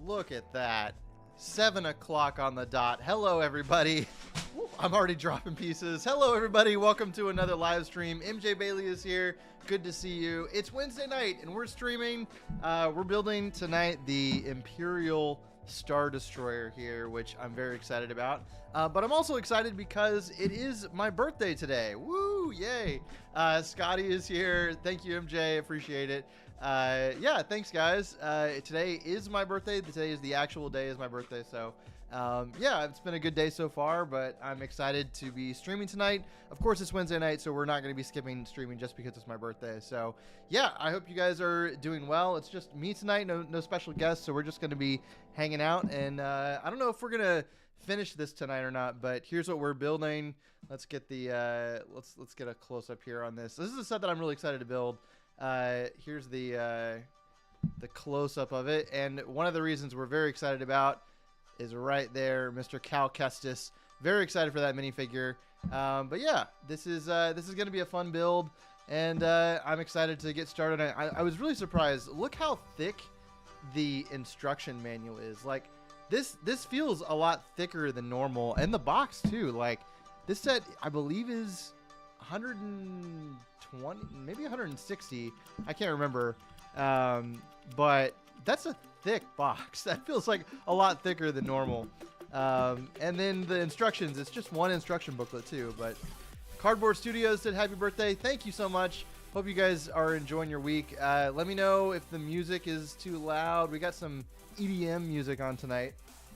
Look at that. 7 o'clock on the dot. Hello, everybody. I'm already dropping pieces. Hello, everybody. Welcome to another live stream. MJ Bailey is here. Good to see you. It's Wednesday night, and we're streaming. We're building tonight the Imperial Star Destroyer here, which I'm very excited about. But I'm also excited because it is my birthday today. Woo! Yay! Scotty is here. Thank you, MJ. Appreciate it. Yeah, thanks, guys. Today is my birthday. Today is the actual day is my birthday. So, yeah, it's been a good day so far, but I'm excited to be streaming tonight. Of course, it's Wednesday night, so we're not going to be skipping streaming just because it's my birthday. So, yeah, I hope you guys are doing well. It's just me tonight, no special guests, so we're just going to be hanging out. And I don't know if we're going to finish this tonight or not, but here's what we're building. Let's get the let's get a close up here on this. This is a set that I'm really excited to build. Here's the close up of it, and one of the reasons we're very excited about is right there, Mr. Cestus. Very excited for that minifigure. But yeah, this is going to be a fun build, and I'm excited to get started. I was really surprised. Look how thick the instruction manual is. Like this feels a lot thicker than normal, and the box too. Like this set, I believe, is 120, maybe 160. I can't remember. But that's a thick box. That feels like a lot thicker than normal. And then the instructions, it's just one instruction booklet too. But Cardboard Studios said happy birthday. Thank you so much. Hope you guys are enjoying your week. Let me know if the music is too loud. We got some EDM music on tonight.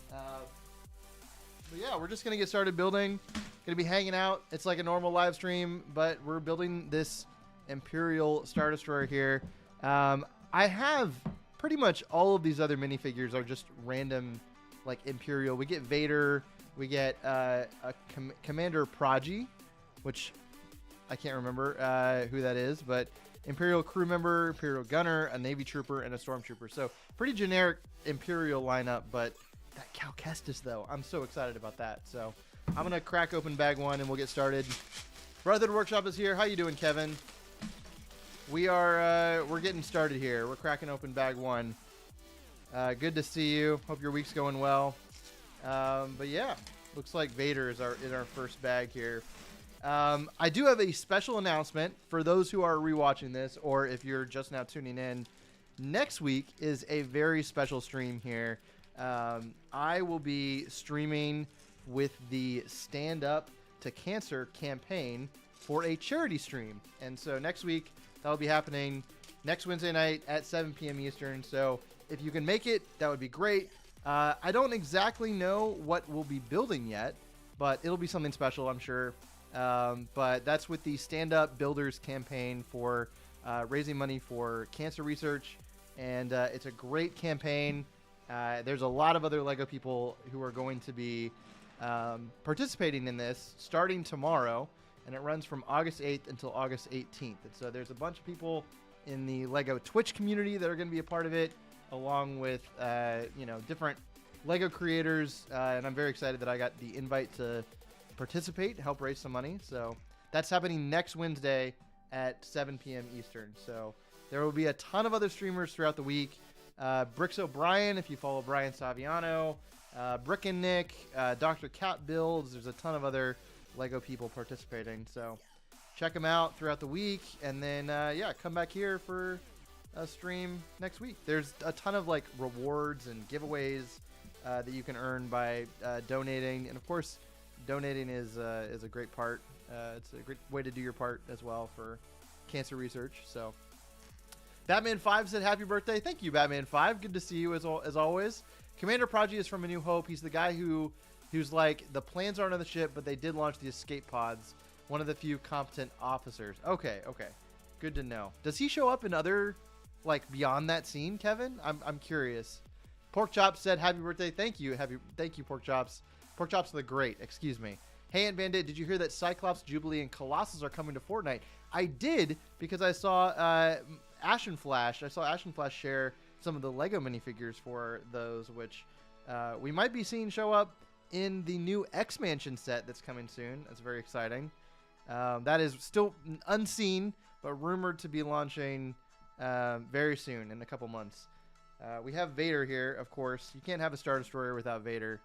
But yeah, we're just going to get started building. Going to be hanging out. It's like a normal live stream, but we're building this Imperial Star Destroyer here. I have pretty much all of these other minifigures are just random, like Imperial. We get Vader. We get Commander Prodigy, which I can't remember who that is, but Imperial crew member, Imperial gunner, a Navy trooper, and a stormtrooper. So pretty generic Imperial lineup, but that Cestus though, I'm so excited about that. So I'm gonna crack open bag one and we'll get started. Brotherhood Workshop is here. How you doing, Kevin? We're getting started here. We're cracking open bag one. Good to see you. Hope your week's going well. But yeah, looks like Vader is in our first bag here. I do have a special announcement for those who are rewatching this, or if you're just now tuning in. Next week is a very special stream here. I will be streaming with the Stand Up to Cancer campaign for a charity stream. And so next week, that'll be happening next Wednesday night at 7 p.m. Eastern. So if you can make it, that would be great. I don't exactly know what we'll be building yet, but it'll be something special, I'm sure. But that's with the Stand Up Builders campaign for raising money for cancer research. And it's a great campaign. There's a lot of other LEGO people who are going to be participating in this starting tomorrow. And it runs from August 8th until August 18th. And so there's a bunch of people in the LEGO Twitch community that are going to be a part of it, along with, different LEGO creators. And I'm very excited that I got the invite to participate, help raise some money. So that's happening next Wednesday at 7 p.m. Eastern. So there will be a ton of other streamers throughout the week. Bricks O'Brien, if you follow Brian Saviano, Brick and Nick, Dr. Cat Builds. There's a ton of other LEGO people participating. So check them out throughout the week. And then, come back here for a stream next week. There's a ton of like rewards and giveaways that you can earn by donating. And of course, donating is a great part. It's a great way to do your part as well for cancer research. So Batman 5 said happy birthday. Thank you, Batman 5. Good to see you as always. Commander Prodigy is from A New Hope. He's the guy who's like, the plans aren't on the ship, but they did launch the escape pods. One of the few competent officers. Okay. Good to know. Does he show up in other, like, beyond that scene, Kevin? I'm curious. Pork Chops said happy birthday. Thank you, Pork Chops. Pork Chops the Great, excuse me. Hey, Ant Bandit, did you hear that Cyclops, Jubilee, and Colossus are coming to Fortnite? I did, because I saw Ashen Flash. I saw Ashen Flash share some of the LEGO minifigures for those, which we might be seeing show up in the new X-Mansion set that's coming soon. That's very exciting. That is still unseen, but rumored to be launching very soon, in a couple months. We have Vader here, of course. You can't have a Star Destroyer without Vader.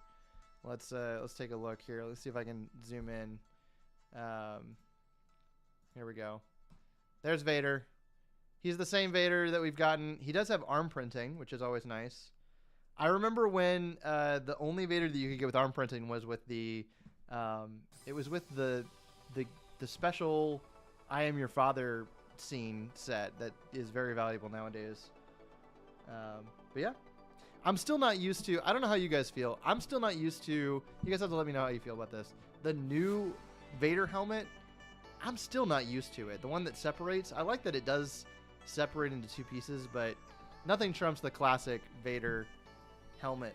Let's take a look here. Let's see if I can zoom in. Here we go. There's Vader. He's the same Vader that we've gotten. He does have arm printing, which is always nice. I remember when the only Vader that you could get with arm printing was with the it was with the special I Am Your Father scene set that is very valuable nowadays. But yeah, I'm still not used to, I don't know how you guys feel. I'm still not used to, you guys have to let me know how you feel about this. The new Vader helmet, I'm still not used to it. The one that separates, I like that it does separate into two pieces, but nothing trumps the classic Vader helmet.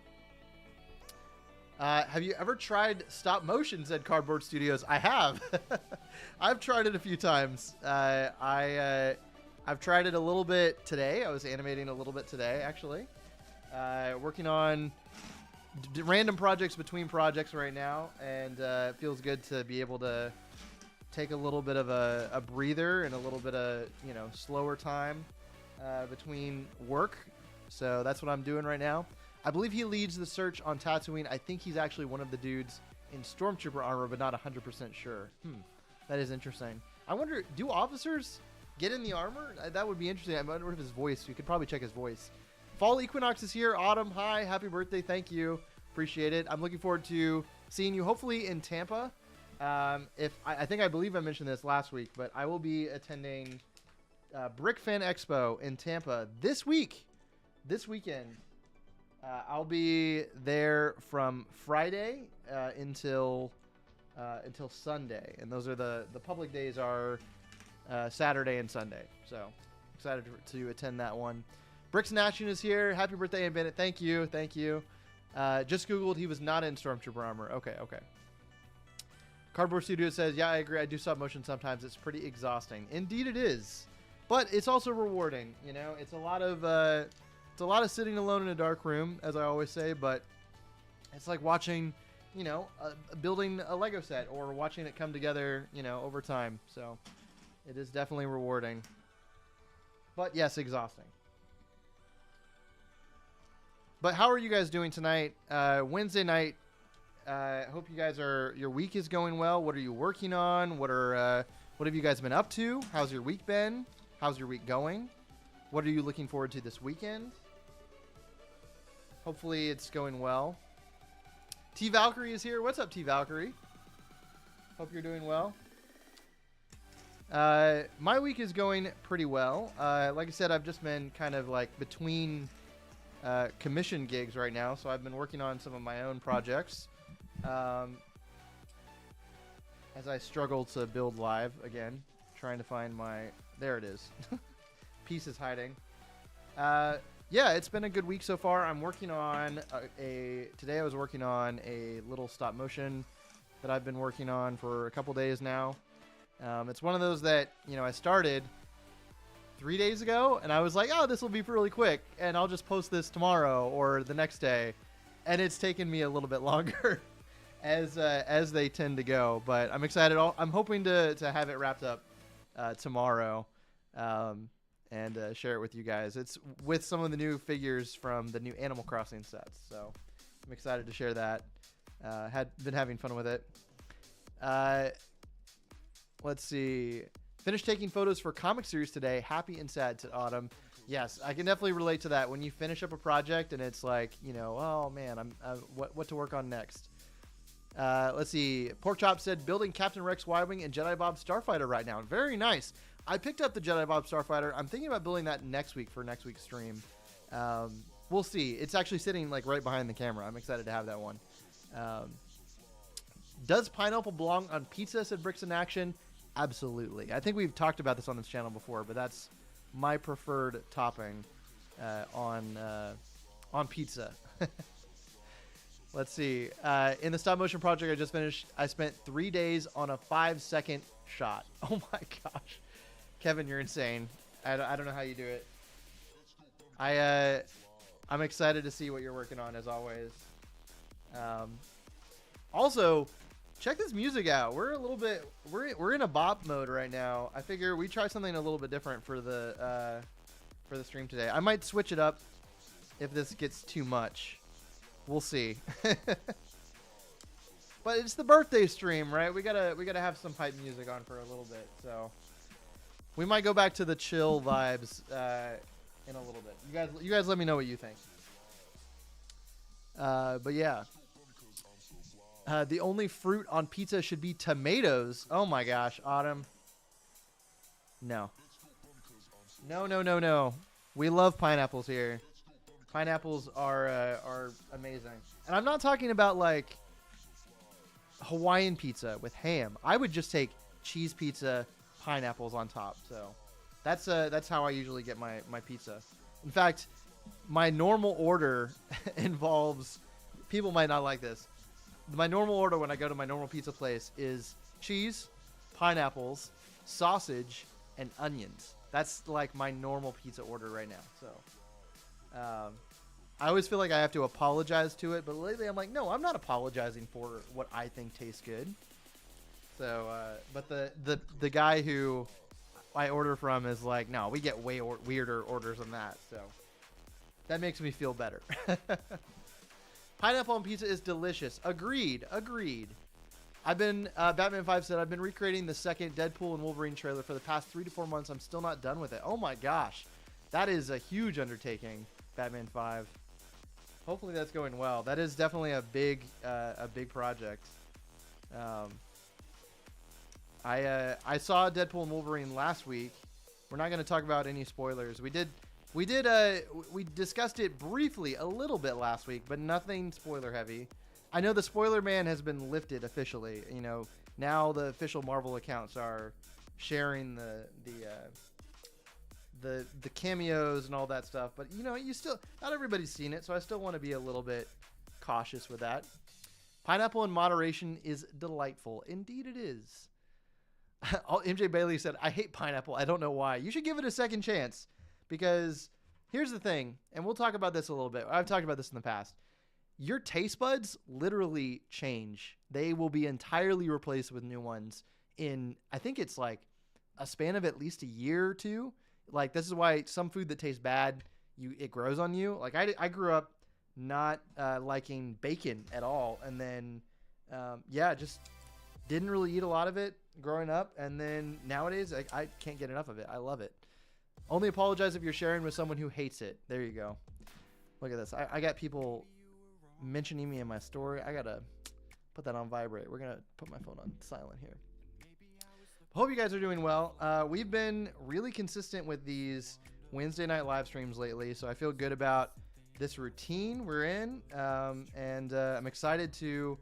Have you ever tried stop motion, said Cardboard Studios? I have. I've tried it a few times. I've tried it a little bit today. I was animating a little bit today, actually. Working on random projects between projects right now, and it feels good to be able to take a little bit of a breather and a little bit of, you know, slower time between work. So that's what I'm doing right now. I believe he leads the search on Tatooine. I think he's actually one of the dudes in Stormtrooper armor, but not 100% sure. That is interesting. I wonder, do officers get in the armor? That would be interesting. I wonder if his voice, you could probably check his voice. Fall Equinox is here. Autumn, hi. Happy birthday. Thank you. Appreciate it. I'm looking forward to seeing you hopefully in Tampa. I believe I mentioned this last week, but I will be attending Brick Fan Expo in Tampa this weekend. I'll be there from Friday until Sunday, and those are the public days are Saturday and Sunday. So excited to attend that one. Bricks Nation is here. Happy birthday, and Bennett. Thank you. Just Googled. He was not in Stormtrooper armor. Okay. Cardboard Studio says, yeah, I agree. I do stop motion sometimes. It's pretty exhausting. Indeed, it is, but it's also rewarding. You know, it's a lot of sitting alone in a dark room, as I always say, but it's like watching, you know, building a Lego set or watching it come together, you know, over time. So it is definitely rewarding, but yes, exhausting. But how are you guys doing tonight? Wednesday night. Hope you guys your week is going well. What are you working on? What have you guys been up to? How's your week been? How's your week going? What are you looking forward to this weekend? Hopefully it's going well. T Valkyrie is here. What's up, T Valkyrie? Hope you're doing well. My week is going pretty well. Like I said, I've just been kind of like between commission gigs right now, so I've been working on some of my own projects as I struggle to build live again, trying to find my, there it is. Piece is hiding. Yeah, it's been a good week so far. I'm working on today I was working on a little stop motion that I've been working on for a couple days now. It's one of those that, you know, I started 3 days ago and I was like, oh, this will be really quick and I'll just post this tomorrow or the next day. And it's taken me a little bit longer as they tend to go, but I'm excited. I'm hoping to have it wrapped up tomorrow. And share it with you guys. It's with some of the new figures from the new Animal Crossing sets. So I'm excited to share that. Been having fun with it. Let's see. Finished taking photos for comic series today. Happy and sad, said Autumn. Yes, I can definitely relate to that. When you finish up a project and it's like, you know, oh man, what to work on next. Let's see. Pork Chop said, building Captain Rex Y-Wing and Jedi Bob Starfighter right now. Very nice. I picked up the Jedi Bob Starfighter. I'm thinking about building that next week for next week's stream. We'll see. It's actually sitting like right behind the camera. I'm excited to have that one. Does pineapple belong on pizza, said Bricks in Action? Absolutely. I think we've talked about this on this channel before, but that's my preferred topping on pizza. Let's see. In the stop motion project I just finished, I spent 3 days on a 5-second shot. Oh my gosh. Kevin, you're insane. I don't know how you do it. I'm excited to see what you're working on, as always. Also, check this music out. We're in a bop mode right now. I figure we try something a little bit different for the stream today. I might switch it up if this gets too much. We'll see. But it's the birthday stream, right? We gotta have some pipe music on for a little bit. So we might go back to the chill vibes in a little bit. You guys let me know what you think. But yeah. The only fruit on pizza should be tomatoes. Oh my gosh, Autumn. No. No. We love pineapples here. Pineapples are amazing. And I'm not talking about like Hawaiian pizza with ham. I would just take cheese pizza, pineapples on top. So that's how I usually get my pizza. In fact, my normal order involves, people might not like this. My normal order when I go to my normal pizza place is cheese, pineapples, sausage, and onions. That's like my normal pizza order right now. So I always feel like I have to apologize to it, but lately I'm like, no, I'm not apologizing for what I think tastes good. So, but the guy who I order from is like, no, we get way weirder orders than that. So that makes me feel better. Pineapple on pizza is delicious. Agreed. I've been, Batman 5 said, I've been recreating the second Deadpool and Wolverine trailer for the past 3 to 4 months. I'm still not done with it. Oh my gosh. That is a huge undertaking, Batman 5. Hopefully that's going well. That is definitely a big project. I saw Deadpool and Wolverine last week. We're not going to talk about any spoilers. We discussed it briefly a little bit last week, but nothing spoiler heavy. I know the spoiler ban has been lifted officially. You know, now the official Marvel accounts are sharing the cameos and all that stuff, but you know, not everybody's seen it, so I still want to be a little bit cautious with that. Pineapple in moderation is delightful. Indeed it is. MJ Bailey said, I hate pineapple. I don't know why. You should give it a second chance, because here's the thing, and we'll talk about this a little bit. I've talked about this in the past. Your taste buds literally change. They will be entirely replaced with new ones in, I think it's like a span of at least a year or two. Like, this is why some food that tastes bad, it grows on you. Like, I grew up not liking bacon at all. And then, just didn't really eat a lot of it growing up. And then nowadays, I can't get enough of it. I love it. Only apologize if you're sharing with someone who hates it. There you go. Look at this. I got people mentioning me in my story. I got to put that on vibrate. We're going to put my phone on silent here. Hope you guys are doing well. We've been really consistent with these Wednesday night live streams lately, so I feel good about this routine we're in, and I'm excited to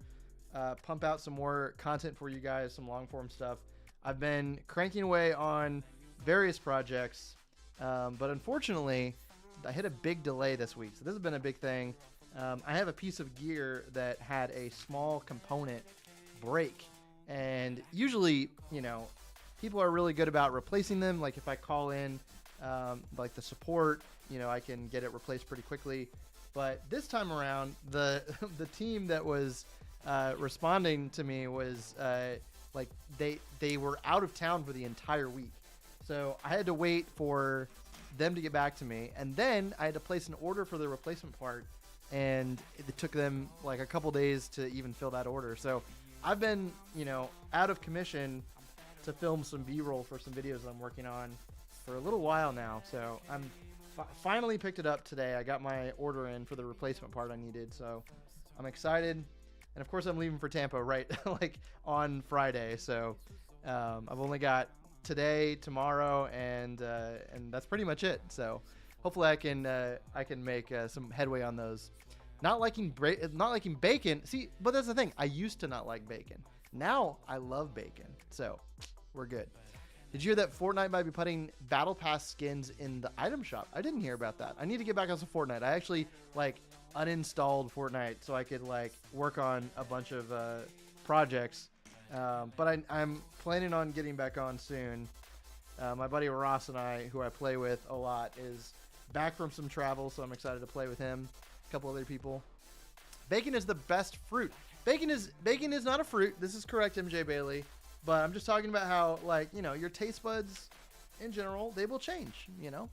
pump out some more content for you guys, some long form stuff. I've been cranking away on various projects, but unfortunately I hit a big delay this week, so this has been a big thing. I have a piece of gear that had a small component break, and usually, you know, people are really good about replacing them. Like if I call in like the support, you know, I can get it replaced pretty quickly. But this time around, the team that was responding to me was like they were out of town for the entire week. So I had to wait for them to get back to me, and then I had to place an order for the replacement part, and it took them like a couple days to even fill that order. So I've been, you know, out of commission to film some B-roll for some videos I'm working on for a little while now. So I'm finally picked it up today. I got my order in for the replacement part I needed, so I'm excited. And of course I'm leaving for Tampa right like on Friday. So I've only got today, tomorrow, and that's pretty much it. So hopefully I can make some headway on those. Not liking bacon. See, but that's the thing. I used to not like bacon. Now I love bacon. So we're good. Did you hear that Fortnite might be putting Battle Pass skins in the item shop? I didn't hear about that. I need to get back on some Fortnite. I actually like uninstalled Fortnite so I could like work on a bunch of projects. But I'm planning on getting back on soon. My buddy Ross and I, who I play with a lot, is back from some travel, so I'm excited to play with him. A couple other people. Bacon is the best fruit. Bacon is not a fruit. This is correct, MJ Bailey. But I'm just talking about how, like, you know, your taste buds in general, they will change, you know.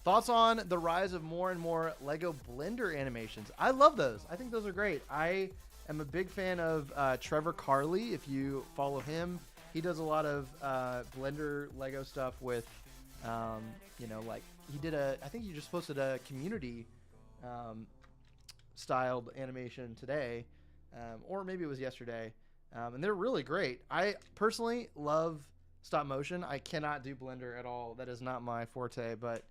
Thoughts on the rise of more and more Lego Blender animations? I love those. I think those are great. I am a big fan of Trevor Carley. If you follow him, he does a lot of Blender Lego stuff with, you know, like he did I think he just posted a community styled animation today, or maybe it was yesterday, and they're really great. I personally love stop motion. I cannot do Blender at all. That is not my forte, but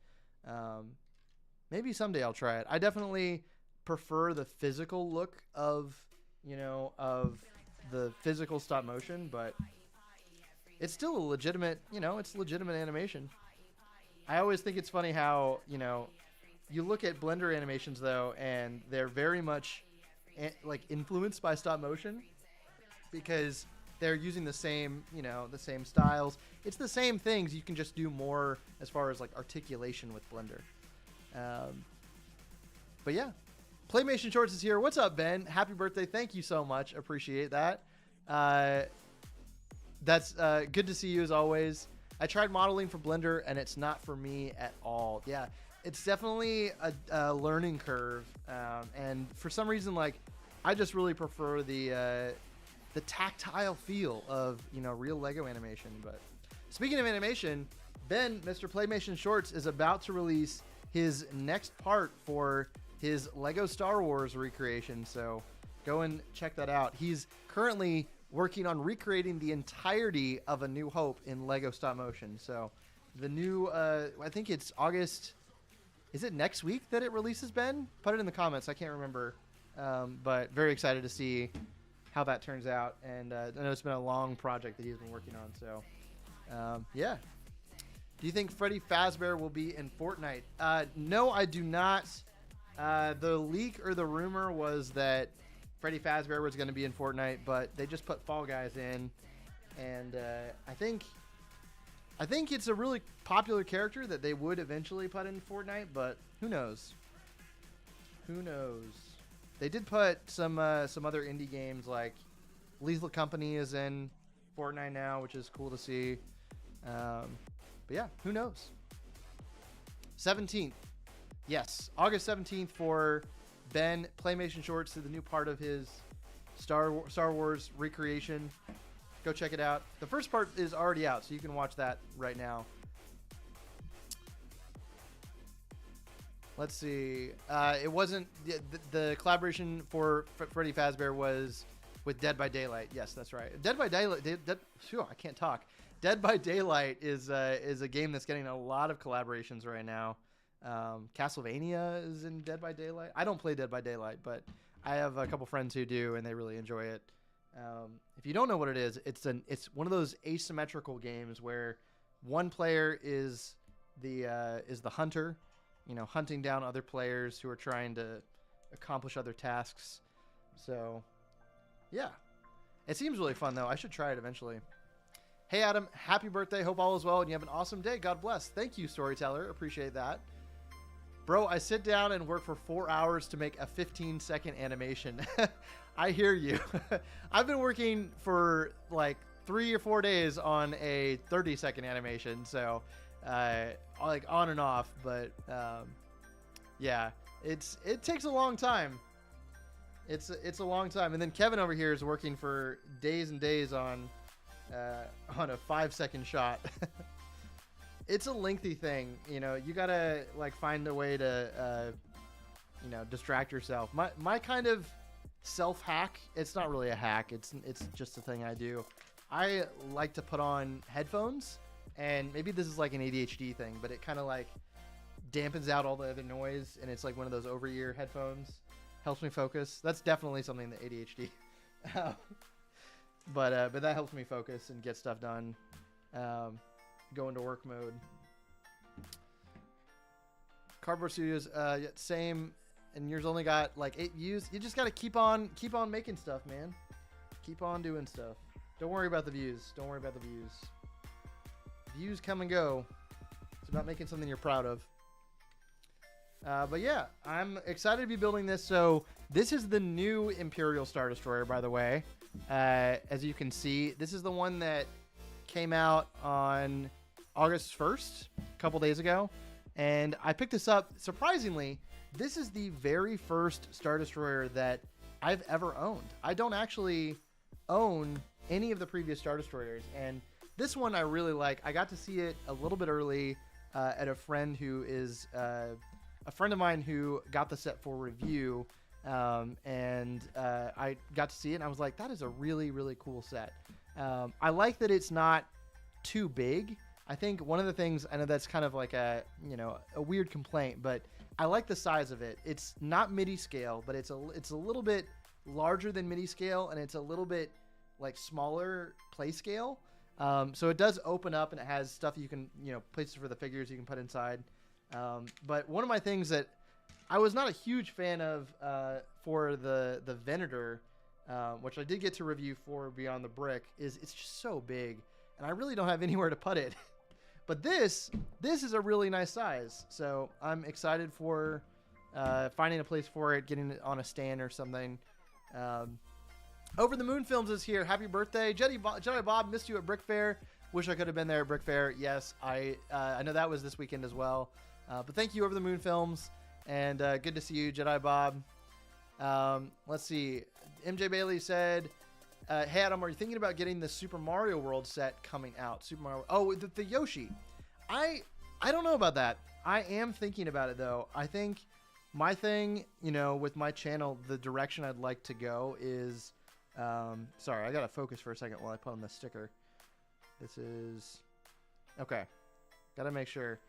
maybe someday I'll try it. I definitely prefer the physical look of, you know, of the physical stop motion, but it's still a legitimate, you know, it's legitimate animation. I always think it's funny how, you know, you look at Blender animations though, and they're very much like influenced by stop motion because they're using the same, you know, the same styles. It's the same things. You can just do more as far as like articulation with Blender. But yeah, Playmation Shorts is here. What's up, Ben? Happy birthday. Thank you so much. Appreciate that. That's good to see you as always. I tried modeling for Blender and it's not for me at all. Yeah, it's definitely a learning curve. And for some reason, like, I just really prefer the tactile feel of, you know, real Lego animation. But speaking of animation, Ben, Mr. Playmation Shorts, is about to release his next part for his Lego Star Wars recreation. So go and check that out. He's currently working on recreating the entirety of A New Hope in Lego stop motion. So the new, I think it's August. Is it next week that it releases, Ben? Put it in the comments. I can't remember. But very excited to see how that turns out. And I know it's been a long project that he's been working on. So, yeah. Do you think Freddy Fazbear will be in Fortnite? No, I do not. The leak or the rumor was that Freddy Fazbear was going to be in Fortnite, but they just put Fall Guys in. And I think it's a really popular character that they would eventually put in Fortnite, but who knows? Who knows? They did put some other indie games, like Lethal Company is in Fortnite now, which is cool to see. But yeah, who knows? 17th. Yes, August 17th for Ben Playmation Shorts, to the new part of his Star Wars recreation. Go check it out. The first part is already out, so you can watch that right now. Let's see. It wasn't the collaboration for Freddy Fazbear was with Dead by Daylight. Yes, that's right. Dead by Daylight. I can't talk. Dead by Daylight is a game that's getting a lot of collaborations right now. Castlevania is in Dead by Daylight. I don't play Dead by Daylight, but I have a couple friends who do, and they really enjoy it. If you don't know what it is, it's one of those asymmetrical games where one player is the hunter, you know, hunting down other players who are trying to accomplish other tasks. So, yeah, it seems really fun though. I should try it eventually. Hey Adam, happy birthday. Hope all is well and you have an awesome day. God bless. Thank you, Storyteller. Appreciate that. Bro, I sit down and work for 4 hours to make a 15-second animation. I hear you. I've been working for like 3 or 4 days on a 30-second animation, so like on and off. But yeah, it takes a long time. It's a long time. And then Kevin over here is working for days and days on a 5-second shot. It's a lengthy thing, you know. You gotta like find a way to you know, distract yourself. My kind of self hack, it's not really a hack, it's just a thing I do. I like to put on headphones, and maybe this is like an ADHD thing, but it kind of like dampens out all the other noise, and it's like one of those over ear headphones. Helps me focus. That's definitely something that ADHD. But that helps me focus and get stuff done. Go into work mode. Cardboard Studios, same, and yours only got like 8 views. You just gotta keep on making stuff, man. Keep on doing stuff. Don't worry about the views. Don't worry about the views. Views come and go. It's about making something you're proud of. But yeah, I'm excited to be building this. So this is the new Imperial Star Destroyer, by the way. As you can see, this is the one that came out on August 1st, a couple days ago. And I picked this up, surprisingly, this is the very first Star Destroyer that I've ever owned. I don't actually own any of the previous Star Destroyers, and this one I really like. I got to see it a little bit early at a friend who is a friend of mine who got the set for review, and I got to see it, and I was like, that is a really, really cool set. I like that it's not too big. I think one of the things, I know that's kind of like a weird complaint, but I like the size of it. It's not MIDI scale, but it's a little bit larger than MIDI scale, and it's a little bit like smaller play scale. So it does open up, and it has stuff you can, places for the figures you can put inside. But one of my things that I was not a huge fan of for the Venator, which I did get to review for Beyond the Brick, is it's just so big, and I really don't have anywhere to put it. But this is a really nice size, so I'm excited for finding a place for it, getting it on a stand or something. Over the Moon Films is here. Happy birthday, Jedi Bob. Missed you at Brick Fair. Wish I could have been there at Brick Fair. Yes, I know that was this weekend as well. But thank you, Over the Moon Films, and good to see you, Jedi Bob. Let's see. MJ Bailey said, hey Adam, are you thinking about getting the Super Mario World set coming out? Super Mario. Oh, the Yoshi. I don't know about that. I am thinking about it though. I think my thing, with my channel, the direction I'd like to go is, sorry, I gotta focus for a second while I put on the sticker. This is okay. Gotta make sure.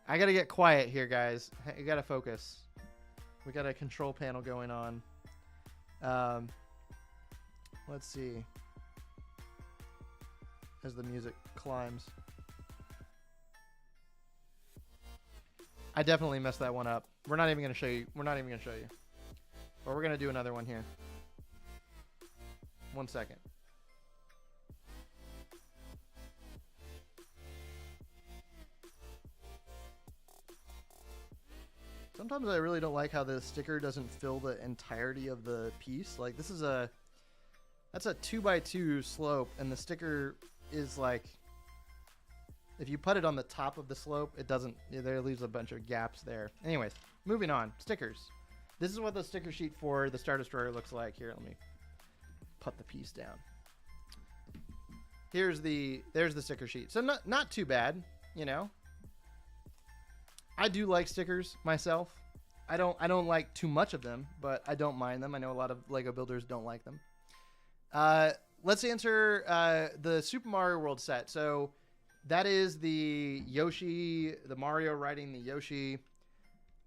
I gotta get quiet here, guys. You gotta focus. We got a control panel going on. Let's see. As the music climbs. I definitely messed that one up. We're not even gonna show you. We're not even gonna show you. But we're gonna do another one here. 1 second. Sometimes I really don't like how the sticker doesn't fill the entirety of the piece. Like this is that's a 2x2 slope, and the sticker is like, if you put it on the top of the slope, it doesn't, there leaves a bunch of gaps there. Anyways, moving on. Stickers. This is what the sticker sheet for the Star Destroyer looks like. Here, let me put the piece down. There's the sticker sheet. So not too bad, I do like stickers myself. I don't like too much of them, but I don't mind them. I know a lot of Lego builders don't like them. Let's answer the Super Mario World set. So that is the Yoshi, the Mario riding the Yoshi.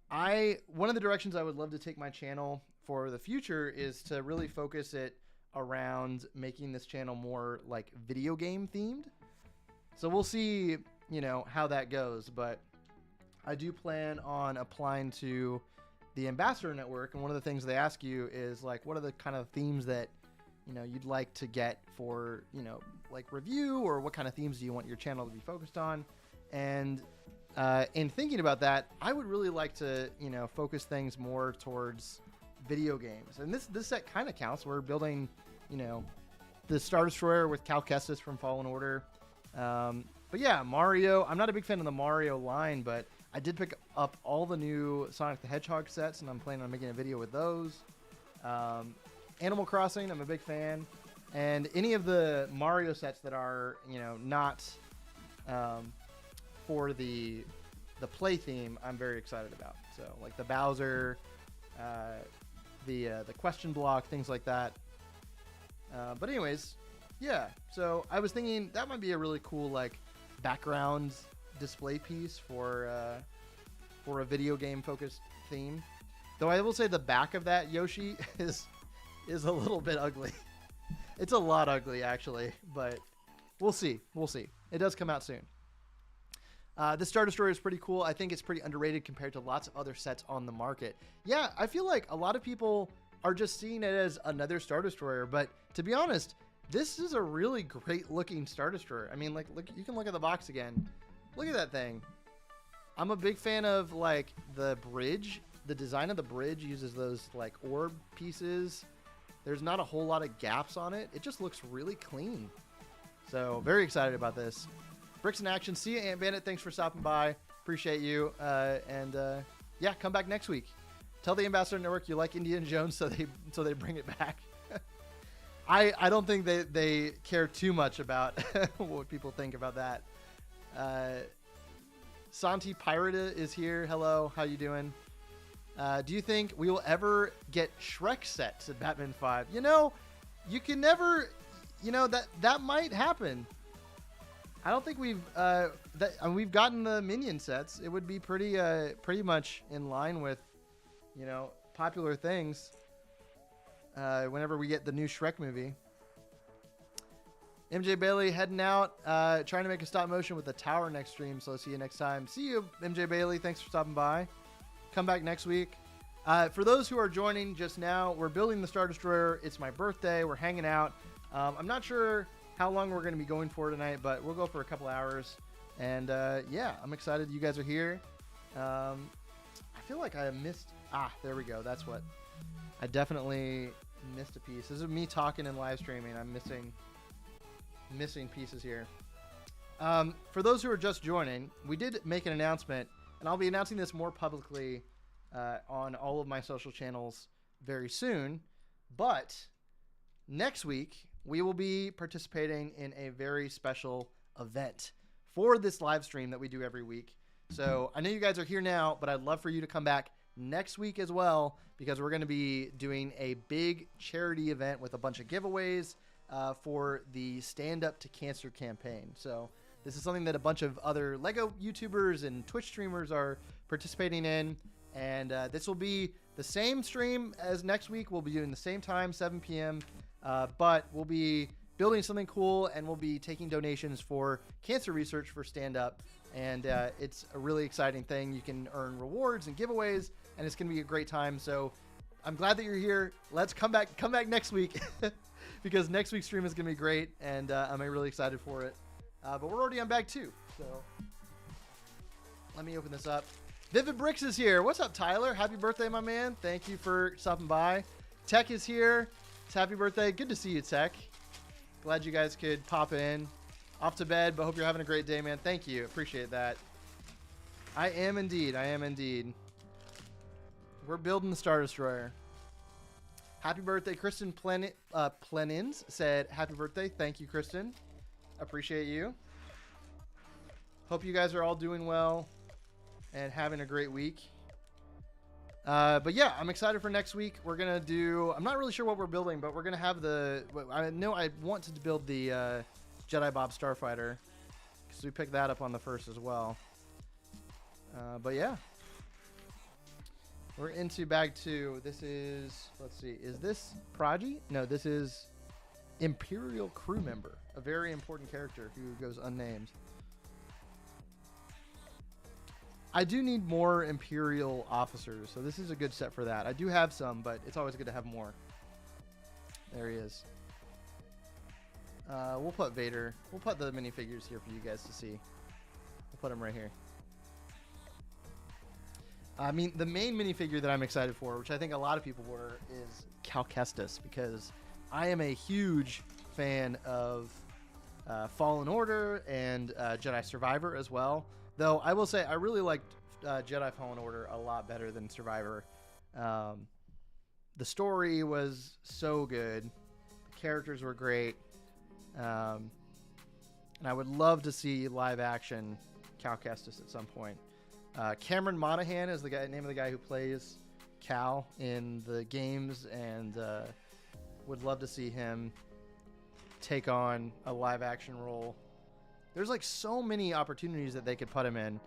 One of the directions I would love to take my channel for the future is to really focus it around making this channel more like video game themed. So we'll see, how that goes, but I do plan on applying to the Ambassador Network, and one of the things they ask you is like, what are the kind of themes that you'd like to get for like review, or what kind of themes do you want your channel to be focused on? And in thinking about that, I would really like to focus things more towards video games, and this set kind of counts. We're building the Star Destroyer with Cal Kestis from Fallen Order, but yeah, Mario. I'm not a big fan of the Mario line, but I did pick up all the new Sonic the Hedgehog sets, and I'm planning on making a video with those. Animal Crossing, I'm a big fan. And any of the Mario sets that are, not for the play theme, I'm very excited about. So, like the Bowser, the question block, things like that. But anyways, yeah. So I was thinking that might be a really cool, like, background display piece for a video game focused theme. Though I will say the back of that Yoshi is a little bit ugly. It's a lot ugly actually, but we'll see. It does come out soon. The Star Destroyer is pretty cool. I think it's pretty underrated compared to lots of other sets on the market. Yeah, I feel like a lot of people are just seeing it as another Star Destroyer, but to be honest, this is a really great looking Star Destroyer. I mean, like, look, you can look at the box again. Look at that thing. I'm a big fan of like the bridge. The design of the bridge uses those like orb pieces. There's not a whole lot of gaps on it. It just looks really clean. So very excited about this. Bricks in action. See you, Ant Bandit. Thanks for stopping by. Appreciate you. Yeah, come back next week. Tell the Ambassador Network you like Indiana Jones so they bring it back. I don't think they care too much about what people think about that. Santi Pirata is here. Hello, how you doing? Do you think we will ever get Shrek sets at Batman 5? You can never, that might happen. I don't think we've gotten the Minion sets. It would be pretty much in line with, popular things. Whenever we get the new Shrek movie. MJ Bailey heading out, trying to make a stop motion with the tower next stream. So I'll see you next time. See you, MJ Bailey. Thanks for stopping by. Come back next week. For those who are joining just now, we're building the Star Destroyer. It's my birthday. We're hanging out. I'm not sure how long we're going to be going for tonight, but we'll go for a couple hours. And yeah, I'm excited you guys are here. I feel like I missed... there we go. That's what... I definitely missed a piece. This is me talking and live streaming. I'm missing pieces here. For those who are just joining, we did make an announcement, and I'll be announcing this more publicly on all of my social channels very soon. But next week, we will be participating in a very special event for this live stream that we do every week. So I know you guys are here now, but I'd love for you to come back next week as well, because we're going to be doing a big charity event with a bunch of giveaways for the Stand Up to Cancer campaign. So this is something that a bunch of other LEGO YouTubers and Twitch streamers are participating in. And this will be the same stream as next week. We'll be doing the same time, 7 p.m. But we'll be building something cool, and we'll be taking donations for cancer research for Stand Up. And it's a really exciting thing. You can earn rewards and giveaways, and it's going to be a great time. So I'm glad that you're here. Let's come back next week because next week's stream is going to be great, and I'm really excited for it. But we're already on bag 2, so let me open this up. Vivid Bricks is here. What's up, Tyler? Happy birthday, my man. Thank you for stopping by. Tech is here. It's happy birthday. Good to see you, Tech. Glad you guys could pop in. Off to bed, but hope you're having a great day, man. Thank you. Appreciate that. I am indeed. We're building the Star Destroyer. Happy birthday. Kristen Plenins said, happy birthday. Thank you, Kristen. Appreciate you. Hope you guys are all doing well and having a great week. But yeah, I'm excited for next week. We're going to do... I'm not really sure what we're building, but we're going to have the... I know I want to build the... Jedi Bob Starfighter, because we picked that up on the first as well. But yeah, we're into bag 2. This is, let's see, is this Prodigy? No, this is Imperial crew member, a very important character who goes unnamed. I do need more Imperial officers, so this is a good set for that. I do have some, but it's always good to have more. There he is. We'll put Vader. We'll put the minifigures here for you guys to see. We'll put them right here. I mean, the main minifigure that I'm excited for, which I think a lot of people were, is Cestus, because I am a huge fan of Fallen Order and Jedi Survivor as well. Though I will say I really liked Jedi Fallen Order a lot better than Survivor. The story was so good. The characters were great. And I would love to see live action Cal Kestis at some point. Cameron Monaghan is the name of the guy who plays Cal in the games, and would love to see him take on a live action role. There's like so many opportunities that they could put him in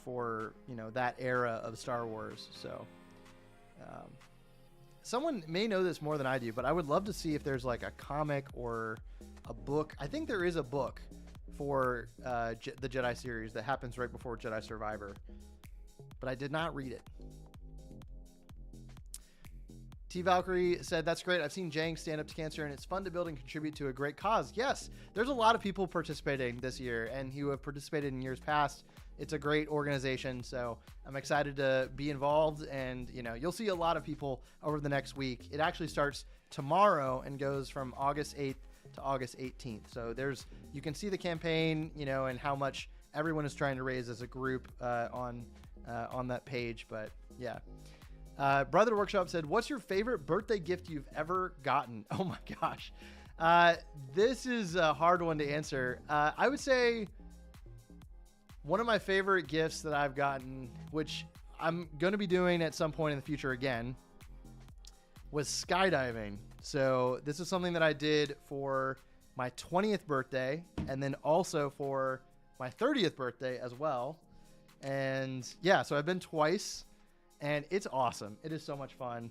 for that era of Star Wars. So someone may know this more than I do, but I would love to see if there's like a comic or a book. I think there is a book for the Jedi series that happens right before Jedi Survivor, but I did not read it. T Valkyrie said, that's great. I've seen Jang stand up to cancer, and it's fun to build and contribute to a great cause. Yes, there's a lot of people participating this year and who have participated in years past. It's a great organization, so I'm excited to be involved, and you'll see a lot of people over the next week. It actually starts tomorrow and goes from August 8th to August 18th. So you can see the campaign, and how much everyone is trying to raise as a group on that page. But yeah. Brother Workshop said, what's your favorite birthday gift you've ever gotten? Oh my gosh. This is a hard one to answer. I would say one of my favorite gifts that I've gotten, which I'm going to be doing at some point in the future again, was skydiving. So this is something that I did for my 20th birthday and then also for my 30th birthday as well. And yeah, so I've been twice and it's awesome. It is so much fun.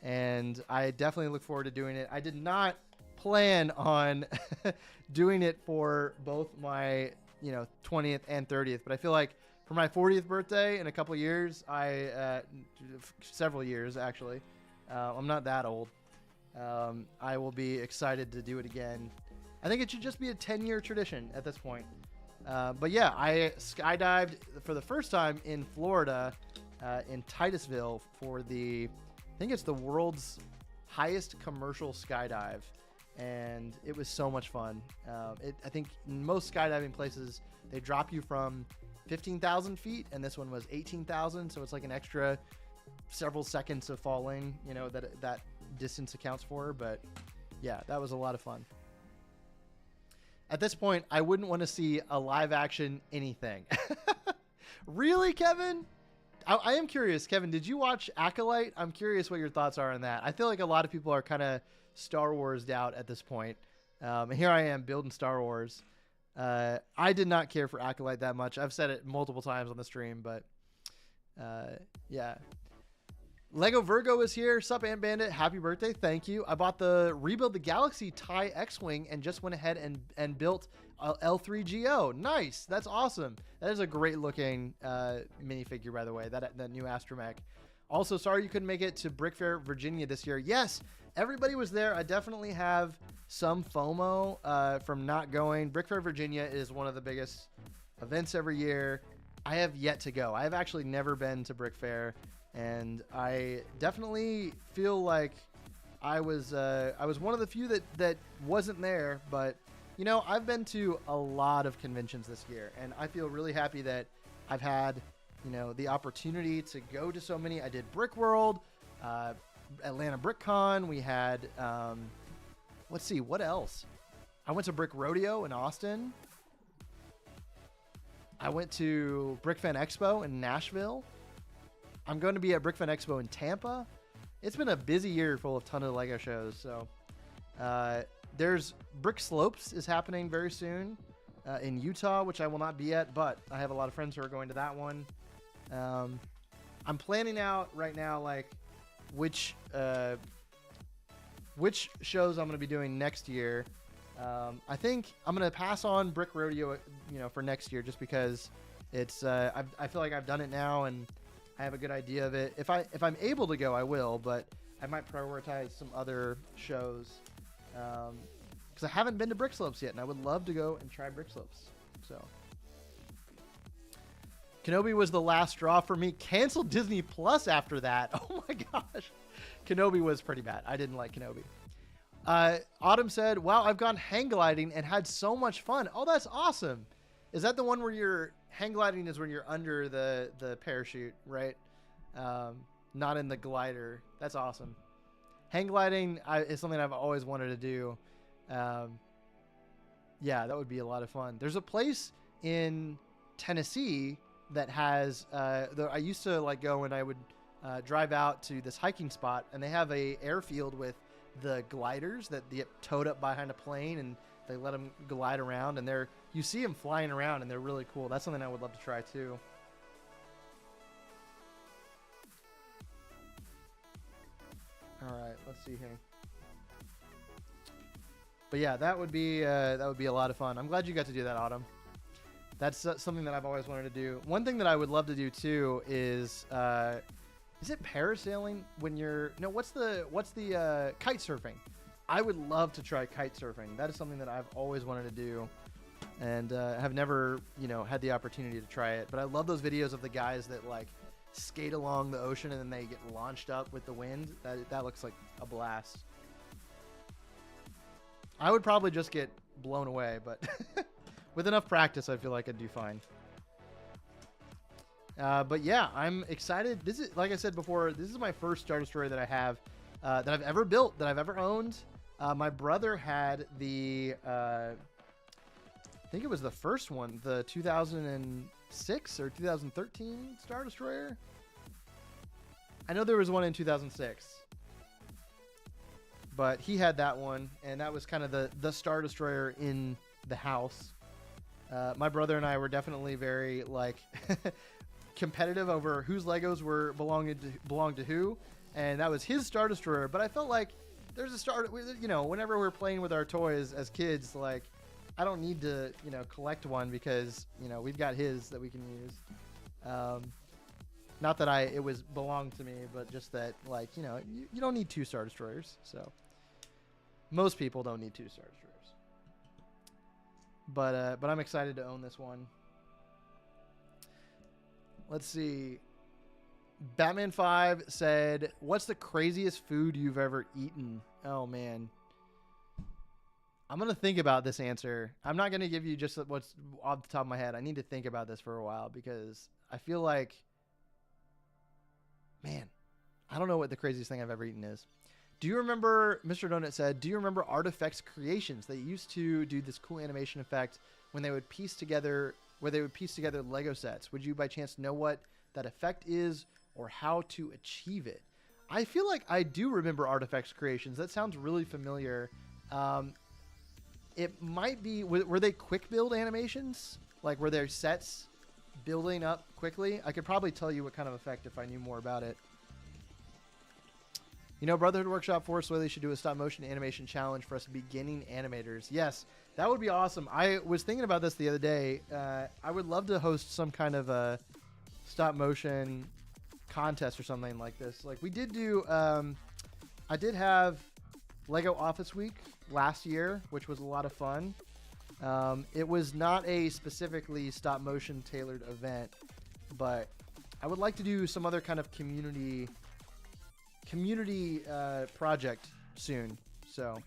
And I definitely look forward to doing it. I did not plan on doing it for both my 20th and 30th, but I feel like for my 40th birthday in a couple years, several years actually, I'm not that old, I will be excited to do it again. I think it should just be a 10-year tradition at this point. But yeah, I skydived for the first time in Florida, in Titusville for I think it's the world's highest commercial skydive. And it was so much fun. I think in most skydiving places, they drop you from 15,000 feet, and this one was 18,000. So it's like an extra several seconds of falling, that distance accounts for. But yeah, that was a lot of fun. At this point, I wouldn't want to see a live action anything. Really, Kevin? I am curious, Kevin, did you watch Acolyte? I'm curious what your thoughts are on that. I feel like a lot of people are kind of Star Wars out at this point. And here I am building Star Wars. I did not care for Acolyte that much. I've said it multiple times on the stream, but yeah. Lego Virgo is here. Sup, Ant Bandit. Happy birthday. Thank you. I bought the Rebuild the Galaxy TIE X-Wing and just went ahead and built L3GO. Nice. That's awesome. That is a great looking minifigure, by the way, that new astromech. Also, sorry you couldn't make it to Brick Fair, Virginia this year. Yes, everybody was there. I definitely have some FOMO from not going. Brick Fair, Virginia is one of the biggest events every year. I have yet to go. I have actually never been to Brick Fair, and I definitely feel like I was one of the few that wasn't there. But I've been to a lot of conventions this year, and I feel really happy that I've had the opportunity to go to so many. I did Brick World, Atlanta BrickCon. We had, let's see, what else? I went to Brick Rodeo in Austin. I went to BrickFan Expo in Nashville. I'm going to be at BrickFan Expo in Tampa. It's been a busy year full of ton of LEGO shows. So there's Brick Slopes is happening very soon in Utah, which I will not be at, but I have a lot of friends who are going to that one. I'm planning out right now, like which shows I'm going to be doing next year. I think I'm going to pass on Brick Rodeo, for next year, just because it's, I feel like I've done it now and I have a good idea of it. If I'm able to go, I will, but I might prioritize some other shows. Because I haven't been to Brick Slopes yet, and I would love to go and try Brick Slopes. So Kenobi was the last straw for me. Canceled Disney Plus after that. Oh my gosh. Kenobi was pretty bad. I didn't like Kenobi. Autumn said, wow, I've gone hang gliding and had so much fun. Oh, that's awesome. Is that the one where you're hang gliding is when you're under the parachute, right? Not in the glider. That's awesome. Hang gliding is something I've always wanted to do. Yeah, that would be a lot of fun. There's a place in Tennessee that has I used to like go and I would drive out to this hiking spot, and they have a airfield with the gliders that get towed up behind a plane, and they let them glide around, and you see them flying around, and they're really cool. That's something I would love to try too. All right, let's see here. But yeah, that would be a lot of fun. I'm glad you got to do that, Autumn. That's something that I've always wanted to do. One thing that I would love to do too is it parasailing when you're what's the kite surfing? I would love to try kite surfing. That is something that I've always wanted to do, and have never had the opportunity to try it. But I love those videos of the guys that like skate along the ocean and then they get launched up with the wind. That looks like a blast. I would probably just get blown away, but with enough practice, I feel like I'd do fine. But yeah, I'm excited. This is, like I said before, this is my first Star Destroyer that I have, that I've ever built, that I've ever owned. My brother had the, I think it was the first one, the 2006 or 2013 Star Destroyer. I know there was one in 2006. But he had that one, and that was kind of the Star Destroyer in the house. My brother and I were definitely very, like, competitive over whose Legos were belonged to who, and that was his Star Destroyer. But I felt like there's a Star, you know, whenever we're playing with our toys as kids, like, I don't need to, you know, collect one because, you know, we've got his that we can use. Not that it was belonged to me, but just that, like, you know, you don't need 2 Star Destroyers, so. Most people don't need 2 Star Destroyers. But I'm excited to own this one. Let's see. Batman 5 said, "What's the craziest food you've ever eaten?" Oh, man. I'm going to think about this answer. I'm not going to give you just what's off the top of my head. I need to think about this for a while because I feel like, man, I don't know what the craziest thing I've ever eaten is. Do you remember, Mr. Donut said, do you remember Artifacts Creations? They used to do this cool animation effect when they would piece together, Lego sets. Would you by chance know what that effect is or how to achieve it? I feel like I do remember Artifacts Creations. That sounds really familiar. It might be, were they quick build animations? Like, were their sets building up quickly? I could probably tell you what kind of effect if I knew more about it. You know, Brotherhood Workshop Force Whaley should do a stop motion animation challenge for us beginning animators. Yes, that would be awesome. I was thinking about this the other day. I would love to host some kind of a stop motion contest or something like this. Like we did do, I did have Lego Office Week last year, which was a lot of fun. It was not a specifically stop motion tailored event, but I would like to do some other kind of community project soon. So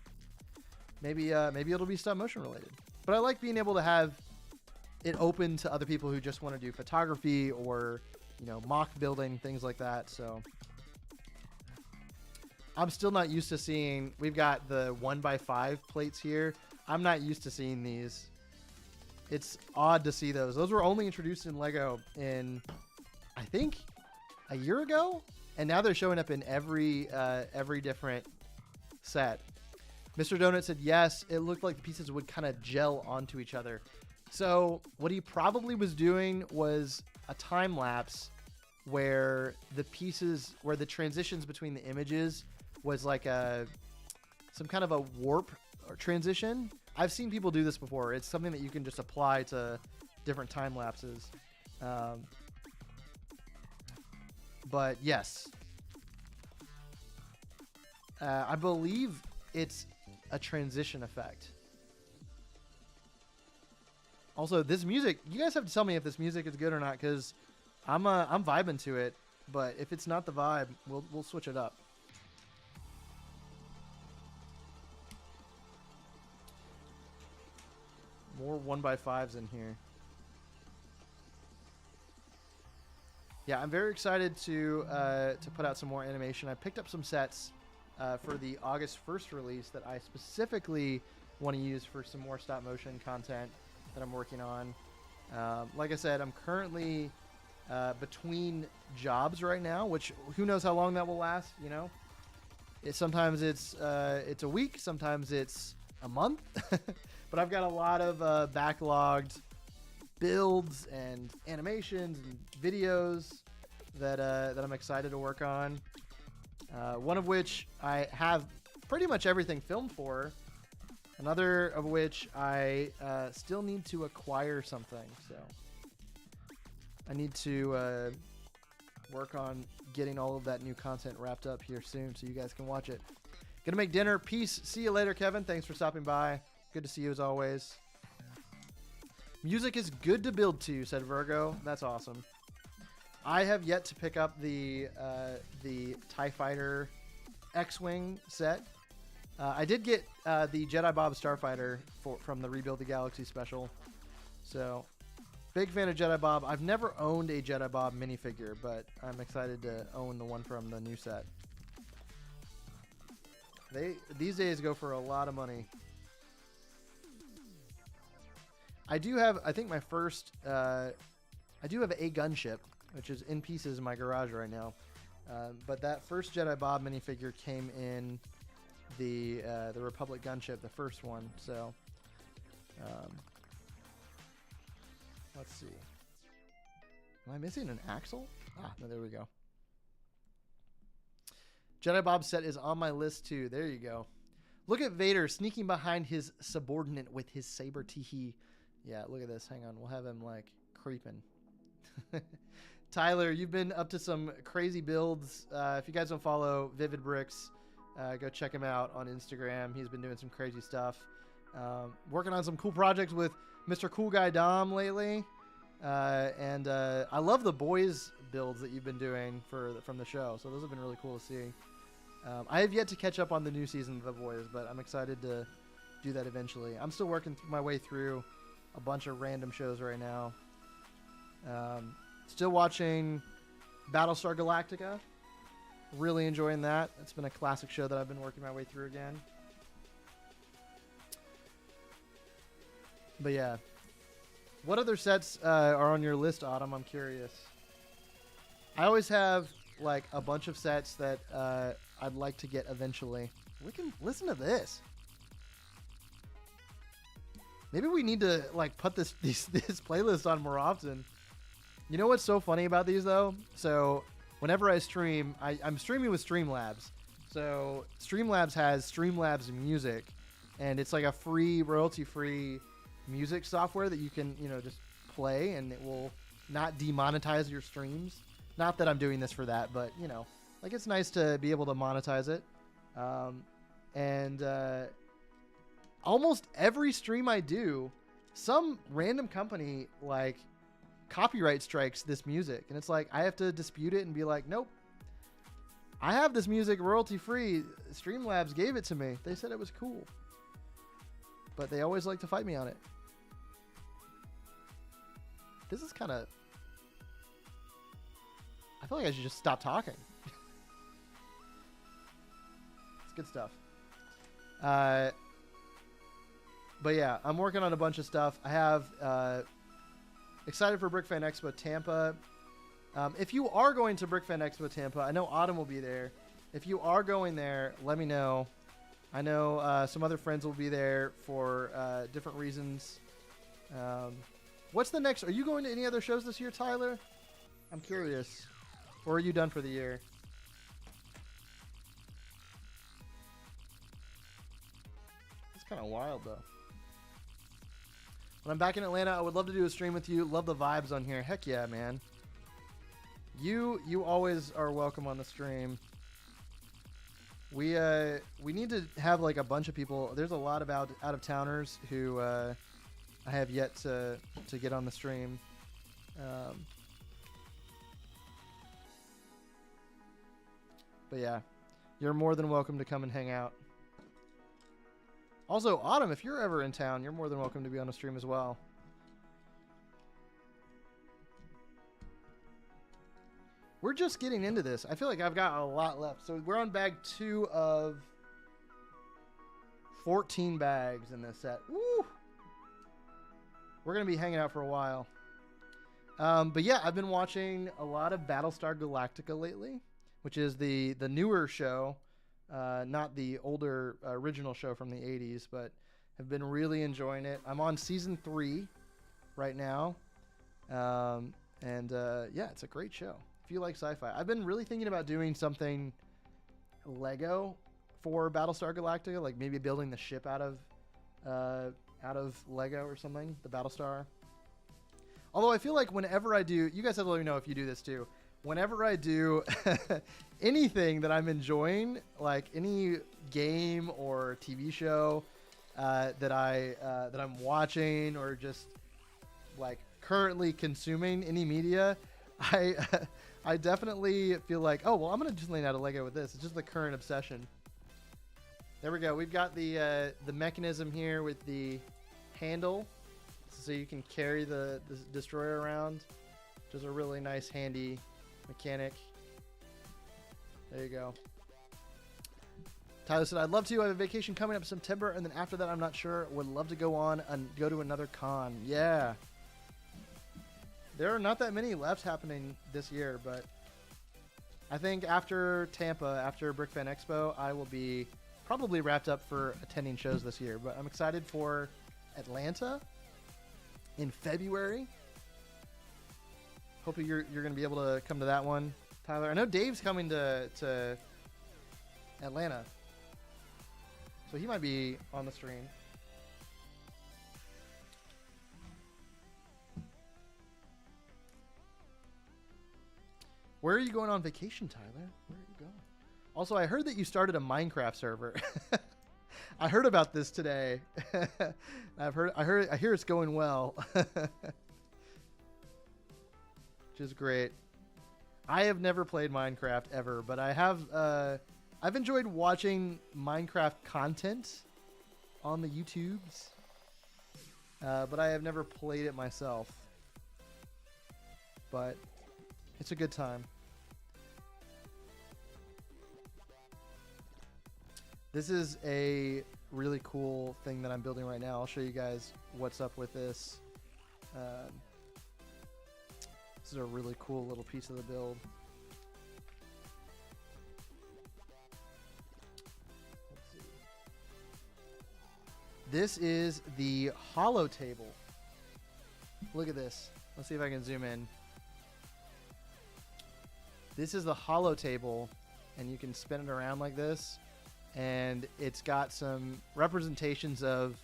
maybe it'll be stop motion related. But I like being able to have it open to other people who just want to do photography or, you know, mock building, things like that. So I'm still not used to seeing, we've got the 1x5 plates here. I'm not used to seeing these. It's odd to see those. Those were only introduced in Lego in, I think, a year ago. And now they're showing up in every different set. Mr. Donut said, yes, it looked like the pieces would kind of gel onto each other. So what he probably was doing was a time lapse where the pieces, where the transitions between the images was like some kind of a warp or transition. I've seen people do this before. It's something that you can just apply to different time lapses. But yes, I believe it's a transition effect. Also, this music, you guys have to tell me if this music is good or not, because I'm vibing to it. But if it's not the vibe, we'll switch it up. More 1x5s in here. Yeah, I'm very excited to put out some more animation. I picked up some sets for the August 1st release that I specifically want to use for some more stop motion content that I'm working on. Like I said, I'm currently between jobs right now, which who knows how long that will last, you know? Sometimes it's a week, sometimes it's a month, but I've got a lot of backlogged builds and animations and videos that I'm excited to work on. One of which I have pretty much everything filmed for. Another of which I still need to acquire something. So I need to work on getting all of that new content wrapped up here soon so you guys can watch it. Gonna make dinner. Peace. See you later, Kevin. Thanks for stopping by. Good to see you as always. Music is good to build to, said Virgo. That's awesome. I have yet to pick up the TIE Fighter X-Wing set. I did get the Jedi Bob Starfighter from the Rebuild the Galaxy special. So Big fan of Jedi Bob. I've never owned a Jedi Bob minifigure, but I'm excited to own the one from the new set. These days go for a lot of money. I do have, I think my first, I do have a gunship, which is in pieces in my garage right now. But that first Jedi Bob minifigure came in the Republic gunship, the first one. So, let's see. Am I missing an axle? Ah, no, there we go. Jedi Bob set is on my list too. There you go. Look at Vader sneaking behind his subordinate with his saber teehee. Yeah, look at this. Hang on. We'll have him like creeping. Tyler, you've been up to some crazy builds. If you guys don't follow Vivid Bricks, go check him out on Instagram. He's been doing some crazy stuff. Working on some cool projects with Mr. Cool Guy Dom lately. And I love the boys builds that you've been doing from the show. So those have been really cool to see. I have yet to catch up on the new season of The Boys, but I'm excited to do that eventually. I'm still working my way through a bunch of random shows right now. Still watching Battlestar Galactica. Really enjoying that. It's been a classic show that I've been working my way through again. But yeah. What other sets are on your list, Autumn? I'm curious. I always have like a bunch of sets that I'd like to get eventually. We can listen to this. Maybe we need to like put this playlist on more often. You know what's so funny about these though? So whenever I stream, I'm streaming with Streamlabs. So Streamlabs has Streamlabs music, and it's like a free, royalty-free music software that you can, you know, just play, and it will not demonetize your streams. Not that I'm doing this for that, but you know, like it's nice to be able to monetize it. And almost every stream I do, some random company like copyright strikes this music, and it's like I have to dispute it and be like, nope, I have this music royalty free. Streamlabs gave it to me. They said it was cool, but they always like to fight me on it. This is kind of, I feel like I should just stop talking. It's good stuff. But yeah, I'm working on a bunch of stuff. I have excited for BrickFan Expo Tampa. If you are going to BrickFan Expo Tampa, I know Autumn will be there. If you are going there, let me know. I know some other friends will be there for different reasons. What's the next? Are you going to any other shows this year, Tyler? I'm curious. Or are you done for the year? It's kind of wild, though. When I'm back in Atlanta, I would love to do a stream with you. Love the vibes on here. Heck yeah, man. You always are welcome on the stream. We need to have like a bunch of people. There's a lot of out of towners who I have yet to get on the stream. But yeah, you're more than welcome to come and hang out. Also, Autumn, if you're ever in town, you're more than welcome to be on a stream as well. We're just getting into this. I feel like I've got a lot left. So we're on bag 2 of 14 bags in this set. Woo! We're going to be hanging out for a while. But yeah, I've been watching a lot of Battlestar Galactica lately, which is the newer show, not the older original show from the 80s, but have been really enjoying it. I'm on season 3 right now. Yeah, it's a great show. If you like sci-fi, I've been really thinking about doing something Lego for Battlestar Galactica, like maybe building the ship out of Lego or something, the Battlestar. Although I feel like whenever I do, you guys have to let me know if you do this too. Whenever I do anything that I'm enjoying, like any game or TV show that I'm watching or just like currently consuming any media, I definitely feel like, oh well, I'm gonna just lean out of Lego with this. It's just the current obsession. There we go. We've got the mechanism here with the handle. so you can carry the destroyer around, which is a really nice, handy mechanic. There you go. Tyler said, I'd love to. I have a vacation coming up in September, and then after that, I'm not sure. Would love to go on and go to another con. Yeah. There are not that many left happening this year, but I think after Tampa, after Brick Fan Expo, I will be probably wrapped up for attending shows this year. But I'm excited for Atlanta in February. Hopefully you're going to be able to come to that one, Tyler. I know Dave's coming to Atlanta, so he might be on the stream. Where are you going on vacation, Tyler? Where are you going? Also, I heard that you started a Minecraft server. I heard about this today. I hear it's going well. Which is great. I have never played Minecraft ever, but I have I've enjoyed watching Minecraft content on the YouTubes. But I have never played it myself. But it's a good time. This is a really cool thing that I'm building right now. I'll show you guys what's up with this. This is a really cool little piece of the build. Let's see. This is the hollow table. Look at this. Let's see if I can zoom in. This is the hollow table, and you can spin it around like this, and it's got some representations of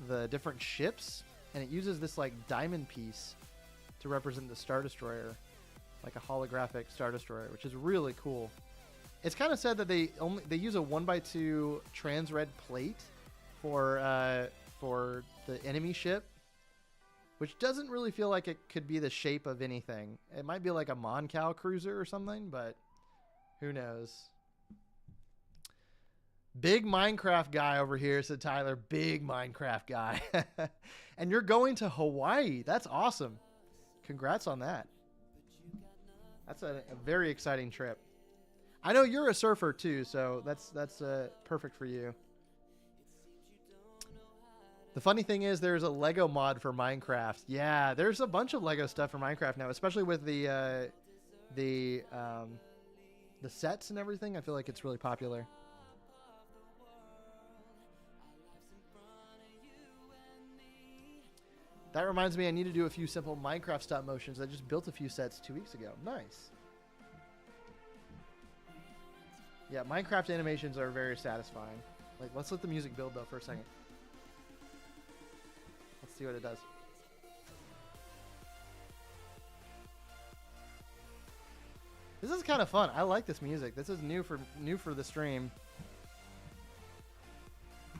the different ships, and it uses this like diamond piece to represent the Star Destroyer, like a holographic Star Destroyer, which is really cool. It's kind of sad that they use a 1x2 trans red plate for the enemy ship, which doesn't really feel like it could be the shape of anything. It might be like a Moncal cruiser or something, but who knows? Big Minecraft guy over here, said Tyler. Big Minecraft guy. And you're going to Hawaii. That's awesome. Congrats on that. That's a very exciting trip. I know you're a surfer too, so that's perfect for you. The funny thing is there's a Lego mod for Minecraft. Yeah, there's a bunch of Lego stuff for Minecraft now, especially with the sets and everything. I feel like it's really popular. That reminds me, I need to do a few simple Minecraft stop motions. I just built a few sets 2 weeks ago. Nice. Yeah, Minecraft animations are very satisfying. Like, let's let the music build though for a second. Let's see what it does. This is kind of fun. I like this music. This is new for the stream.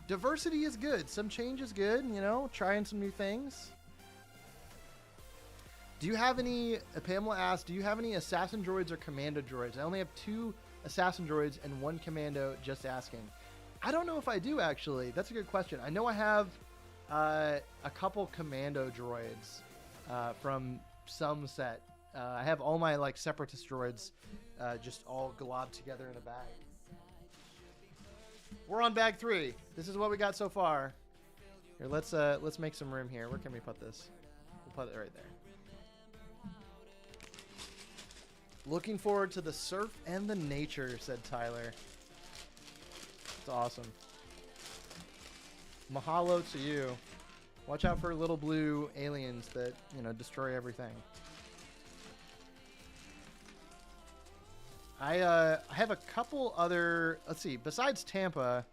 Diversity is good. Some change is good, you know, trying some new things. Do you have any, Pamela asked, do you have any assassin droids or commando droids? I only have 2 assassin droids and 1 commando, just asking. I don't know if I do, actually. That's a good question. I know I have a couple commando droids from some set. I have all my like separatist droids just all globbed together in a bag. We're on bag 3. This is what we got so far. Here, let's make some room here. Where can we put this? We'll put it right there. Looking forward to the surf and the nature, said Tyler. It's awesome. Mahalo to you. Watch out for little blue aliens that, you know, destroy everything. I have a couple other, let's see, besides Tampa,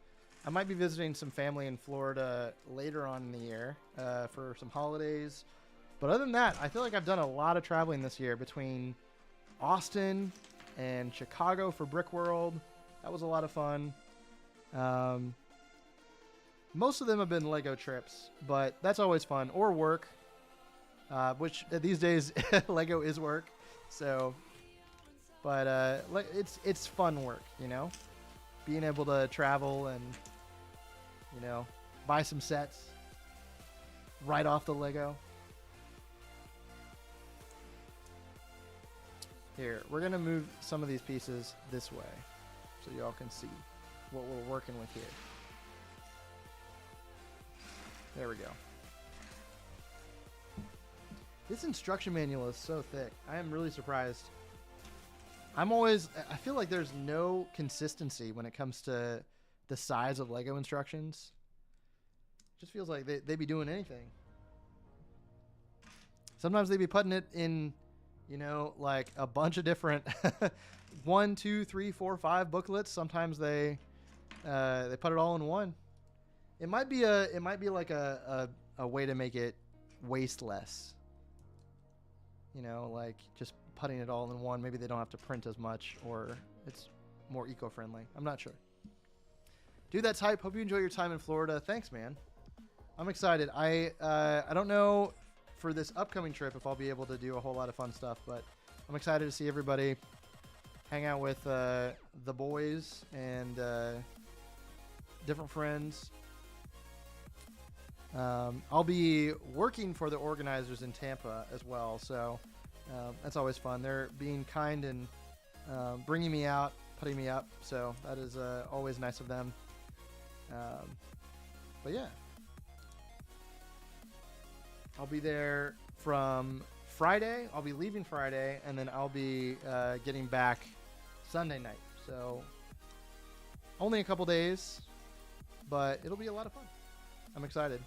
I might be visiting some family in Florida later on in the year for some holidays. But other than that, I feel like I've done a lot of traveling this year between Austin and Chicago for Brick World. That was a lot of fun. Most of them have been Lego trips, but that's always fun. Or work, which these days Lego is work. So, but it's fun work, you know, being able to travel and, you know, buy some sets. right off the Lego. Here, we're going to move some of these pieces this way so y'all can see what we're working with here. There we go. This instruction manual is so thick. I am really surprised. I feel like there's no consistency when it comes to the size of Lego instructions. It just feels like they be doing anything. Sometimes they be putting it in, you know, like a bunch of different 1, 2, 3, 4, 5 booklets. Sometimes they put it all in one. It might be like a way to make it waste less. You know, like just putting it all in one. Maybe they don't have to print as much, or it's more eco-friendly. I'm not sure. Dude, that's hype. Hope you enjoy your time in Florida. Thanks, man. I'm excited. I don't know for this upcoming trip if I'll be able to do a whole lot of fun stuff, but I'm excited to see everybody, hang out with the boys and different friends. I'll be working for the organizers in Tampa as well, so that's always fun. They're being kind and bringing me out, putting me up, so that is always nice of them. But yeah, I'll be there from Friday. I'll be leaving Friday, and then I'll be getting back Sunday night. So only a couple days, but it'll be a lot of fun. I'm excited.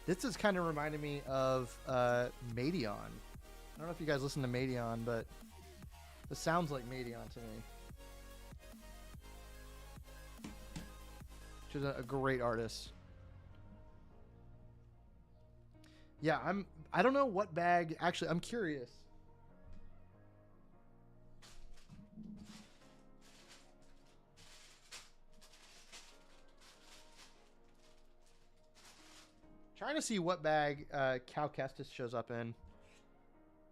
This is kind of reminding me of Madion. I don't know if you guys listen to Madion, but this sounds like Madion to me. She's a great artist. Yeah, I don't know what bag. Actually, I'm curious. Trying to see what bag Cal Cestus shows up in.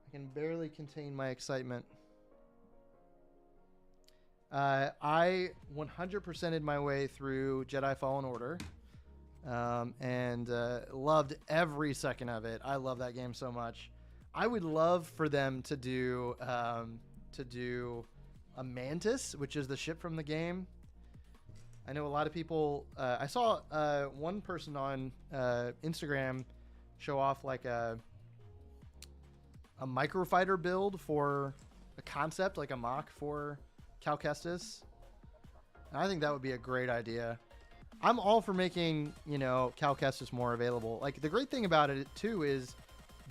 I can barely contain my excitement. I 100%ed my way through Jedi Fallen Order, and loved every second of it. I love that game so much. I would love for them to do a Mantis, which is the ship from the game. I know a lot of people. I saw one person on Instagram show off like a microfighter build for a concept, like a mock for Cal Kestis. And I think that would be a great idea. I'm all for making, you know, Cal Kestis more available. Like, the great thing about it too is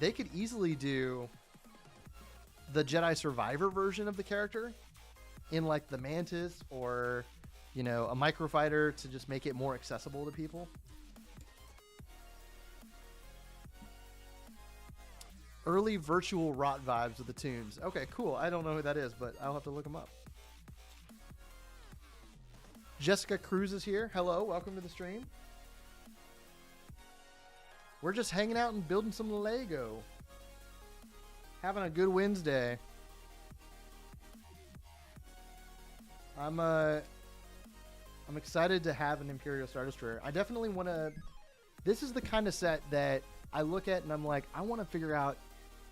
they could easily do the Jedi Survivor version of the character in like the Mantis, or, you know, a microfighter to just make it more accessible to people. Early virtual rot vibes with the tunes. Okay, cool. I don't know who that is, but I'll have to look them up. Jessica Cruz is here. Hello, welcome to the stream. We're just hanging out and building some Lego. Having a good Wednesday. I'm excited to have an Imperial Star Destroyer. I definitely want to... This is the kind of set that I look at and I'm like, I want to figure out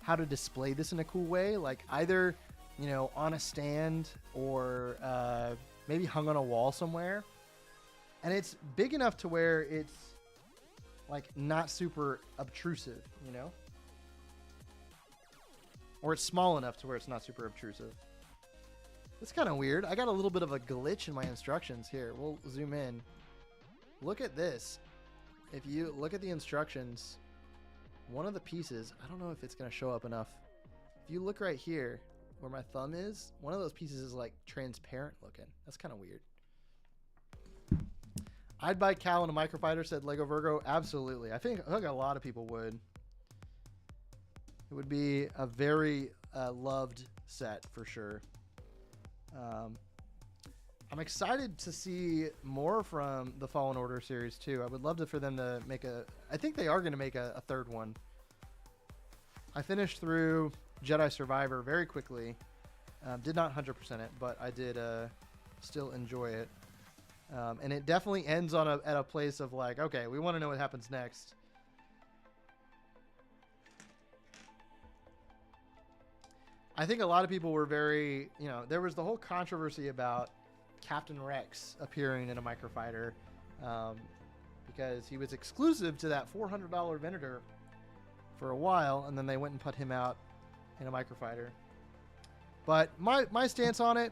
how to display this in a cool way. Like, either, you know, on a stand or maybe hung on a wall somewhere. And it's big enough to where it's like not super obtrusive, you know? Or it's small enough to where it's not super obtrusive. It's kind of weird. I got a little bit of a glitch in my instructions here. We'll zoom in. Look at this. If you look at the instructions, one of the pieces, I don't know if it's going to show up enough. If you look right here where my thumb is, one of those pieces is like transparent looking. That's kind of weird. I'd buy Cal in a microfighter, said Lego Virgo. Absolutely. I think a lot of people would. It would be a very loved set for sure. I'm excited to see more from the Fallen Order series too. I would love for them to make I think they are going to make a third one. I finished through Jedi Survivor very quickly. Did not 100% it, but I did still enjoy it. And it definitely ends on at a place of like, okay, we want to know what happens next. I think a lot of people were very, there was the whole controversy about Captain Rex appearing in a microfighter, because he was exclusive to that $400 Venator for a while, and then they went and put him out in a microfighter. But my stance on it,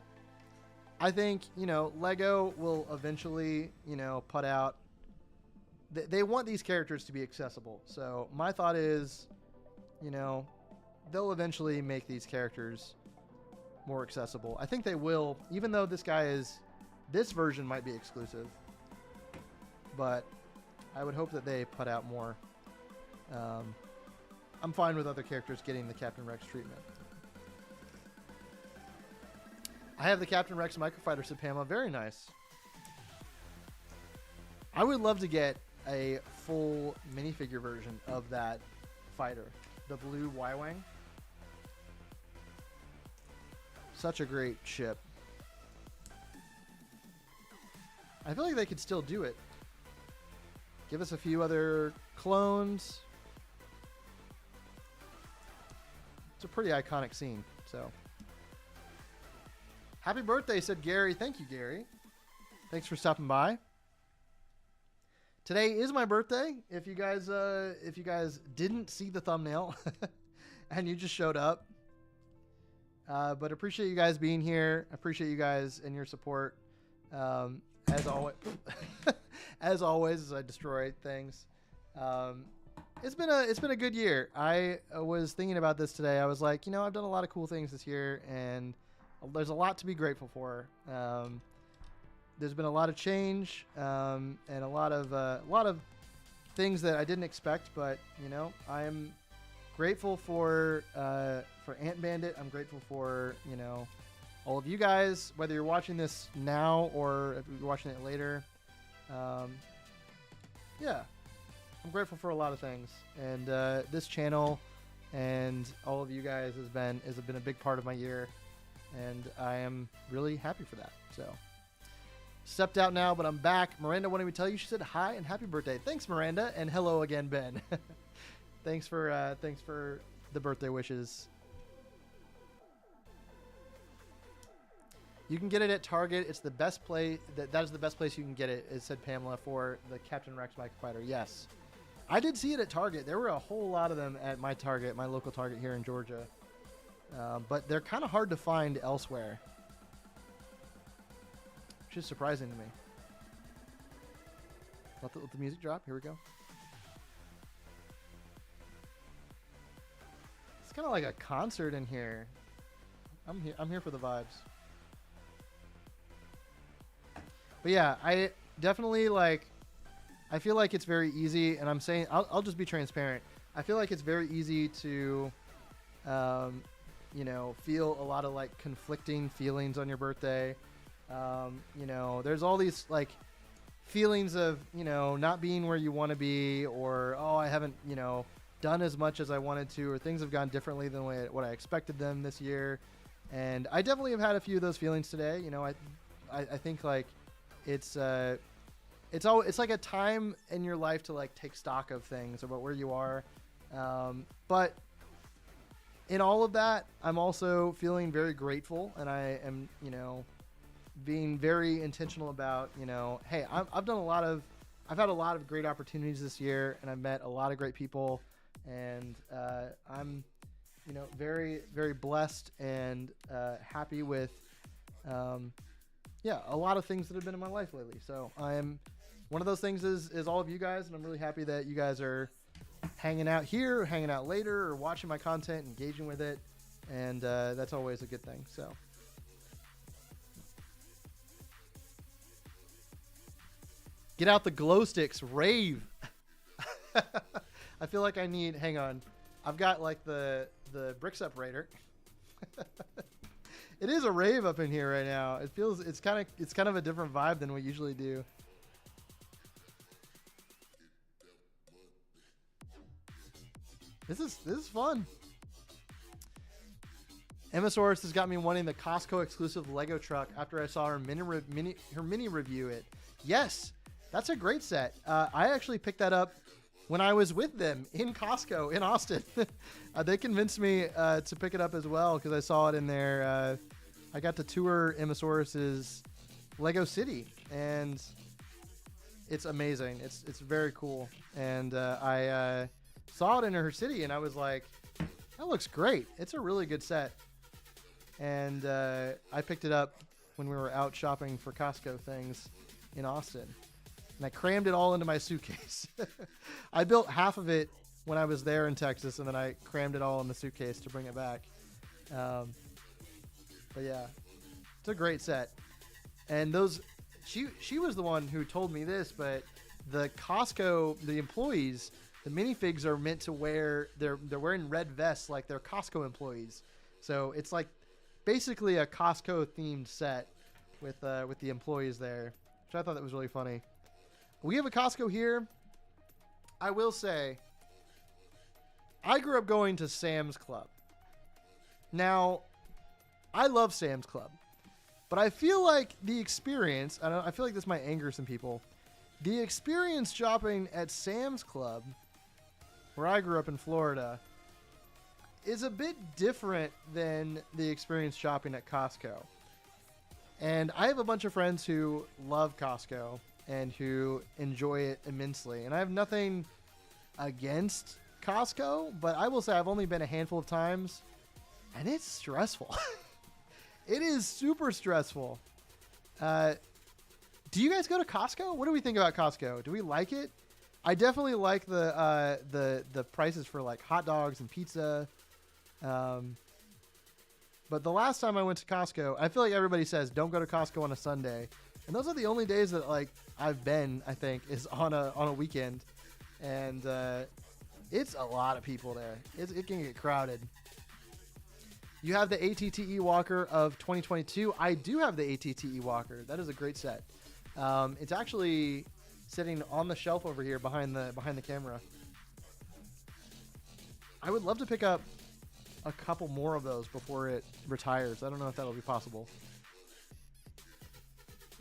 I think, LEGO will eventually, put out... They want these characters to be accessible. So my thought is, they'll eventually make these characters more accessible. I think they will, even though this version might be exclusive. But I would hope that they put out more. I'm fine with other characters getting the Captain Rex treatment. I have the Captain Rex microfighter, said Pamela. Very nice. I would love to get a full minifigure version of that fighter. The blue Y-Wing. Such a great ship. I feel like they could still do it. Give us a few other clones. It's a pretty iconic scene, so. Happy birthday, said Gary. Thank you, Gary. Thanks for stopping by. Today is my birthday. If you guys didn't see the thumbnail and you just showed up, but appreciate you guys being here. Appreciate you guys and your support. As always, as always, as I destroy things. It's been a good year. I was thinking about this today. I was like, I've done a lot of cool things this year, and there's a lot to be grateful for. There's been a lot of change, and a lot of things that I didn't expect. But I am grateful for Ant Bandit. I'm grateful for all of you guys, whether you're watching this now or if you're watching it later. Yeah, I'm grateful for a lot of things, and this channel and all of you guys has been a big part of my year, and I am really happy for that. So, stepped out now, but I'm back. Miranda wanted me to tell you, she said hi and happy birthday. Thanks, Miranda, and hello again, Ben. Thanks for the birthday wishes. You can get it at Target. It's the best place. That is the best place you can get it, said Pamela, for the Captain Rex microfighter. Yes. I did see it at Target. There were a whole lot of them at my Target, my local Target here in Georgia. But they're kind of hard to find elsewhere, which is surprising to me. Let the music drop. Here we go. It's kind of like a concert in here. I'm here for the vibes. But yeah, I definitely I feel like it's very easy, and I'm saying, I'll just be transparent. I feel like it's very easy to, feel a lot of conflicting feelings on your birthday. There's all these feelings of, not being where you want to be, or, oh, I haven't, done as much as I wanted to, or things have gone differently than what I expected them this year. And I definitely have had a few of those feelings today. I think it's like a time in your life to take stock of things about where you are. But in all of that, I'm also feeling very grateful, and I am, being very intentional about, hey, I've had a lot of great opportunities this year, and I've met a lot of great people, and I'm, very, very blessed and happy with, a lot of things that have been in my life lately. So one of those things is all of you guys, and I'm really happy that you guys are hanging out here, hanging out later, or watching my content, engaging with it, and that's always a good thing. So. Get out the glow sticks, rave. I feel like I need, hang on. I've got the brick separator. It is a rave up in here right now. It's kind of a different vibe than we usually do. This is fun. Emmasaurus has got me wanting the Costco exclusive Lego truck after I saw her mini review it. Yes, that's a great set. I actually picked that up when I was with them in Costco in Austin. They convinced me to pick it up as well because I saw it in there. I got to tour Emmasaurus's Lego City, and it's amazing. It's very cool. And I saw it in her city, and I was like, that looks great. It's a really good set. And I picked it up when we were out shopping for Costco things in Austin. And I crammed it all into my suitcase. I built half of it when I was there in Texas, and then I crammed it all in the suitcase to bring it back. But yeah, it's a great set. And she was the one who told me this, but the Costco, the employees, the minifigs are meant to wear, they're wearing red vests like they're Costco employees. So it's like basically a Costco themed set with the employees there, which I thought that was really funny. We have a Costco here. I will say, I grew up going to Sam's Club. Now, I love Sam's Club, but I feel like the experience, I feel like this might anger some people. The experience shopping at Sam's Club, where I grew up in Florida, is a bit different than the experience shopping at Costco. And I have a bunch of friends who love Costco and who enjoy it immensely. And I have nothing against Costco, but I will say I've only been a handful of times, and it's stressful. It is super stressful. Do you guys go to Costco? What do we think about Costco? Do we like it? I definitely like the prices for like hot dogs and pizza. But the last time I went to Costco, I feel like everybody says don't go to Costco on a Sunday, and those are the only days that like I've been. I think is on a weekend, and it's a lot of people there. It can get crowded. You have the ATTE Walker of 2022. I do have the ATTE Walker. That is a great set. It's actually sitting on the shelf over here behind the camera. I would love to pick up a couple more of those before it retires. I don't know if that'll be possible.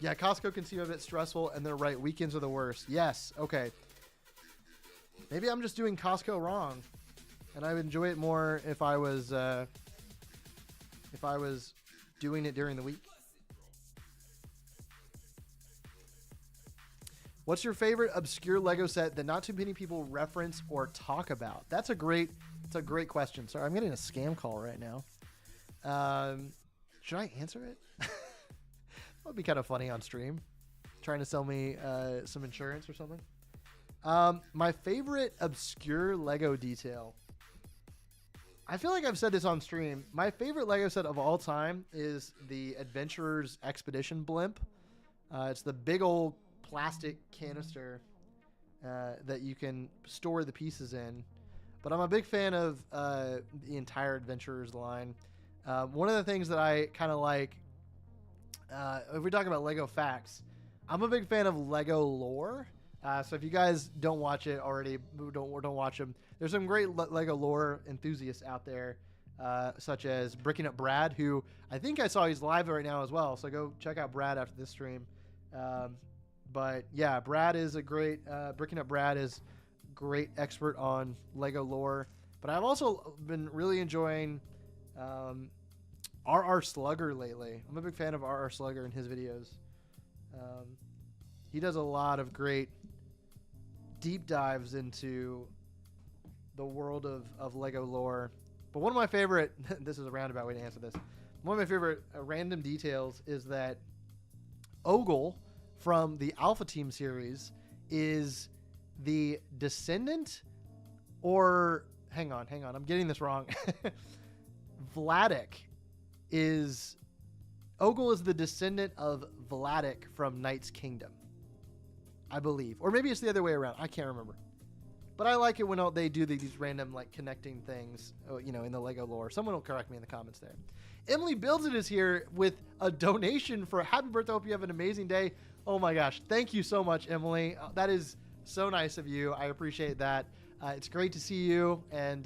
Yeah, Costco can seem a bit stressful, and they're right. Weekends are the worst. Yes. Okay. Maybe I'm just doing Costco wrong, and I would enjoy it more if I was doing it during the week. What's your favorite obscure Lego set that not too many people reference or talk about? It's a great question. Sorry, I'm getting a scam call right now. Should I answer it? That would be kind of funny on stream. Trying to sell me some insurance or something. My favorite obscure Lego detail. I feel like I've said this on stream. My favorite Lego set of all time is the Adventurer's Expedition blimp. It's the big old plastic canister that you can store the pieces in. But I'm a big fan of the entire Adventurers line. One of the things that I kind of like, if we talk about Lego facts, I'm a big fan of Lego lore. So if you guys don't watch it already, don't watch them. There's some great Lego lore enthusiasts out there, such as Bricking Up Brad, who I think I saw he's live right now as well. So go check out Brad after this stream. But yeah, Brad is a great, Bricking Up Brad is great expert on Lego lore. But I've also been really enjoying RR Slugger lately. I'm a big fan of RR Slugger and his videos. He does a lot of great deep dives into the world of Lego lore. But one of my favorite, this is a roundabout way to answer this. One of my favorite random details is that Ogle from the Alpha Team series is the descendant, or hang on, I'm getting this wrong. Ogle is the descendant of Vladik from Knight's Kingdom, I believe. Or maybe it's the other way around. I can't remember. But I like it when they do these random like connecting things, in the Lego lore. Someone will correct me in the comments there. Emily Builds It is here with a donation for happy birthday. Hope you have an amazing day. Oh my gosh. Thank you so much, Emily. That is so nice of you. I appreciate that. It's great to see you. And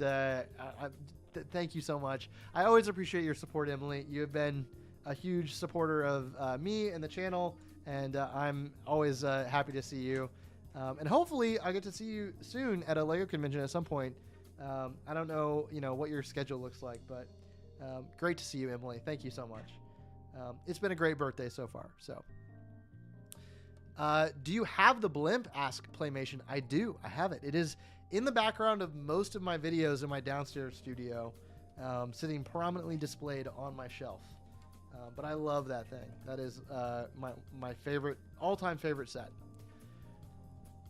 Thank you so much. I always appreciate your support, Emily. You have been a huge supporter of me and the channel, and I'm always happy to see you. And hopefully I get to see you soon at a LEGO convention at some point. I don't know, what your schedule looks like, but great to see you, Emily. Thank you so much. It's been a great birthday so far. So, do you have the blimp? Ask Playmation. I do. I have it. It is in the background of most of my videos in my downstairs studio, sitting prominently displayed on my shelf. But I love that thing. That is my favorite, all-time favorite set.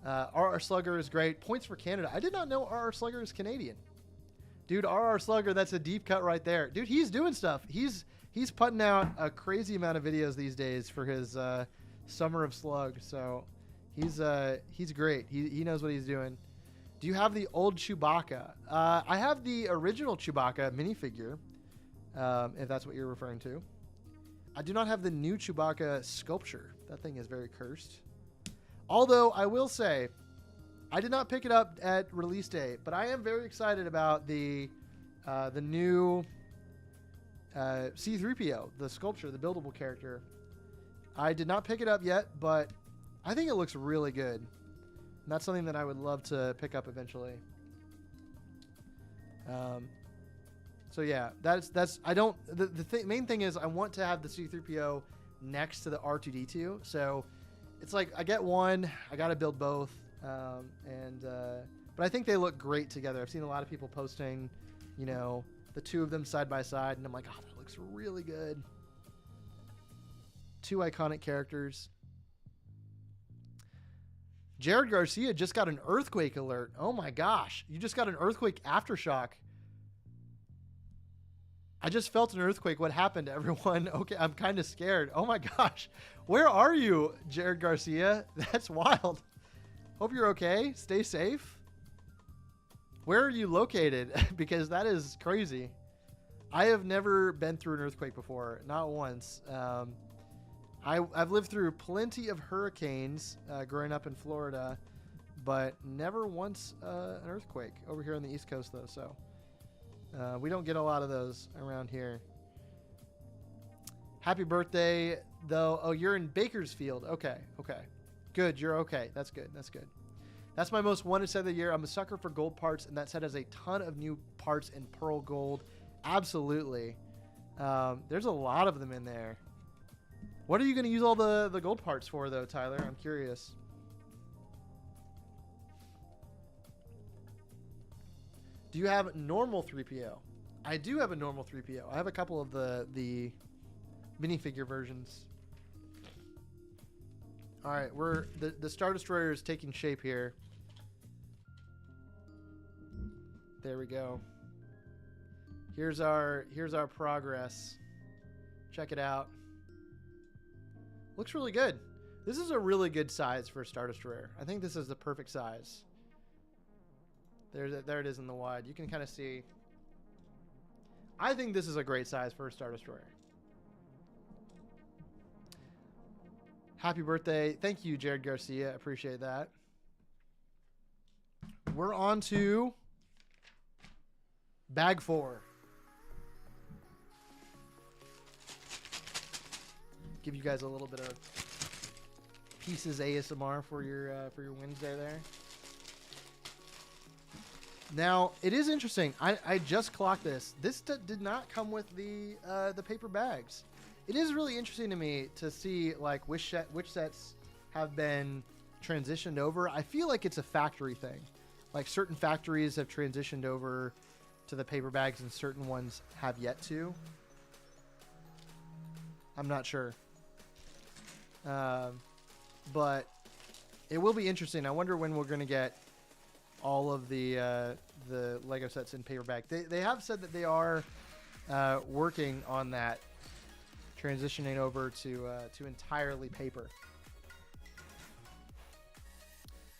RR Slugger is great. Points for Canada. I did not know RR Slugger is Canadian. Dude, RR Slugger, that's a deep cut right there. Dude, he's doing stuff. He's putting out a crazy amount of videos these days for his Summer of Slug. So he's great. He knows what he's doing. Do you have the old Chewbacca? I have the original Chewbacca minifigure, if that's what you're referring to. I do not have the new Chewbacca sculpture. That thing is very cursed. Although I will say, I did not pick it up at release day, but I am very excited about the new C-3PO, the sculpture, the buildable character. I did not pick it up yet, but I think it looks really good. And that's something that I would love to pick up eventually. So yeah, that's I don't. The main thing is I want to have the C-3PO next to the R2-D2. So it's like I get one, I got to build both. But I think they look great together. I've seen a lot of people posting, the two of them side by side, and I'm like, oh, that looks really good. Two iconic characters. Jared Garcia just got an earthquake alert. Oh my gosh. You just got an earthquake aftershock. I just felt an earthquake. What happened, everyone? Okay, I'm kind of scared. Oh my gosh. Where are you, Jared Garcia? That's wild. Hope you're okay. Stay safe. Where are you located? Because that is crazy. I have never been through an earthquake before. Not once. I've lived through plenty of hurricanes growing up in Florida, but never once an earthquake over here on the East Coast, though. So we don't get a lot of those around here. Happy birthday, though. Oh, you're in Bakersfield. Okay. Good. You're okay. That's good. That's my most wanted set of the year. I'm a sucker for gold parts, and that set has a ton of new parts in pearl gold. Absolutely. There's a lot of them in there. What are you going to use all the gold parts for, though, Tyler? I'm curious. Do you have normal 3PO? I do have a normal 3PO. I have a couple of the minifigure versions. All right, the Star Destroyer is taking shape here. There we go. Here's our progress. Check it out. Looks really good. This is a really good size for a Star Destroyer. I think this is the perfect size. There it is in the wide. You can kind of see. I think this is a great size for a Star Destroyer. Happy birthday. Thank you, Jared Garcia. Appreciate that. We're on to bag 4. Give you guys a little bit of pieces ASMR for your Wednesday there. Now, it is interesting. I just clocked this. This did not come with the paper bags. It is really interesting to me to see like which sets have been transitioned over. I feel like it's a factory thing. Like certain factories have transitioned over to the paper bags and certain ones have yet to. I'm not sure. But it will be interesting. I wonder when we're going to get all of the Lego sets in paper bag. They have said that they are working on that, transitioning over to entirely paper.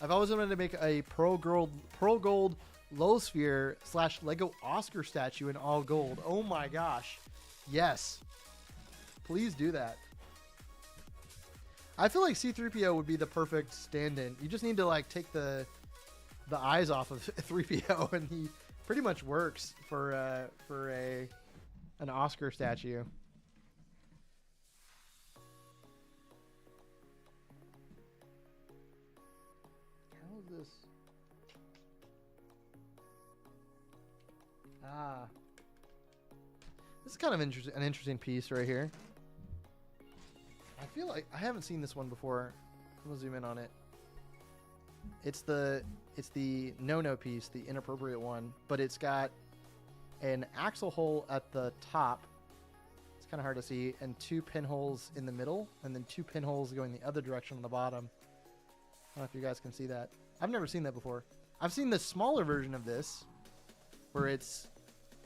I've always wanted to make a pearl gold low sphere / Lego Oscar statue in all gold. Oh my gosh. Yes. Please do that. I feel like C-3PO would be the perfect stand-in. You just need to like take the eyes off of 3PO and pretty much works for an Oscar statue. How is this? Ah, this is kind of an interesting piece right here. I feel like I haven't seen this one before. I'm gonna zoom in on it. It's the no piece, the inappropriate one, but it's got an axle hole at the top. It's kind of hard to see, and 2 pinholes in the middle, and then 2 pinholes going the other direction on the bottom. I don't know if you guys can see that. I've never seen that before. I've seen the smaller version of this, where it's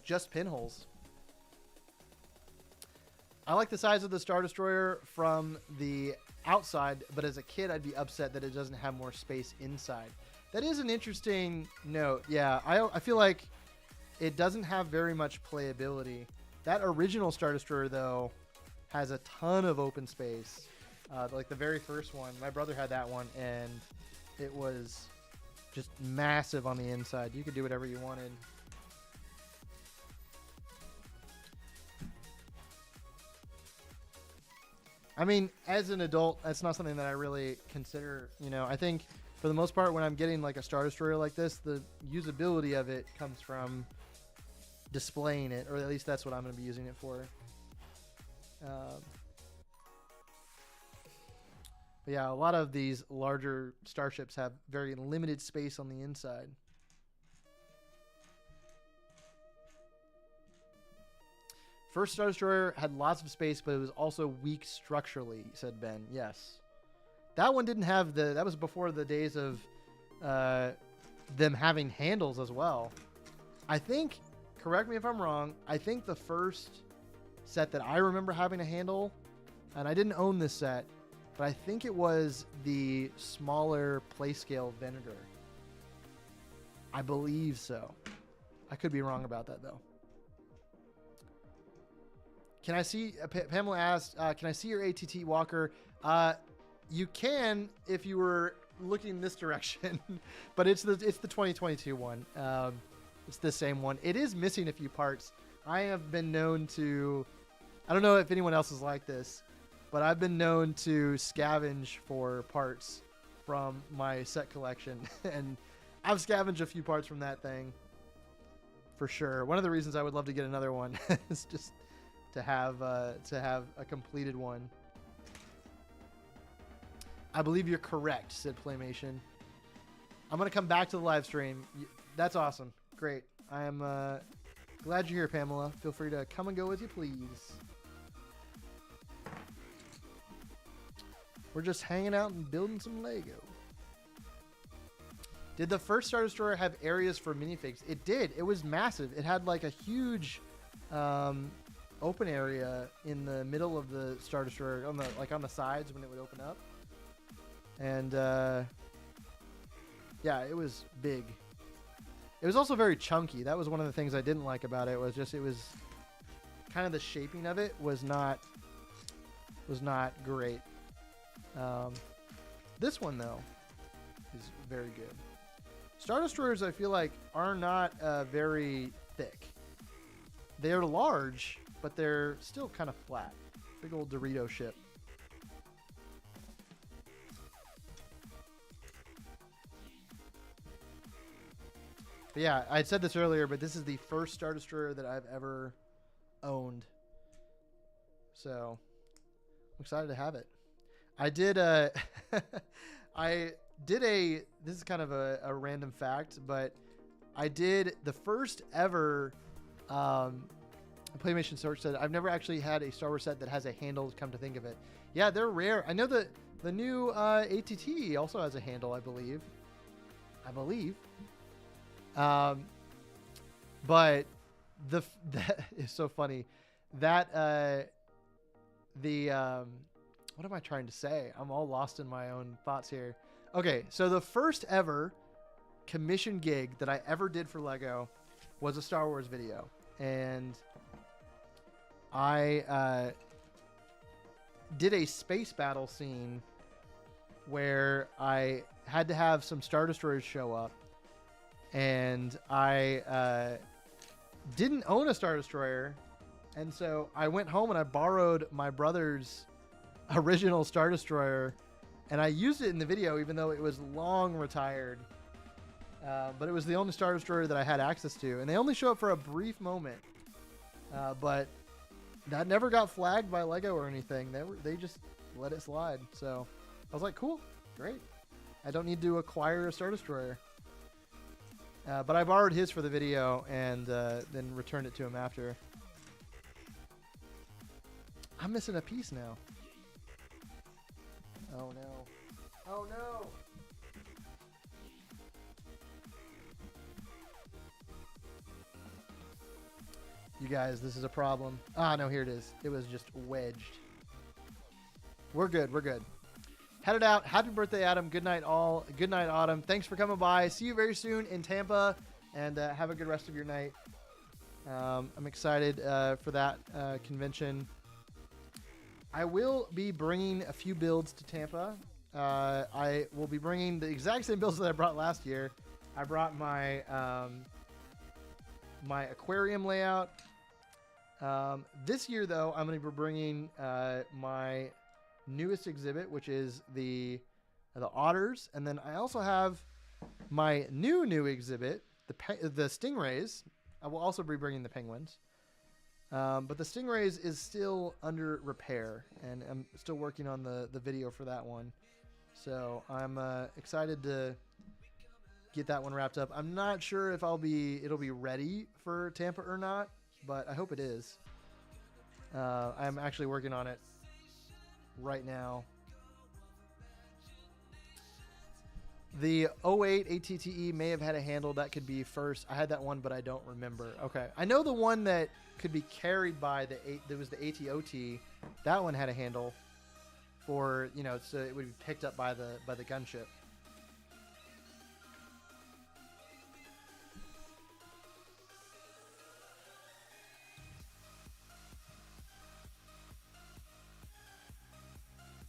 just pinholes. I like the size of the Star Destroyer from the outside, but as a kid, I'd be upset that it doesn't have more space inside. That is an interesting note. Yeah, I feel like it doesn't have very much playability. That original Star Destroyer, though, has a ton of open space. Like the very first one, my brother had that one, and it was just massive on the inside. You could do whatever you wanted. I mean, as an adult, that's not something that I really consider. You know, I think for the most part, when I'm getting like a Star Destroyer like this, the usability of it comes from displaying it, or at least that's what I'm going to be using it for. But yeah, a lot of these larger starships have very limited space on the inside. First Star Destroyer had lots of space, but it was also weak structurally, said Ben. Yes. That one didn't have the... That was before the days of them having handles as well. I think, correct me if I'm wrong, I think the first set that I remember having a handle, and I didn't own this set, but I think it was the smaller Playscale Venator. I believe so. I could be wrong about that, though. Can I see, Pamela asked, can I see your ATT Walker? You can if you were looking this direction, but it's the 2022 one. It's the same one. It is missing a few parts. I have been known to, I don't know if anyone else is like this, but I've been known to scavenge for parts from my set collection, and I've scavenged a few parts from that thing for sure. One of the reasons I would love to get another one is just to have a completed one. I believe you're correct, said Playmation. I'm going to come back to the live stream. That's awesome. Great. I am glad you're here, Pamela. Feel free to come and go as you please. We're just hanging out and building some Lego. Did the first Star Destroyer have areas for minifigs? It did. It was massive. It had like a huge open area in the middle of the Star Destroyer, on the sides when it would open up. And yeah, it was big. It was also very chunky. That was one of the things I didn't like about it. Was just it was kind of the shaping of it was not great. This one though is very good. Star Destroyers, I feel like, are not very thick. They're large, but they're still kind of flat. Big old Dorito ship. But yeah, I had said this earlier, but this is the first Star Destroyer that I've ever owned. So I'm excited to have it. I did this is kind of a random fact, but I did the first ever Playmation Search said I've never actually had a Star Wars set that has a handle, come to think of it. Yeah, they're rare. I know that the new ATT also has a handle, I believe. But that is so funny. That what am I trying to say? I'm all lost in my own thoughts here. Okay, so the first ever commission gig that I ever did for Lego was a Star Wars video. And I did a space battle scene where I had to have some Star Destroyers show up. and I didn't own a Star Destroyer, and so I went home and I borrowed my brother's original Star Destroyer, and I used it in the video even though it was long retired. But it was the only Star Destroyer that I had access to, and they only show up for a brief moment. But that never got flagged by LEGO or anything. They just let it slide. So I was like, cool, great. I don't need to acquire a Star Destroyer. But I borrowed his for the video and then returned it to him after. I'm missing a piece now. Oh no. Oh no! You guys, this is a problem. Ah, no, here it is. It was just wedged. We're good. We're good. Headed out. Happy birthday, Adam. Good night, all. Good night, Autumn. Thanks for coming by. See you very soon in Tampa, and have a good rest of your night. I'm excited for that convention. I will be bringing a few builds to Tampa. I will be bringing the exact same builds that I brought last year. I brought my my aquarium layout. This year, though, I'm going to be bringing my newest exhibit, which is the otters, and then I also have my new exhibit, the stingrays. I will also be bringing the penguins, but the stingrays is still under repair, and I'm still working on the video for that one. So I'm excited to get that one wrapped up. I'm not sure if it'll be ready for Tampa or not, but I hope it is. I'm actually working on it right now. The 08 ATTE may have had a handle that could be first. I had that one, but I don't remember. Okay, I know the one that could be carried by there was the ATOT. That one had a handle for, you know, so it would be picked up by the gunship.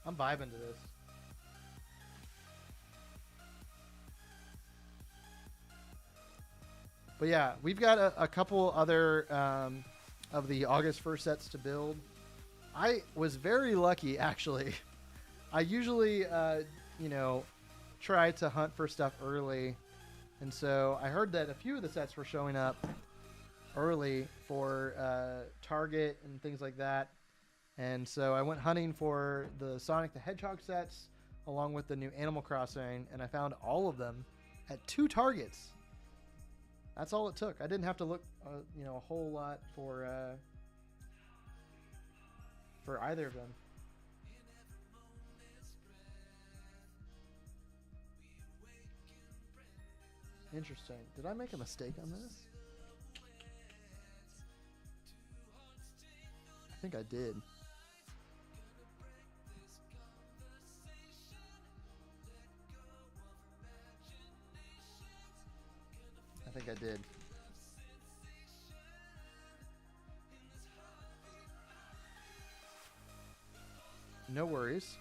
I'm vibing to this. But yeah, we've got a couple other of the August 1st sets to build. I was very lucky, actually. I usually, you know, try to hunt for stuff early. And so I heard that a few of the sets were showing up early for Target and things like that. And so I went hunting for the Sonic the Hedgehog sets along with the new Animal Crossing, and I found all of them at 2 Targets. That's all it took. I didn't have to look, you know, a whole lot for either of them. Interesting. Did I make a mistake on this? I think I did. I think I did. No worries.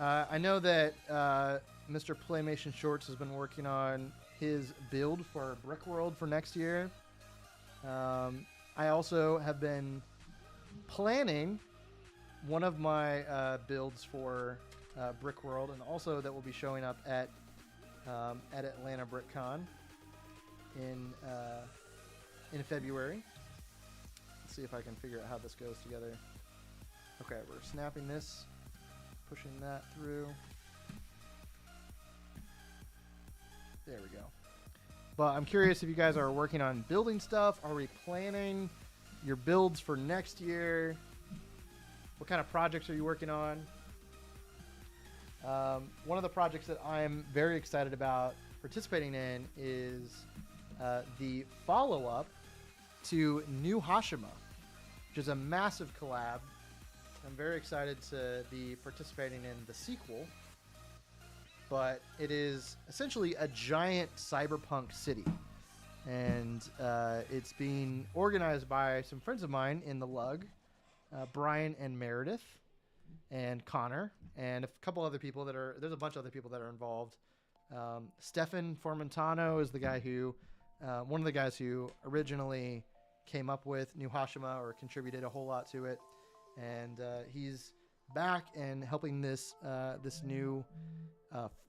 I know that Mr. Playmation Shorts has been working on his build for Brick World for next year. I also have been planning one of my builds for Brick World, and also that will be showing up at Atlanta BrickCon in February. Let's see if I can figure out how this goes together. Okay, we're snapping this, pushing that through. There we go. But I'm curious if you guys are working on building stuff. Are we planning your builds for next year? What kind of projects are you working on? One of the projects that I'm very excited about participating in is the follow-up to New Hashima, which is a massive collab. I'm very excited to be participating in the sequel, but it is essentially a giant cyberpunk city, and it's being organized by some friends of mine in the LUG, Brian and Meredith. and Connor, and a couple other people that are, there's a bunch of other people that are involved. Stefan Formentano is the guy who, one of the guys who originally came up with New Hashima or contributed a whole lot to it. And he's back and helping this new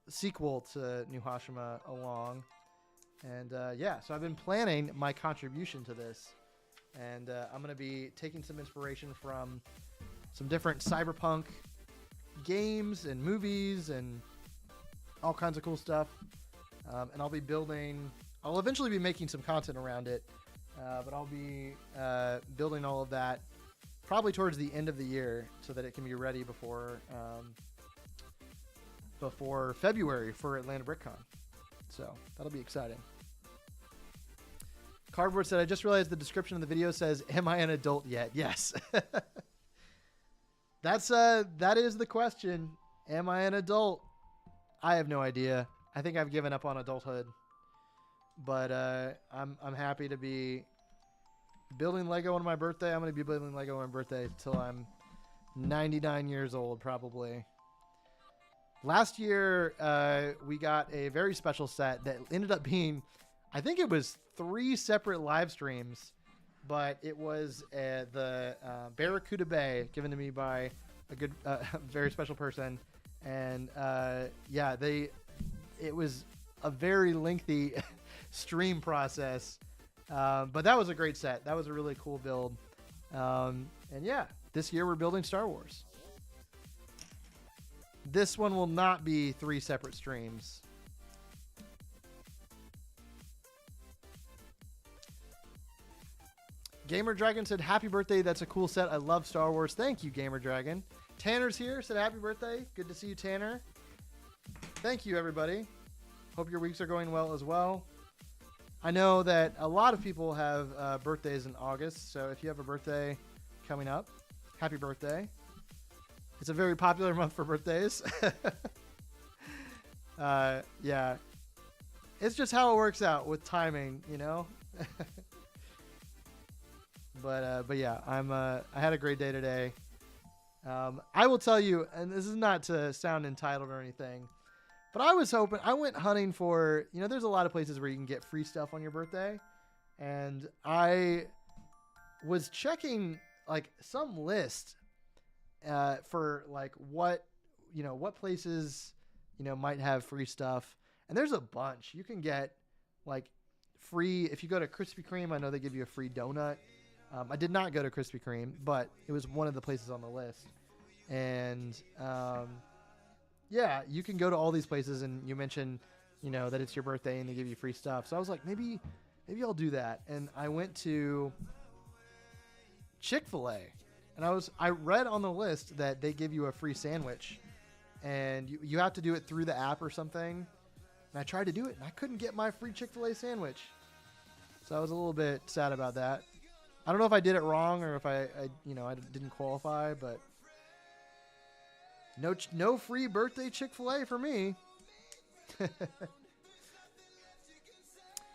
sequel to New Hashima along. And yeah, so I've been planning my contribution to this. And I'm going to be taking some inspiration from some different cyberpunk games and movies and all kinds of cool stuff. And I'll be I'll eventually be making some content around it. But I'll be building all of that probably towards the end of the year so that it can be ready before February for Atlanta BrickCon. So that'll be exciting. Cardboard said, I just realized the description of the video says, am I an adult yet? Yes. That is the question. Am I an adult? I have no idea. I think I've given up on adulthood. But I'm happy to be building Lego on my birthday. I'm going to be building Lego on my birthday till I'm 99 years old, probably. Last year, we got a very special set that ended up being, I think it was 3 separate live streams, but it was the Barracuda Bay given to me by a good, very special person. And yeah, it was a very lengthy stream process, but that was a great set. That was a really cool build. And yeah, this year we're building Star Wars. This one will not be 3 separate streams. Gamer Dragon said, happy birthday. That's a cool set. I love Star Wars. Thank you, Gamer Dragon. Tanner's here, said happy birthday. Good to see you, Tanner. Thank you, everybody. Hope your weeks are going well as well. I know that a lot of people have birthdays in August, so if you have a birthday coming up, happy birthday. It's a very popular month for birthdays. Yeah. It's just how it works out with timing, you know? But yeah, I had a great day today. I will tell you, and this is not to sound entitled or anything, but I went hunting for, you know, there's a lot of places where you can get free stuff on your birthday. And I was checking like some list for like what places, you know, might have free stuff. And there's a bunch. You can get like free, if you go to Krispy Kreme, I know they give you a free donut. I did not go to Krispy Kreme, but it was one of the places on the list. And yeah, you can go to all these places, and you mentioned, you know, that it's your birthday and they give you free stuff. So I was like, maybe I'll do that. And I went to Chick-fil-A, and I read on the list that they give you a free sandwich, and you have to do it through the app or something. And I tried to do it, and I couldn't get my free Chick-fil-A sandwich. So I was a little bit sad about that. I don't know if I did it wrong or if I didn't qualify, but no free birthday Chick-fil-A for me.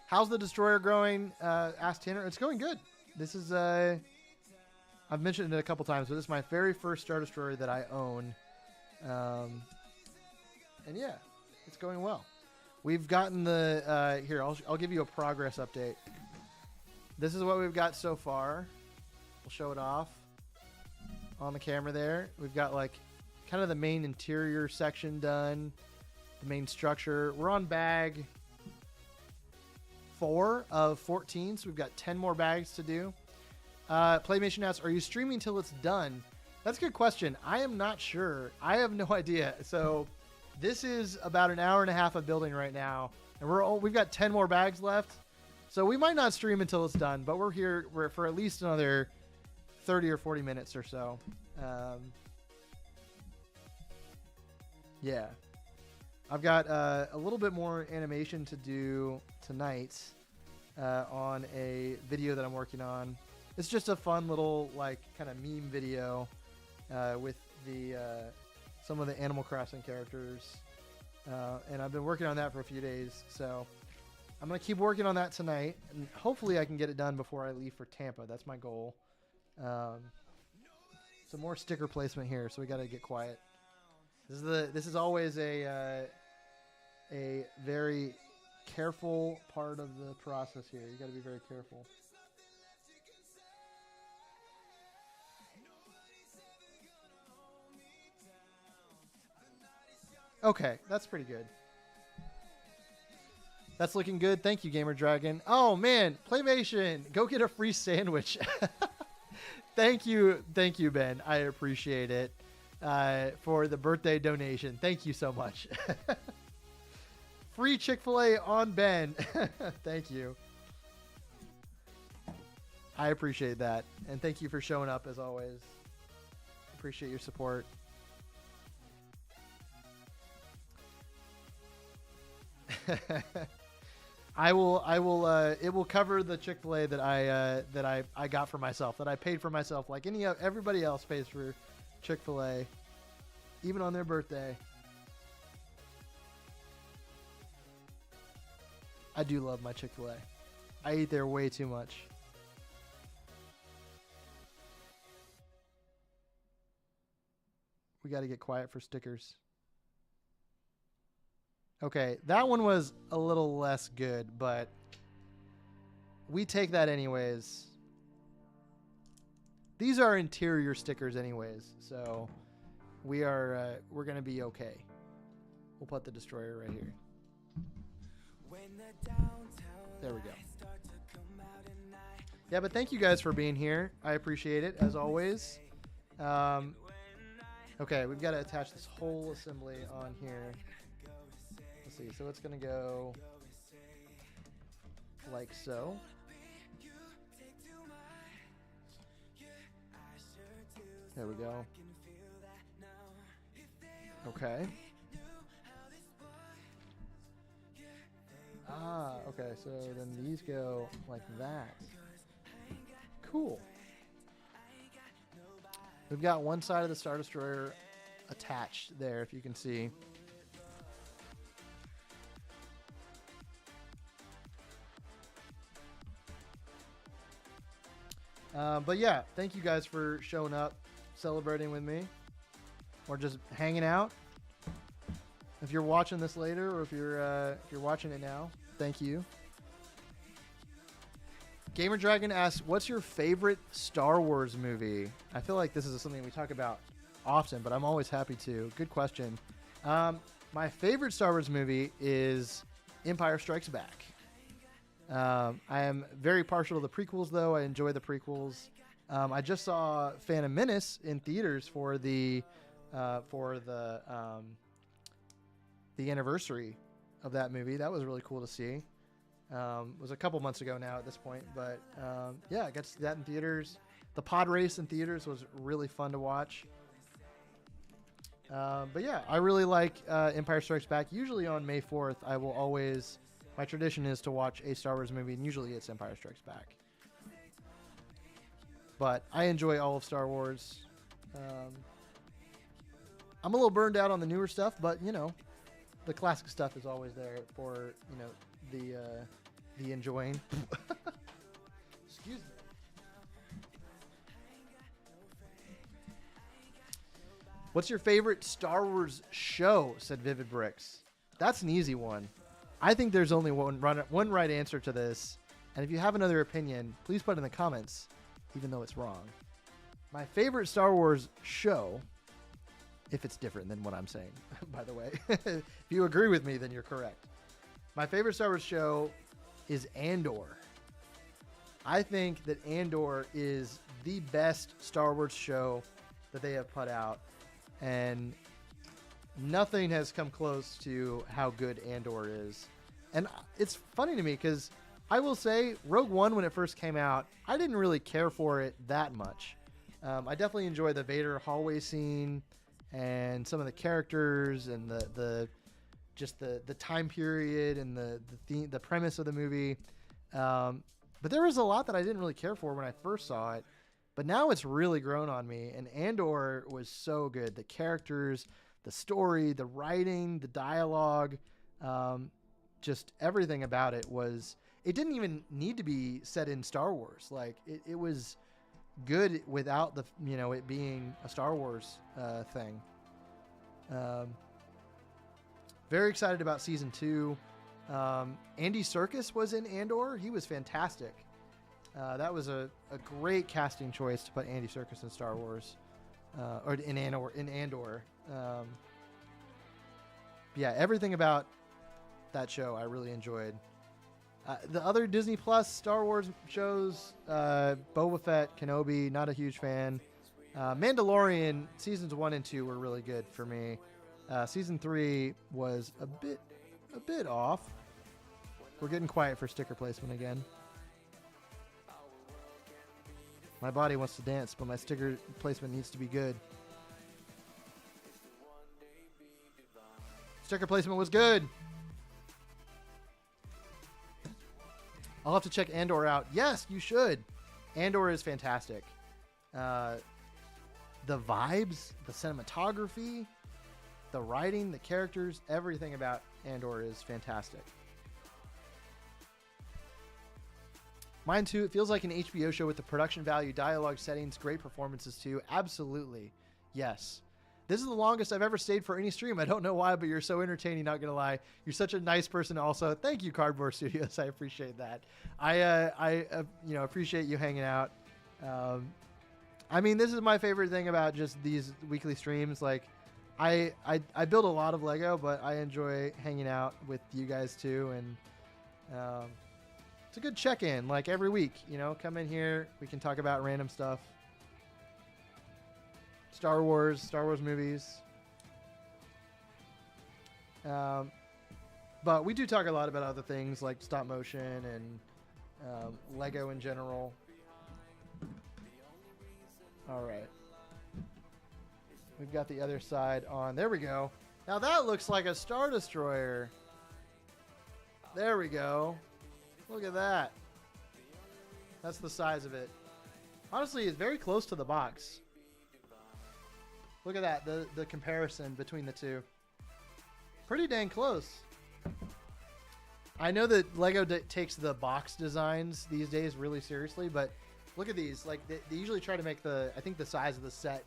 How's the Destroyer growing? Asked Tanner. It's going good. This is I've mentioned it a couple times, but this is my very first Star Destroyer that I own. And yeah, it's going well. We've gotten the here. I'll give you a progress update. This is what we've got so far. We'll show it off on the camera there. We've got like kind of the main interior section done, the main structure. We're on bag 4 of 14, so we've got 10 more bags to do. Playmation asks, are you streaming till it's done? That's a good question. I am not sure. I have no idea. So this is about an hour and a half of building right now, and we've got 10 more bags left. So we might not stream until it's done, but we're here for at least another 30 or 40 minutes or so. Yeah. I've got a little bit more animation to do tonight on a video that I'm working on. It's just a fun little like kind of meme video with some of the Animal Crossing characters. And I've been working on that for a few days, so I'm going to keep working on that tonight, and hopefully I can get it done before I leave for Tampa. That's my goal. Some more sticker placement here, so we got to get quiet. This is always a very careful part of the process here. You got to be very careful. Okay, that's pretty good. That's looking good. Thank you, Gamer Dragon. Oh man, Playmation, go get a free sandwich. Thank you, Ben. I appreciate it for the birthday donation. Thank you so much. Free Chick-fil-A on Ben. Thank you. I appreciate that, and thank you for showing up as always. Appreciate your support. I will it will cover the Chick-fil-A that I got for myself, that I paid for myself, like everybody else pays for Chick-fil-A, even on their birthday. I do love my Chick-fil-A. I eat there way too much. We got to get quiet for stickers. Okay, that one was a little less good, but we take that anyways. These are interior stickers anyways, so we're gonna be okay. We'll put the destroyer right here. There we go. Yeah, but thank you guys for being here. I appreciate it as always. Okay, we've got to attach this whole assembly on here. Let's see, so it's going to go like so. There we go. Okay. Okay, so then these go like that. Cool. We've got one side of the Star Destroyer attached there, if you can see. But yeah, thank you guys for showing up, celebrating with me, or just hanging out. If you're watching this later, or if you're watching it now, thank you. Gamer Dragon asks, "What's your favorite Star Wars movie?" I feel like this is something we talk about often, but I'm always happy to. Good question. My favorite Star Wars movie is Empire Strikes Back. I am very partial to the prequels, though. I enjoy the prequels. I just saw Phantom Menace in theaters for the anniversary of that movie. That was really cool to see. It was a couple months ago now at this point, but yeah, I got to see that in theaters. The pod race in theaters was really fun to watch. But yeah, I really like Empire Strikes Back. Usually on May 4th, I will always... My tradition is to watch a Star Wars movie, and usually it's Empire Strikes Back. But I enjoy all of Star Wars. I'm a little burned out on the newer stuff, but, you know, the classic stuff is always there for, you know, the enjoying. Excuse me. What's your favorite Star Wars show? Said Vivid Bricks. That's an easy one. I think there's only one right answer to this. And if you have another opinion, please put it in the comments, even though it's wrong. My favorite Star Wars show, if it's different than what I'm saying, by the way. If you agree with me, then you're correct. My favorite Star Wars show is Andor. I think that Andor is the best Star Wars show that they have put out. And nothing has come close to how good Andor is. And it's funny to me because I will say Rogue One, when it first came out, I didn't really care for it that much. I definitely enjoy the Vader hallway scene and some of the characters and the time period and the premise of the movie. But there was a lot that I didn't really care for when I first saw it. But now it's really grown on me. And Andor was so good. The characters, the story, the writing, the dialogue, just everything about it was... It didn't even need to be set in Star Wars. Like, it was... good without the, you know, it being a Star Wars thing. Very excited about season 2. Andy Serkis was in Andor. He was fantastic. That was a great casting choice to put Andy Serkis in Star Wars, or in Andor. Yeah, everything about that show I really enjoyed. The other Disney Plus Star Wars shows, Boba Fett, Kenobi, not a huge fan. Mandalorian seasons 1 and 2 were really good for me. Season 3 was a bit off. We're getting quiet for sticker placement again. My body wants to dance, but my sticker placement needs to be good. Sticker placement was good. I'll have to check Andor out. Yes, you should. Andor is fantastic. The vibes, the cinematography, the writing, the characters, everything about Andor is fantastic. Mine too. It feels like an HBO show with the production value, dialogue, settings, great performances too. Absolutely. Yes. This is the longest I've ever stayed for any stream. I don't know why, but you're so entertaining, not going to lie. You're such a nice person also. Thank you, Cardboard Studios. I appreciate that. I appreciate you hanging out. I mean, this is my favorite thing about just these weekly streams. Like, I build a lot of Lego, but I enjoy hanging out with you guys too. And it's a good check-in, like every week, you know, come in here. We can talk about random stuff. Star Wars movies. But we do talk a lot about other things like stop motion and Lego in general. All right. We've got the other side on. There we go. Now that looks like a Star Destroyer. There we go. Look at that. That's the size of it. Honestly, it's very close to the box. Look at that, the comparison between the two. Pretty dang close. I know that LEGO takes the box designs these days really seriously, but look at these. Like they usually try to make I think the size of the set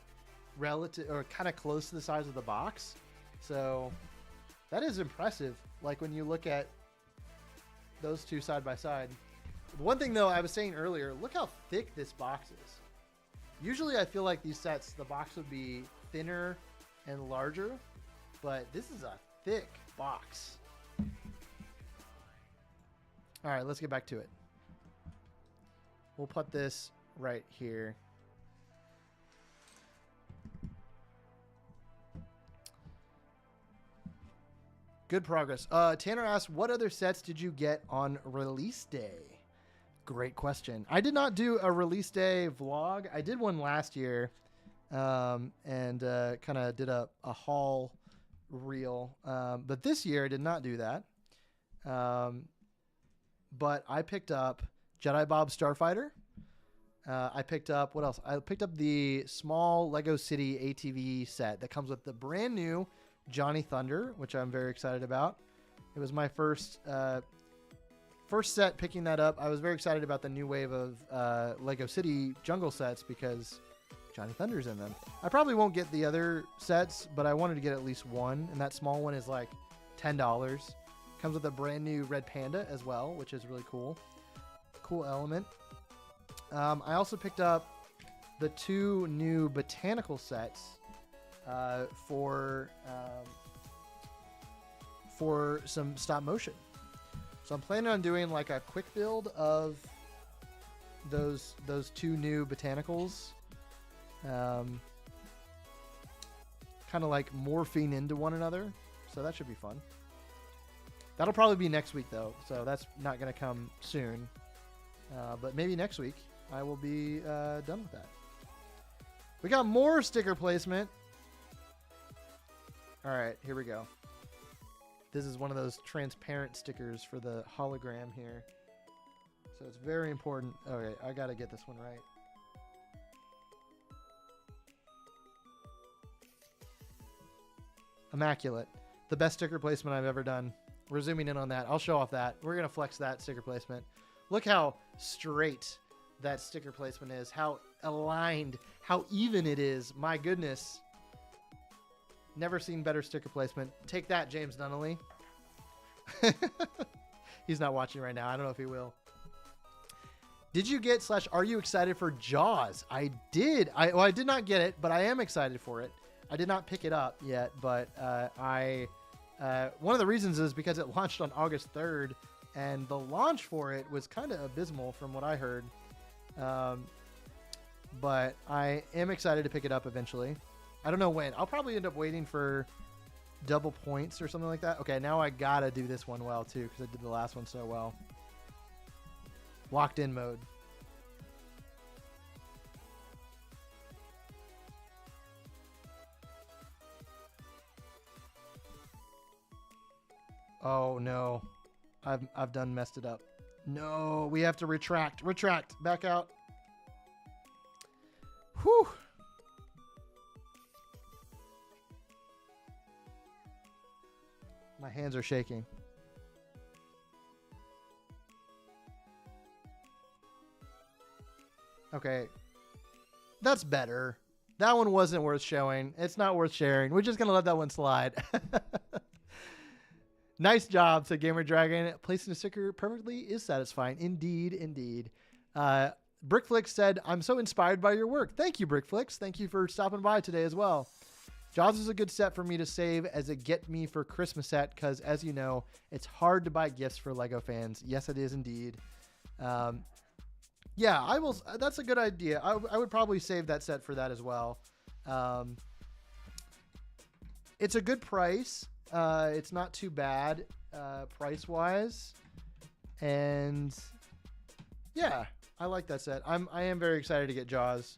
relative or kind of close to the size of the box. So that is impressive. Like when you look at those two side by side. One thing though, I was saying earlier, look how thick this box is. Usually I feel like these sets, the box would be thinner and larger, but this is a thick box. All right, let's get back to it. We'll put this right here. Good progress. Tanner asked, what other sets did you get on release day? Great question. I did not do a release day vlog. I did one last year and kind of did a haul reel. But this year I did not do that. But I picked up Jedi Bob Starfighter. I picked up, what else? I picked up the small Lego City ATV set that comes with the brand new Johnny Thunder, which I'm very excited about. It was my first set picking that up. I was very excited about the new wave of Lego City jungle sets because Johnny Thunder's in them. I probably won't get the other sets, but I wanted to get at least one, and that small one is like $10. Comes with a brand new red panda as well, which is really cool. Cool element. I also picked up the 2 new botanical sets for some stop motion. So I'm planning on doing like a quick build of those 2 new botanicals, kind of like morphing into one another. So that should be fun. That'll probably be next week though, so that's not going to come soon. But maybe next week I will be done with that. We got more sticker placement. All right, here we go. This is one of those transparent stickers for the hologram here. So it's very important. Okay, I got to get this one right. Immaculate. The best sticker placement I've ever done. We're zooming in on that. I'll show off that. We're going to flex that sticker placement. Look how straight that sticker placement is, how aligned, how even it is. My goodness. Never seen better sticker placement. Take that, James Nunnally. He's not watching right now. I don't know if he will. Did you get / are you excited for Jaws? I did. I did not get it, but I am excited for it. I did not pick it up yet, but one of the reasons is because it launched on August 3rd, and the launch for it was kind of abysmal from what I heard. But I am excited to pick it up eventually. I don't know when. I'll probably end up waiting for double points or something like that. Okay, now I gotta do this one well too, because I did the last one so well. Locked in mode. Oh no. I've done messed it up. No, we have to retract. Retract. Back out. Whew. My hands are shaking. Okay. That's better. That one wasn't worth showing. It's not worth sharing. We're just going to let that one slide. Nice job, said Gamer Dragon. Placing a sticker perfectly is satisfying. Indeed, indeed. Brickflix said, I'm so inspired by your work. Thank you, Brickflix. Thank you for stopping by today as well. Jaws is a good set for me to save as a get me for Christmas set because, as you know, it's hard to buy gifts for LEGO fans. Yes, it is indeed. Yeah, I will. That's a good idea. I would probably save that set for that as well. It's a good price. It's not too bad price-wise. And yeah, I like that set. I am very excited to get Jaws.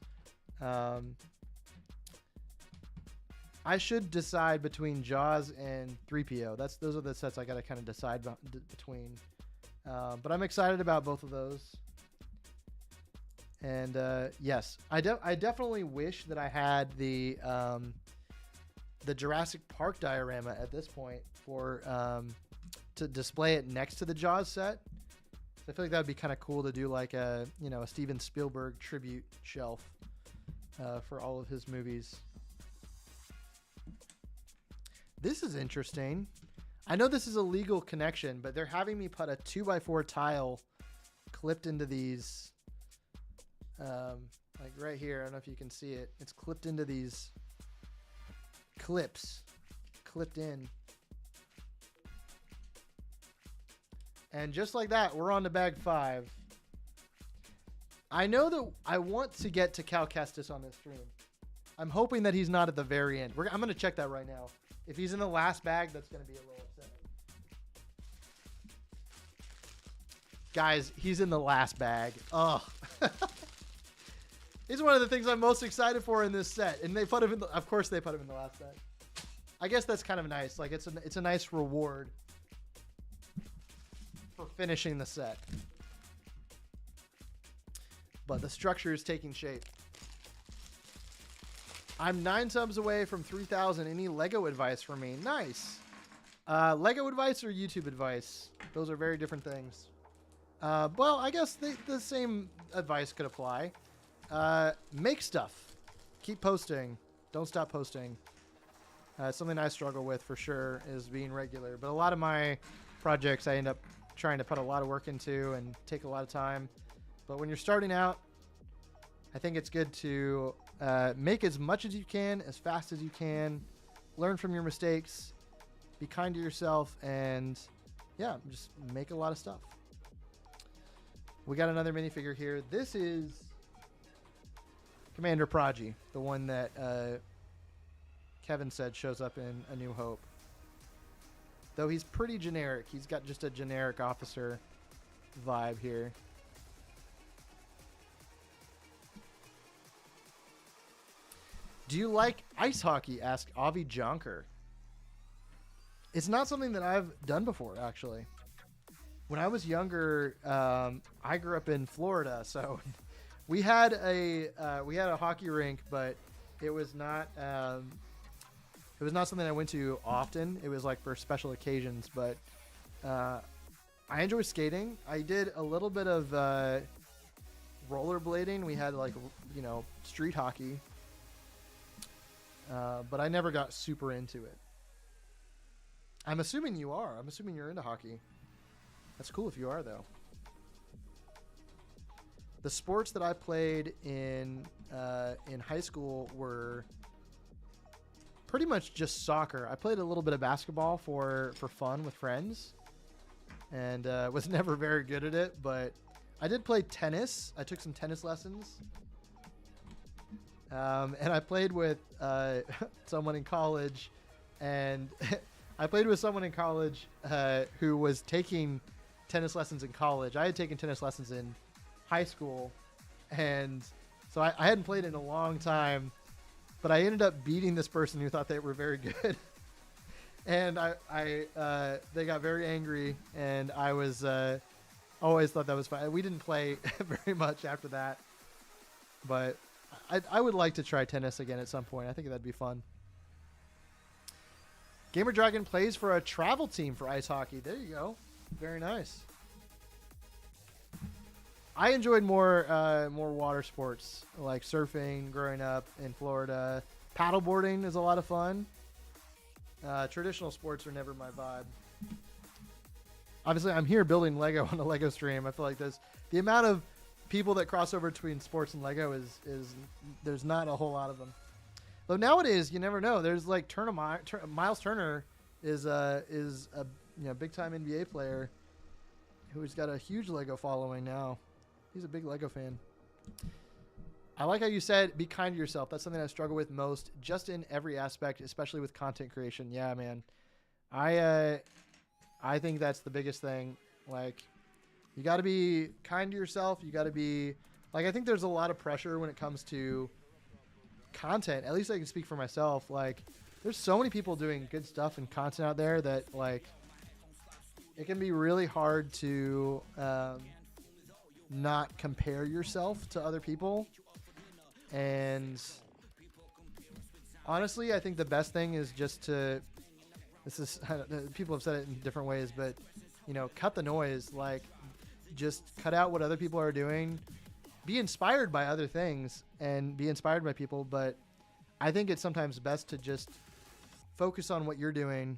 I should decide between Jaws and 3PO. Those are the sets I got to kind of decide between. But I'm excited about both of those. And yes, I definitely wish that I had the Jurassic Park diorama at this point for to display it next to the Jaws set. I feel like that would be kind of cool to do like a Steven Spielberg tribute shelf for all of his movies. This is interesting. I know this is a legal connection, but they're having me put a 2x4 tile clipped into these, like right here. I don't know if you can see it. It's clipped into these clips, clipped in. And just like that, we're on to bag 5. I know that I want to get to Cal Kestis on this stream. I'm hoping that he's not at the very end. I'm going to check that right now. If he's in the last bag, that's going to be a little upsetting. Guys, he's in the last bag. Ugh. He's one of the things I'm most excited for in this set. And they put him in of course they put him in the last set. I guess that's kind of nice. Like it's a nice reward for finishing the set. But the structure is taking shape. I'm 9 subs away from 3,000. Any LEGO advice for me? Nice. LEGO advice or YouTube advice? Those are very different things. Well, I guess the same advice could apply. Make stuff. Keep posting. Don't stop posting. Something I struggle with for sure is being regular. But a lot of my projects I end up trying to put a lot of work into and take a lot of time. But when you're starting out, I think it's good to make as much as you can, as fast as you can, learn from your mistakes, be kind to yourself, and yeah, just make a lot of stuff. We got another minifigure here. This is Commander Prodigy, the one that Kevin said shows up in A New Hope. Though he's pretty generic. He's got just a generic officer vibe here. Do you like ice hockey? Asked Avi Jonker. It's not something that I've done before, actually. When I was younger, I grew up in Florida, so we had a hockey rink, but it was not something I went to often. It was like for special occasions, but I enjoy skating. I did a little bit of rollerblading. We had like, you know, street hockey. But I never got super into it. I'm assuming you are. I'm assuming you're into hockey. That's cool if you are, though. The sports that I played in high school were pretty much just soccer. I played a little bit of basketball for fun with friends, and was never very good at it, but I did play tennis. I took some tennis lessons. And I played with someone in college, and I played with someone in college who was taking tennis lessons in college. I had taken tennis lessons in high school, and so I hadn't played in a long time, but I ended up beating this person who thought they were very good. And they got very angry, and I was always thought that was fun. We didn't play very much after that, but I would like to try tennis again at some point. I think that'd be fun. Gamer Dragon plays for a travel team for ice hockey. There you go. Very nice. I enjoyed more water sports like surfing growing up in Florida. Paddleboarding is a lot of fun. Traditional sports are never my vibe. Obviously, I'm here building Lego on the Lego stream. I feel like the amount of people that cross over between sports and Lego is there's not a whole lot of them. Though nowadays, you never know. There's like Miles Turner is a big time NBA player who's got a huge Lego following now. He's a big Lego fan. I like how you said be kind to yourself. That's something I struggle with most, just in every aspect, especially with content creation. Yeah, man. I think that's the biggest thing. Like, you got to be kind to yourself. You got to be like, I think there's a lot of pressure when it comes to content. At least I can speak for myself. Like, there's so many people doing good stuff and content out there that, like, it can be really hard to not compare yourself to other people. And honestly, I think the best thing is just to, people have said it in different ways, but, you know, cut the noise. Like, just cut out what other people are doing. Be inspired by other things and be inspired by people. But I think it's sometimes best to just focus on what you're doing.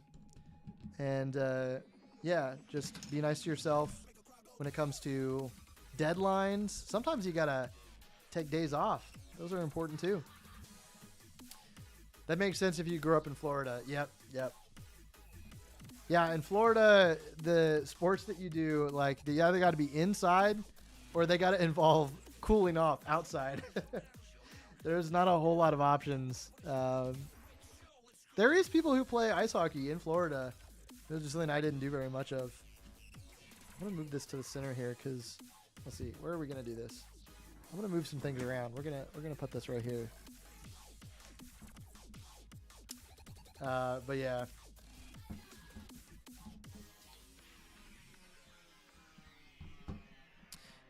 And, yeah, just be nice to yourself when it comes to deadlines. Sometimes you got to take days off. Those are important too. That makes sense if you grew up in Florida. Yep. Yeah, in Florida, the sports that you do, like, they either got to be inside or they got to involve cooling off outside. There's not a whole lot of options. There is people who play ice hockey in Florida. This is just something I didn't do very much of. I'm going to move this to the center here because, let's see, where are we going to do this? I'm going to move some things around. We're gonna put this right here. But yeah.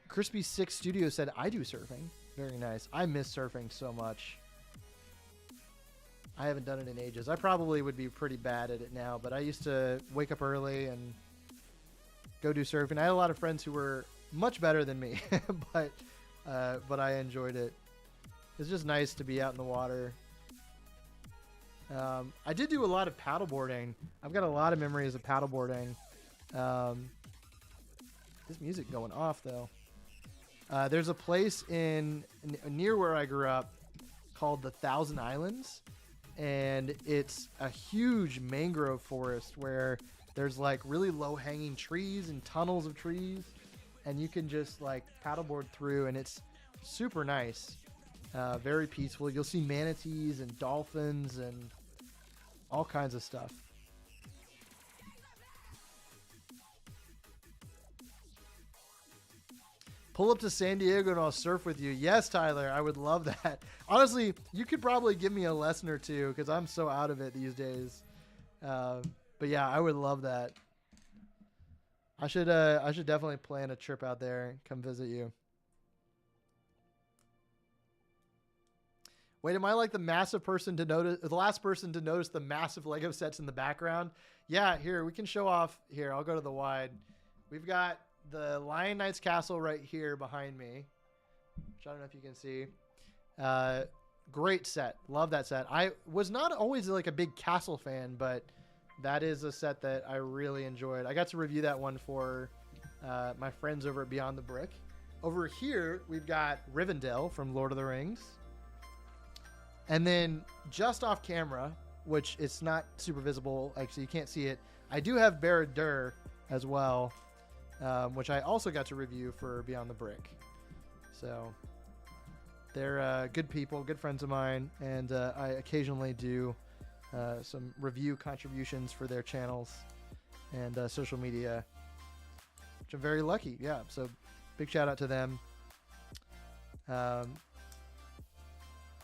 Crispy6 Studio said, I do surfing. Very nice. I miss surfing so much. I haven't done it in ages. I probably would be pretty bad at it now, but I used to wake up early and go do surfing. I had a lot of friends who were much better than me, but I enjoyed it. It's just nice to be out in the water. I did do a lot of paddleboarding. I've got a lot of memories of paddleboarding. This music going off though. There's a place near where I grew up called the Thousand Islands, and it's a huge mangrove forest where there's like really low hanging trees and tunnels of trees, and you can just like paddleboard through, and it's super nice. Very peaceful. You'll see manatees and dolphins and all kinds of stuff. Pull up to San Diego and I'll surf with you. Yes, Tyler, I would love that. Honestly, you could probably give me a lesson or two because I'm so out of it these days. But yeah, I would love that. I should definitely plan a trip out there and come visit you. Wait, am I like the massive person to notice, the last person to notice the massive Lego sets in the background? Yeah, here, we can show off. Here, I'll go to the wide. We've got the Lion Knight's castle right here behind me. which I don't know if you can see. Great set. Love that set. I was not always like a big Castle fan, but that is a set that I really enjoyed. I got to review that one for my friends over at Beyond the Brick. Over here, we've got Rivendell from Lord of the Rings. And then just off camera, which it's not super visible, actually you can't see it, I do have Barad-dûr as well, which I also got to review for Beyond the Brick. So they're good people, good friends of mine, and I occasionally do some review contributions for their channels and social media, which I'm very lucky. Yeah, so big shout out to them.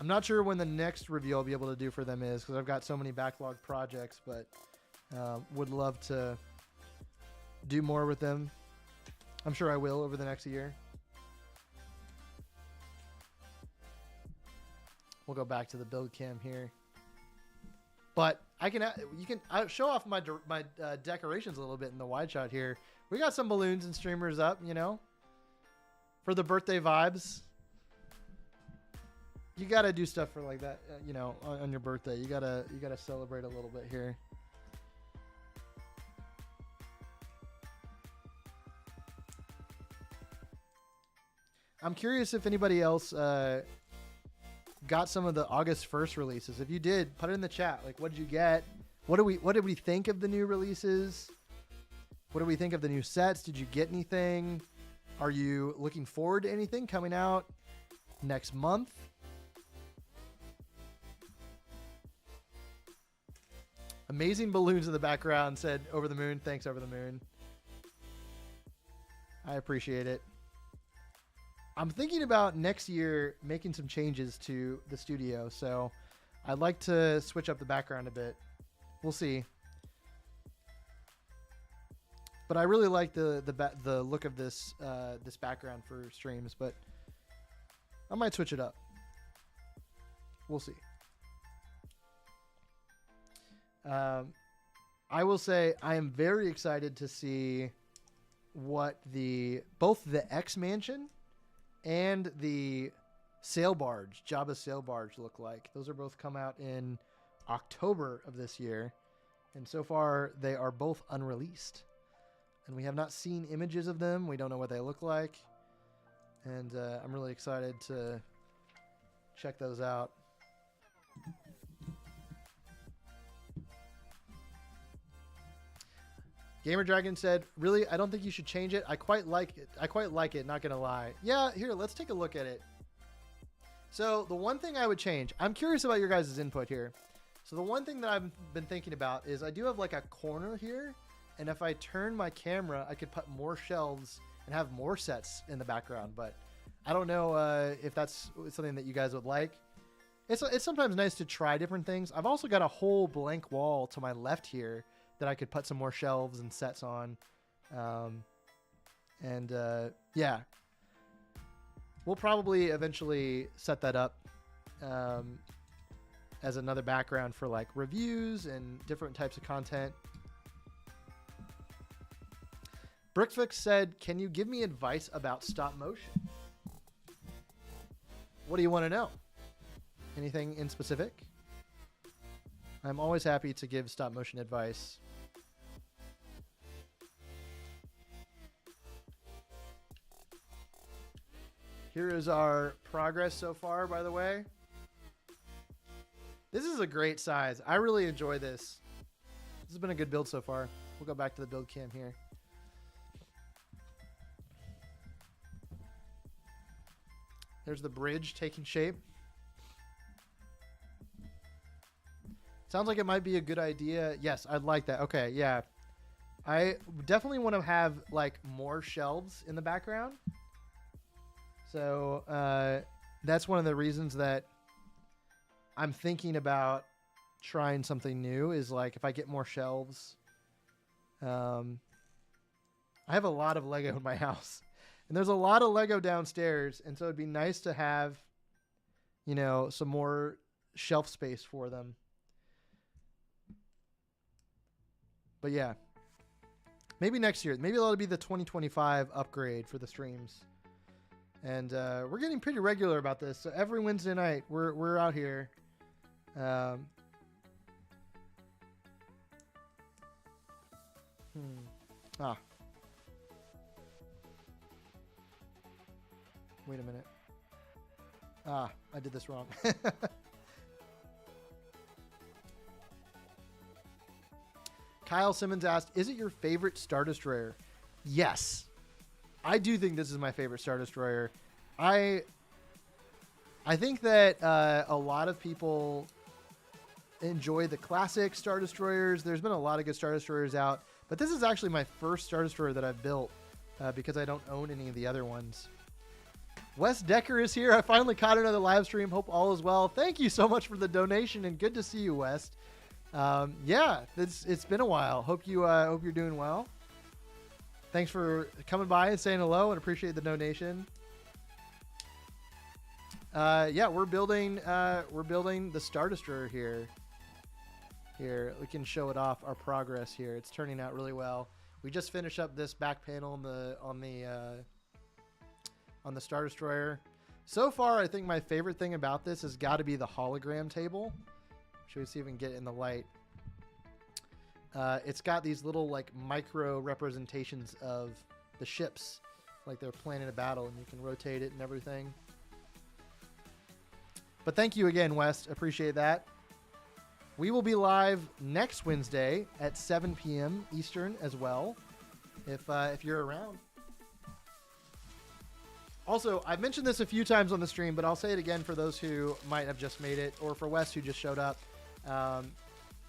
I'm not sure when the next review I'll be able to do for them is, because I've got so many backlog projects, but would love to do more with them. I'm sure I will over the next year. We'll go back to the build cam here. But I'll show off my decorations a little bit in the wide shot here. We got some balloons and streamers up, you know, for the birthday vibes. You gotta do stuff for like that, you know, on your birthday. You gotta celebrate a little bit here. I'm curious if anybody else got some of the August 1st releases. If you did, put it in the chat. Like, what did you get? What did we think of the new releases? What did we think of the new sets? Did you get anything? Are you looking forward to anything coming out next month? Amazing balloons in the background, said Over the Moon. Thanks, Over the Moon. I appreciate it. I'm thinking about next year making some changes to the studio, so I'd like to switch up the background a bit. We'll see. But I really like the look of this this background for streams, but I might switch it up. We'll see. I will say I am very excited to see what both the X Mansion and the sail barge, Jabba's sail barge, look like. Those are both come out in October of this year, and so far they are both unreleased, and we have not seen images of them. We don't know what they look like, and I'm really excited to check those out. Gamer Dragon said, really, I don't think you should change it. I quite like it. Not going to lie. Yeah, here, let's take a look at it. So the one thing I would change, I'm curious about your guys' input here. So the one thing that I've been thinking about is I do have like a corner here. And if I turn my camera, I could put more shelves and have more sets in the background. But I don't know if that's something that you guys would like. It's sometimes nice to try different things. I've also got a whole blank wall to my left here that I could put some more shelves and sets on. Yeah, we'll probably eventually set that up as another background for like reviews and different types of content. Brickfix said, can you give me advice about stop motion? What do you want to know? Anything in specific? I'm always happy to give stop motion advice. Here is our progress so far, by the way. This is a great size. I really enjoy this. This has been a good build so far. We'll go back to the build cam here. There's the bridge taking shape. Sounds like it might be a good idea. Yes, I'd like that. Okay, yeah. I definitely want to have like more shelves in the background. So that's one of the reasons that I'm thinking about trying something new is like if I get more shelves. I have a lot of Lego in my house. And there's a lot of Lego downstairs. And so it'd be nice to have, you know, some more shelf space for them. But yeah, maybe next year. Maybe that'll be the 2025 upgrade for the streams. And we're getting pretty regular about this. So every Wednesday night, we're out here. Wait a minute. I did this wrong. Kyle Simmons asked, is it your favorite Star Destroyer? Yes. I do think this is my favorite Star Destroyer. I think that a lot of people enjoy the classic Star Destroyers. There's been a lot of good Star Destroyers out, but this is actually my first Star Destroyer that I've built because I don't own any of the other ones. Wes Decker is here. I finally caught another live stream. Hope all is well. Thank you so much for the donation, and good to see you, Wes. Yeah, it's been a while. Hope you're doing well. Thanks for coming by and saying hello, and appreciate the donation. Yeah, we're building the Star Destroyer here. Here, we can show it off, our progress here. It's turning out really well. We just finished up this back panel on the Star Destroyer. So far, I think my favorite thing about this has got to be the hologram table. Should we see if we can get it in the light? It's got these little like micro representations of the ships, like they're planning a battle, and you can rotate it and everything. But thank you again, Wes. Appreciate that. We will be live next Wednesday at 7 p.m. Eastern as well, if you're around. Also, I've mentioned this a few times on the stream, but I'll say it again for those who might have just made it, or for Wes who just showed up.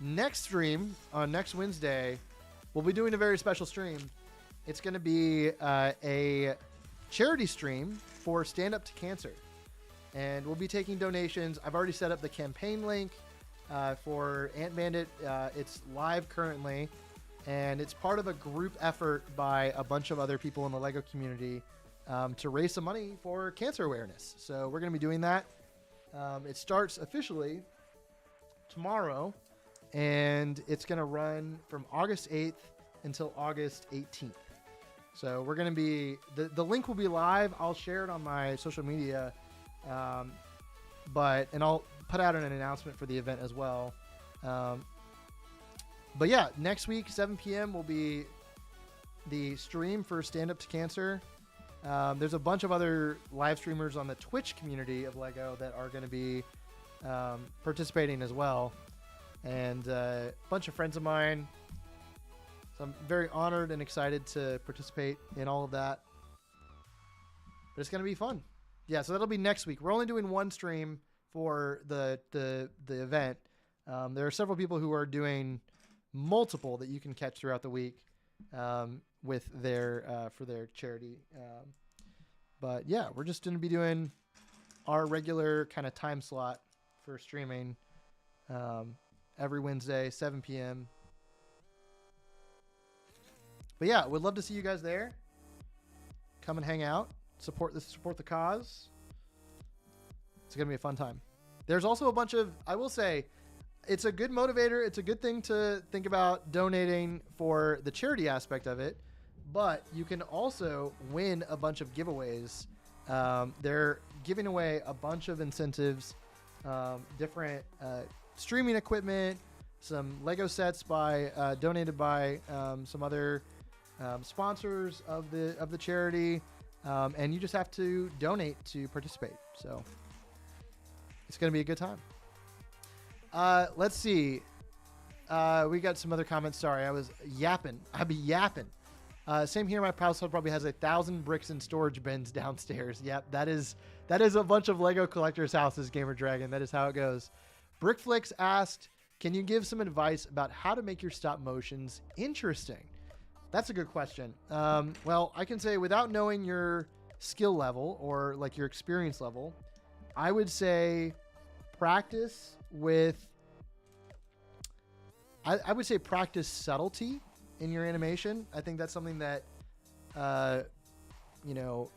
Next stream, on next Wednesday, we'll be doing a very special stream. It's going to be a charity stream for Stand Up to Cancer. And we'll be taking donations. I've already set up the campaign link for Ant Bandit. It's live currently, and it's part of a group effort by a bunch of other people in the LEGO community to raise some money for cancer awareness. So we're going to be doing that. It starts officially tomorrow, and it's going to run from August 8th until August 18th. So we're going to be, the link will be live. I'll share it on my social media, and I'll put out an announcement for the event as well. But yeah, next week, 7 p.m. will be the stream for Stand Up to Cancer. There's a bunch of other live streamers on the Twitch community of LEGO that are going to be participating as well. And a bunch of friends of mine. So I'm very honored and excited to participate in all of that. But it's going to be fun. Yeah, so that'll be next week. We're only doing one stream for the event. There are several people who are doing multiple that you can catch throughout the week with their for their charity. But yeah, we're just going to be doing our regular kind of time slot for streaming every Wednesday, 7 p.m. But yeah, we'd love to see you guys there. Come and hang out. Support the cause. It's going to be a fun time. There's also a bunch of, I will say, it's a good motivator. It's a good thing to think about donating for the charity aspect of it. But you can also win a bunch of giveaways. They're giving away a bunch of incentives, different streaming equipment, some Lego sets donated by some other sponsors of the charity, and you just have to donate to participate. So it's going to be a good time. Let's see. We got some other comments. Sorry, I was yapping. I'd be yapping. Same here. My household probably has 1,000 bricks in storage bins downstairs. Yep, that is a bunch of Lego collectors' houses, Gamer Dragon. That is how it goes. Brickflix asked, can you give some advice about how to make your stop motions interesting? That's a good question. Well, I can say without knowing your skill level or like your experience level, I would say practice with, I would say practice subtlety in your animation. I think that's something that, you know,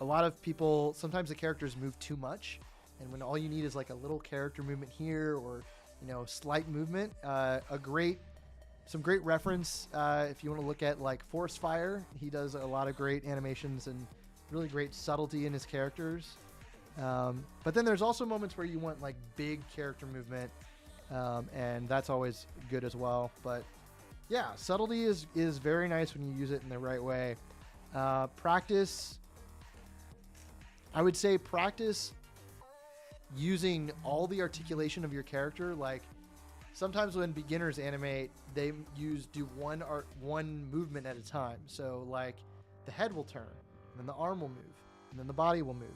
a lot of people, sometimes the characters move too much. And when all you need is like a little character movement here or, you know, slight movement, some great reference. If you want to look at like Forest Fire, he does a lot of great animations and really great subtlety in his characters. But then there's also moments where you want like big character movement, and that's always good as well. But yeah, subtlety is very nice when you use it in the right way. Practice, I would say practice using all the articulation of your character. Like sometimes when beginners animate, they do one movement at a time. So like the head will turn, and then the arm will move, and then the body will move.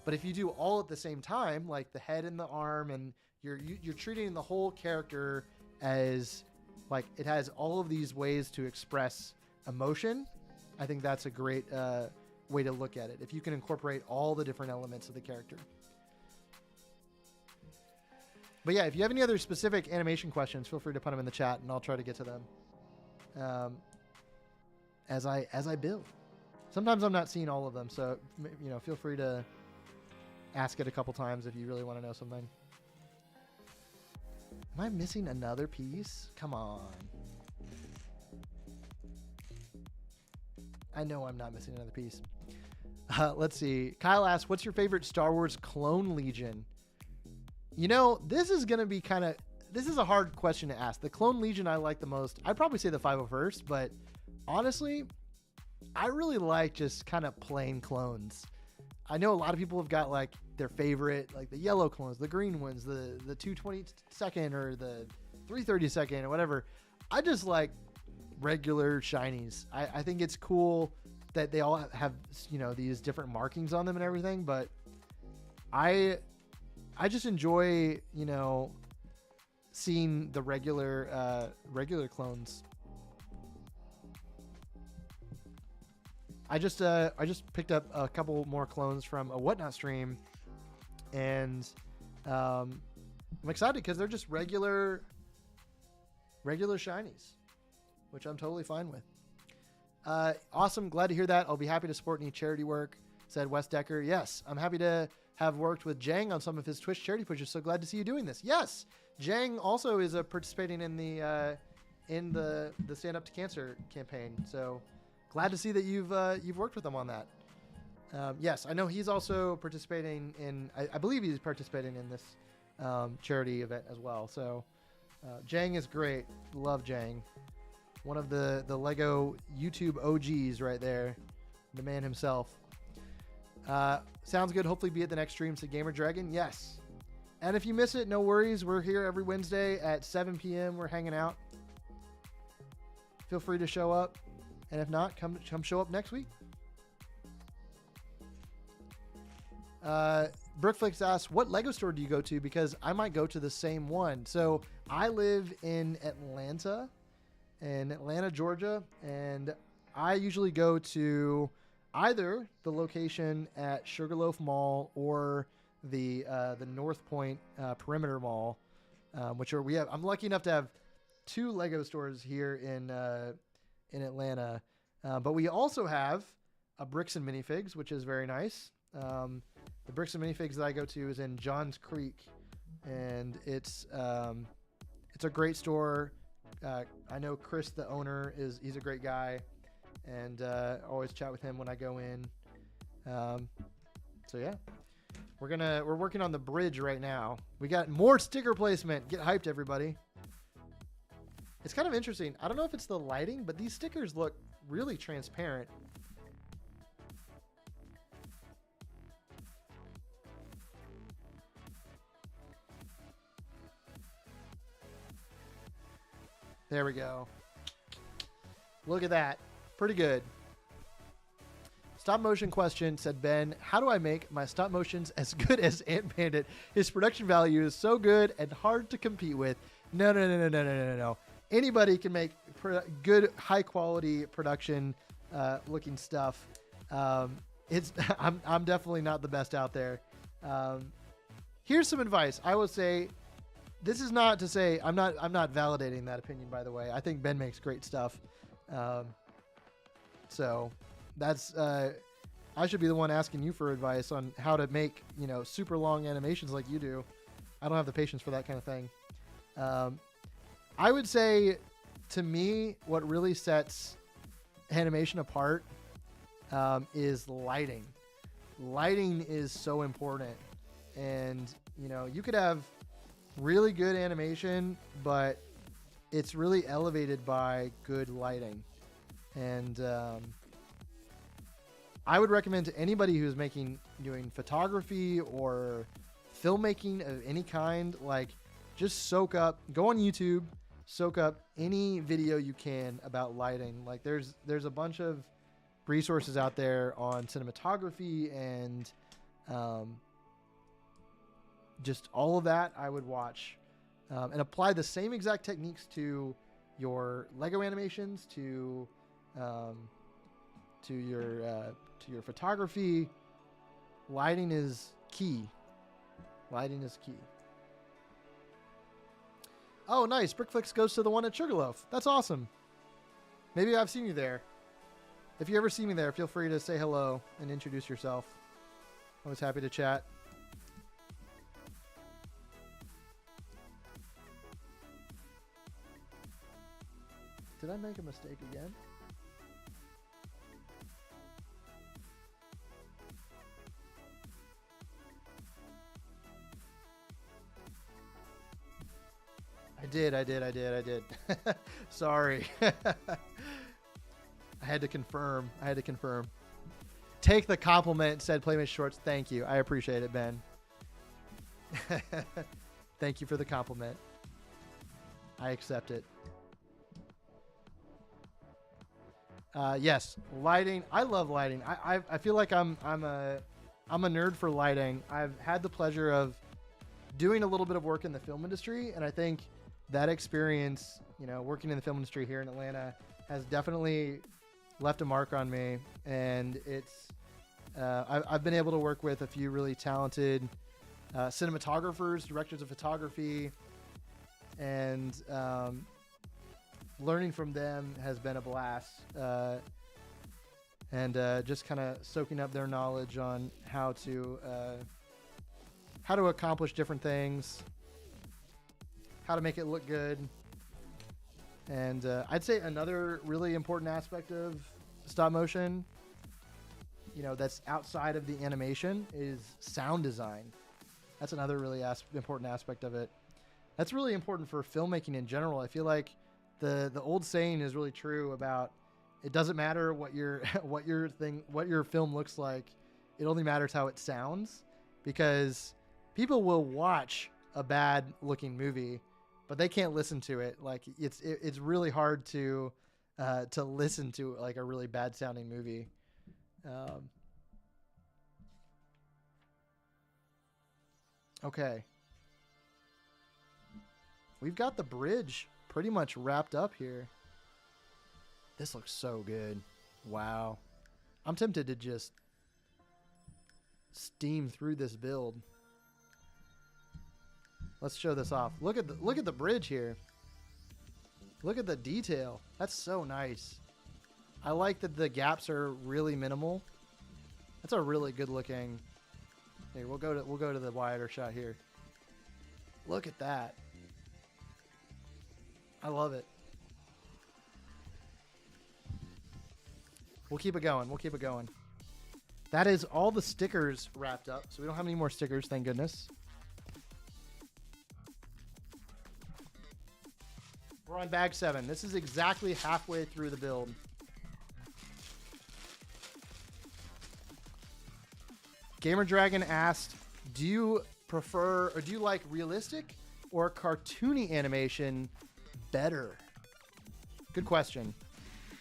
But if you do all at the same time, like the head and the arm, and you're treating the whole character as like it has all of these ways to express emotion, I think that's a great way to look at it. If you can incorporate all the different elements of the character. But yeah, if you have any other specific animation questions, feel free to put them in the chat, and I'll try to get to them as I build. Sometimes I'm not seeing all of them, so feel free to ask it a couple times if you really want to know something. Am I missing another piece? Come on. I know I'm not missing another piece. Let's see. Kyle asks, what's your favorite Star Wars clone legion? This is going to be this is a hard question to ask. The clone legion I like the most, I'd probably say the 501st, but honestly, I really like just kind of plain clones. I know a lot of people have got like their favorite, like the yellow clones, the green ones, the 222nd or the 332nd or whatever. I just like regular shinies. I think it's cool that they all have, these different markings on them and everything, but I just enjoy, seeing the regular clones. I just picked up a couple more clones from a Whatnot stream, and I'm excited because they're just regular shinies, which I'm totally fine with. Awesome, glad to hear that. I'll be happy to support any charity work, said Wes Decker. Yes, I'm happy to have worked with Jang on some of his Twitch charity pushes. So glad to see you doing this. Yes, Jang also is participating in the Stand Up to Cancer campaign. So glad to see that you've worked with him on that. Yes, I know he's also participating in. I believe he's participating in this charity event as well. So Jang is great. Love Jang. One of the LEGO YouTube OGs right there. The man himself. Sounds good. Hopefully be at the next stream, said Gamer Dragon. Yes. And if you miss it, no worries. We're here every Wednesday at 7 p.m. We're hanging out. Feel free to show up. And if not, come show up next week. Brookflix asks, what LEGO store do you go to? Because I might go to the same one. So I live in Atlanta, Georgia, and I usually go to either the location at Sugarloaf Mall or the North Point Perimeter Mall, I'm lucky enough to have 2 LEGO stores here in Atlanta, but we also have a Bricks and Minifigs, which is very nice. The Bricks and Minifigs that I go to is in Johns Creek, and it's a great store. I know Chris, the owner, he's a great guy, and always chat with him when I go in. So yeah, we're working on the bridge right now. We got more sticker placement. Get hyped, everybody. It's kind of interesting. I don't know if it's the lighting, but these stickers look really transparent. There we go. Look at that. Pretty good. Stop motion question, said Ben. How do I make my stop motions as good as Ant Bandit? His production value is so good and hard to compete with. No. Anybody can make good, high quality production looking stuff. I'm definitely not the best out there. Here's some advice. I would say, this is not to say I'm not validating that opinion, by the way. I think Ben makes great stuff. So that's I should be the one asking you for advice on how to make, super long animations like you do. I don't have the patience for that kind of thing. I would say, to me, what really sets animation apart is lighting. lighting is so important. And, you know, you could have really good animation, but it's really elevated by good lighting. And I would recommend to anybody who's doing photography or filmmaking of any kind, like, just go on YouTube, soak up any video you can about lighting. Like, there's a bunch of resources out there on cinematography and just all of that. I would watch and apply the same exact techniques to your Lego animations, to your photography. Lighting is key. Lighting is key. Oh, nice. Brickflix goes to the one at Sugarloaf. That's awesome. Maybe I've seen you there. If you ever see me there, feel free to say hello and introduce yourself. Always happy to chat. Did I make a mistake again? I did. Sorry. I had to confirm. Take the compliment, said Playmate Shorts. Thank you. I appreciate it, Ben. Thank you for the compliment. I accept it. Yes, lighting. I love lighting. I feel like I'm a nerd for lighting. I've had the pleasure of doing a little bit of work in the film industry, and I think that experience, you know, working in the film industry here in Atlanta, has definitely left a mark on me. And it's I've been able to work with a few really talented cinematographers, directors of photography, and learning from them has been a blast. And just kind of soaking up their knowledge on how to accomplish different things, how to make it look good. And I'd say another really important aspect of stop motion, you know, that's outside of the animation, is sound design. That's another really important aspect of it. That's really important for filmmaking in general. I feel like the old saying is really true about, it doesn't matter what your film looks like. It only matters how it sounds, because people will watch a bad looking movie, but they can't listen to it. Like, it's really hard to listen to like a really bad sounding movie. Okay. We've got the bridge pretty much wrapped up here. This looks so good. Wow. I'm tempted to just steam through this build. Let's show this off. Look at the bridge here. Look at the detail. That's so nice. I like that the gaps are really minimal. That's a really good looking. Here, we'll go to the wider shot here. Look at that. I love it. We'll keep it going. That is all the stickers wrapped up. So we don't have any more stickers, thank goodness. We're on bag 7. This is exactly halfway through the build. Gamer Dragon asked, do you prefer, or do you like realistic or cartoony animation better? Good question.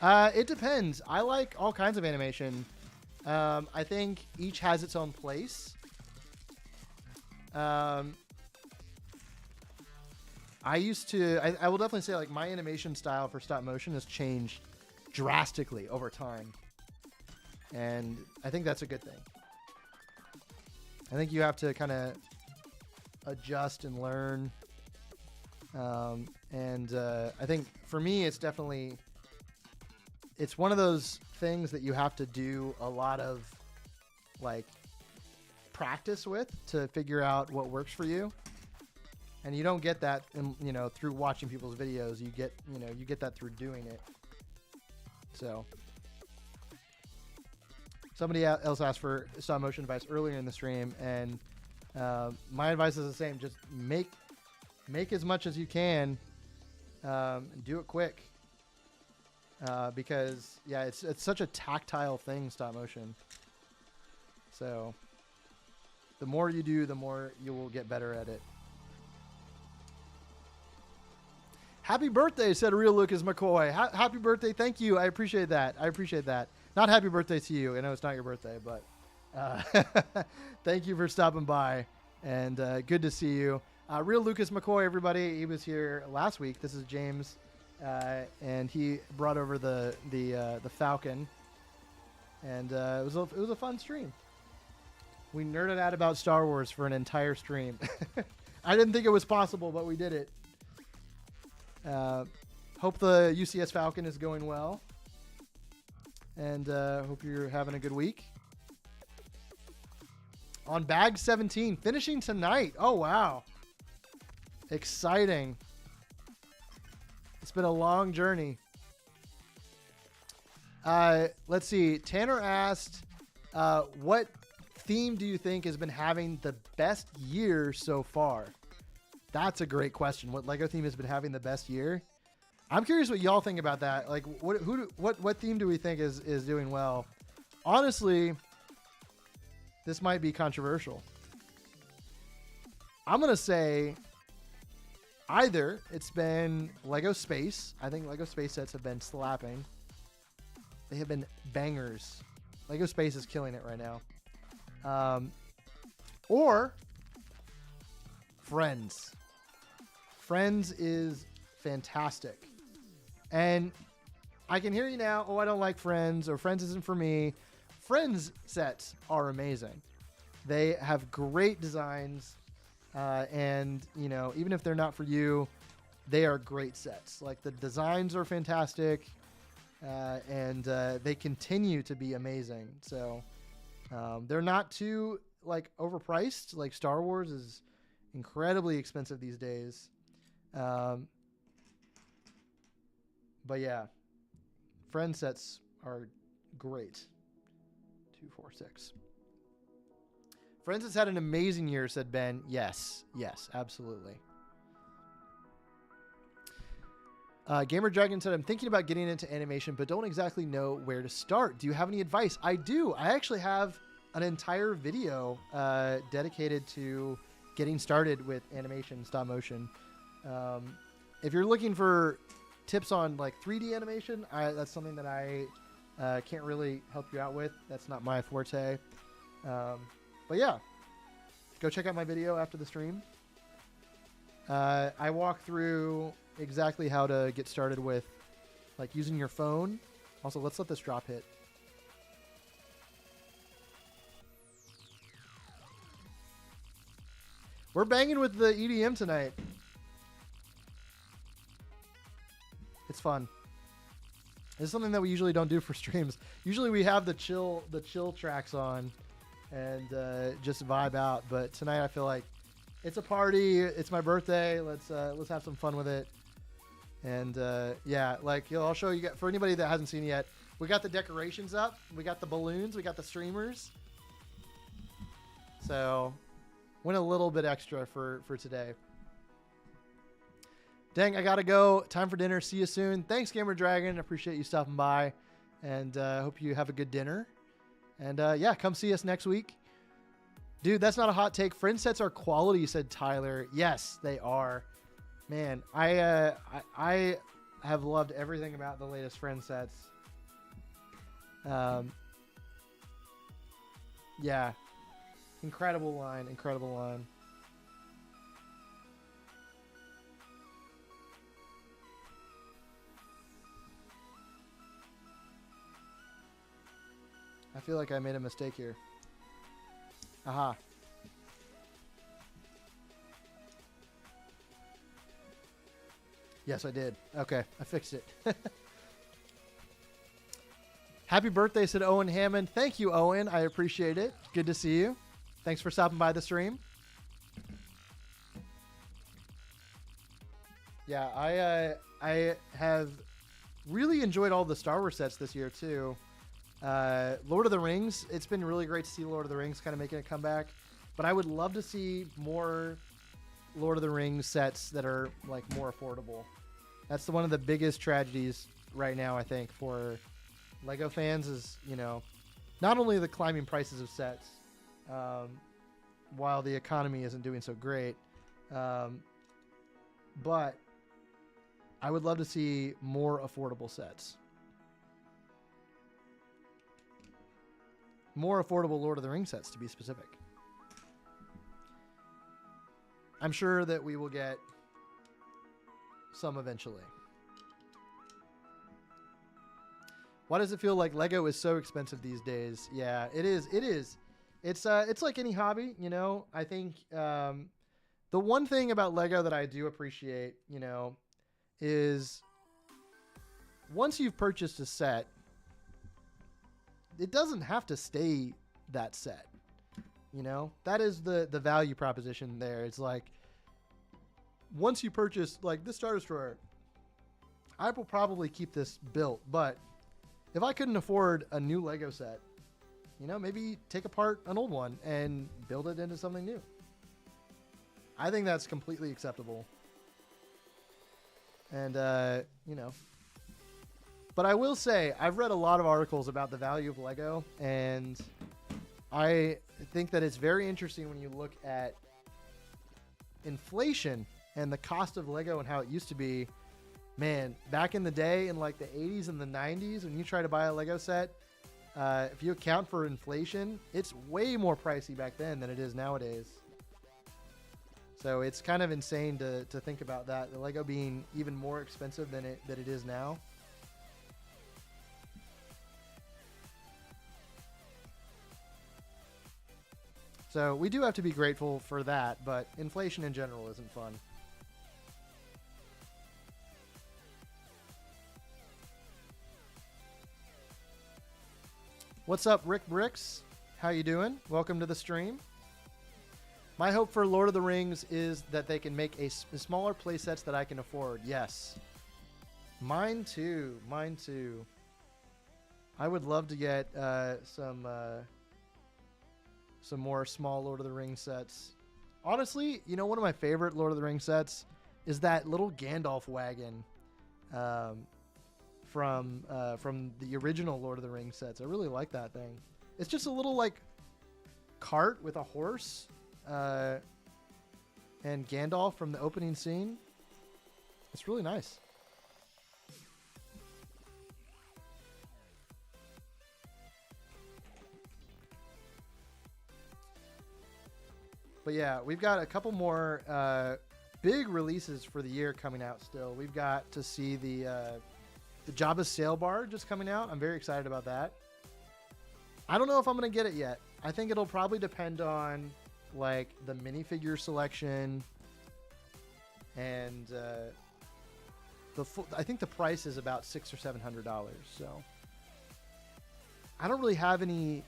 It depends. I like all kinds of animation. I think each has its own place. I will definitely say, like, my animation style for stop motion has changed drastically over time. And I think that's a good thing. I think you have to kind of adjust and learn. I think for me, it's one of those things that you have to do a lot of, like, practice with to figure out what works for you. And you don't get that, through watching people's videos. You get that through doing it. So Somebody else asked for stop motion advice earlier in the stream, and my advice is the same. Just make as much as you can, and do it quick. Because yeah, it's such a tactile thing, stop motion. So the more you do, the more you will get better at it. Happy birthday, said Real Lucas McCoy. Happy birthday. Thank you. I appreciate that. Not happy birthday to you. I know it's not your birthday, but thank you for stopping by, and good to see you. Real Lucas McCoy, everybody. He was here last week. This is James, and he brought over the Falcon, and it was a fun stream. We nerded out about Star Wars for an entire stream. I didn't think it was possible, but we did it. Hope the UCS Falcon is going well, and hope you're having a good week. On bag 17, finishing tonight. Oh, wow. Exciting. It's been a long journey. Let's see. Tanner asked, what theme do you think has been having the best year so far? That's a great question. What LEGO theme has been having the best year? I'm curious what y'all think about that. Like, what theme do we think is doing well? Honestly, this might be controversial. I'm gonna say either it's been LEGO Space. I think LEGO Space sets have been slapping. They have been bangers. LEGO Space is killing it right now. Or Friends. Friends is fantastic. And I can hear you now, oh, I don't like Friends, or Friends isn't for me. Friends sets are amazing. They have great designs, and, you know, even if they're not for you, they are great sets. Like, the designs are fantastic, and they continue to be amazing. So they're not too, like, overpriced. Like, Star Wars is incredibly expensive these days. But yeah, Friend sets are great. 246. Friends has had an amazing year, said Ben. Yes, absolutely. Gamer Dragon said, I'm thinking about getting into animation, but don't exactly know where to start. Do you have any advice? I do. I actually have an entire video dedicated to getting started with animation, stop motion. If you're looking for tips on like 3D animation, that's something that I can't really help you out with. That's not my forte. But yeah, go check out my video after the stream. I walk through exactly how to get started with like using your phone. Also, let's let this drop hit. We're banging with the EDM tonight. It's fun. It's something that we usually don't do for streams. Usually we have the chill tracks on and just vibe out. But tonight I feel like it's a party. It's my birthday. Let's have some fun with it. And yeah, like I'll show you. For anybody that hasn't seen it yet, we got the decorations up. We got the balloons. We got the streamers. So went a little bit extra for today. Dang, I gotta go. Time for dinner. See you soon. Thanks, Gamer Dragon. Appreciate you stopping by, and hope you have a good dinner. And yeah, come see us next week, dude. That's not a hot take. Friend sets are quality, said Tyler. Yes, they are. Man, I have loved everything about the latest Friend sets. Yeah, incredible line. I feel like I made a mistake here. Aha. Yes, I did. Okay, I fixed it. Happy birthday, said Owen Hammond. Thank you, Owen. I appreciate it. Good to see you. Thanks for stopping by the stream. Yeah, I have really enjoyed all the Star Wars sets this year, too. Lord of the Rings, it's been really great to see Lord of the Rings kind of making a comeback, but I would love to see more Lord of the Rings sets that are like more affordable. That's one of the biggest tragedies right now, I think, for LEGO fans is, you know, not only the climbing prices of sets, while the economy isn't doing so great, but I would love to see more affordable sets. More affordable Lord of the Rings sets, to be specific. I'm sure that we will get some eventually. Why does it feel like LEGO is so expensive these days? Yeah, it is. It is. It's like any hobby, you know. I think the one thing about LEGO that I do appreciate, you know, is once you've purchased a set, it doesn't have to stay that set. You know, that is the value proposition there. It's like, once you purchase like this Star Destroyer, I will probably keep this built, but if I couldn't afford a new LEGO set, you know, maybe take apart an old one and build it into something new. I think that's completely acceptable. And, you know, but I will say, I've read a lot of articles about the value of LEGO, and I think that it's very interesting when you look at inflation and the cost of LEGO and how it used to be. Man, back in the day, in like the 80s and the 90s, when you try to buy a LEGO set, if you account for inflation, it's way more pricey back then than it is nowadays. So it's kind of insane to think about that, the LEGO being even more expensive than it is now. So we do have to be grateful for that, but inflation in general isn't fun. What's up, Rick Bricks? How you doing? Welcome to the stream. My hope for Lord of the Rings is that they can make a smaller play sets that I can afford. Yes. Mine too. Mine too. I would love to get some more small Lord of the Rings sets. Honestly, you know, one of my favorite Lord of the Rings sets is that little Gandalf wagon from the original Lord of the Rings sets. I really like that thing. It's just a little like cart with a horse and Gandalf from the opening scene. It's really nice. But yeah, we've got a couple more big releases for the year coming out still. We've got to see the Jabba sail bar just coming out. I'm very excited about that. I don't know if I'm going to get it yet. I think it'll probably depend on like the minifigure selection and I think the price is about $600 or $700. So I don't really have any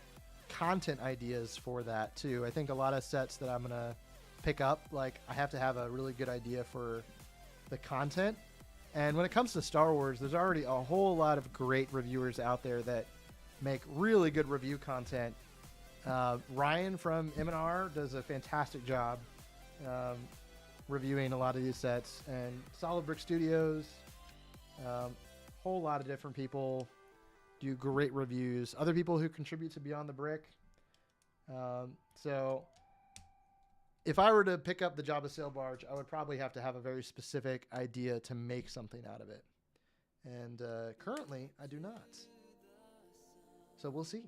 content ideas for that too. I think a lot of sets that I'm gonna pick up, like I have to have a really good idea for the content. And when it comes to Star Wars, there's already a whole lot of great reviewers out there that make really good review content. Ryan from M&R does a fantastic job reviewing a lot of these sets, and Solid Brick Studios, whole lot of different people do great reviews. Other people who contribute to Beyond the Brick. So if I were to pick up the Jabba sail barge, I would probably have to have a very specific idea to make something out of it. And currently, I do not. So we'll see.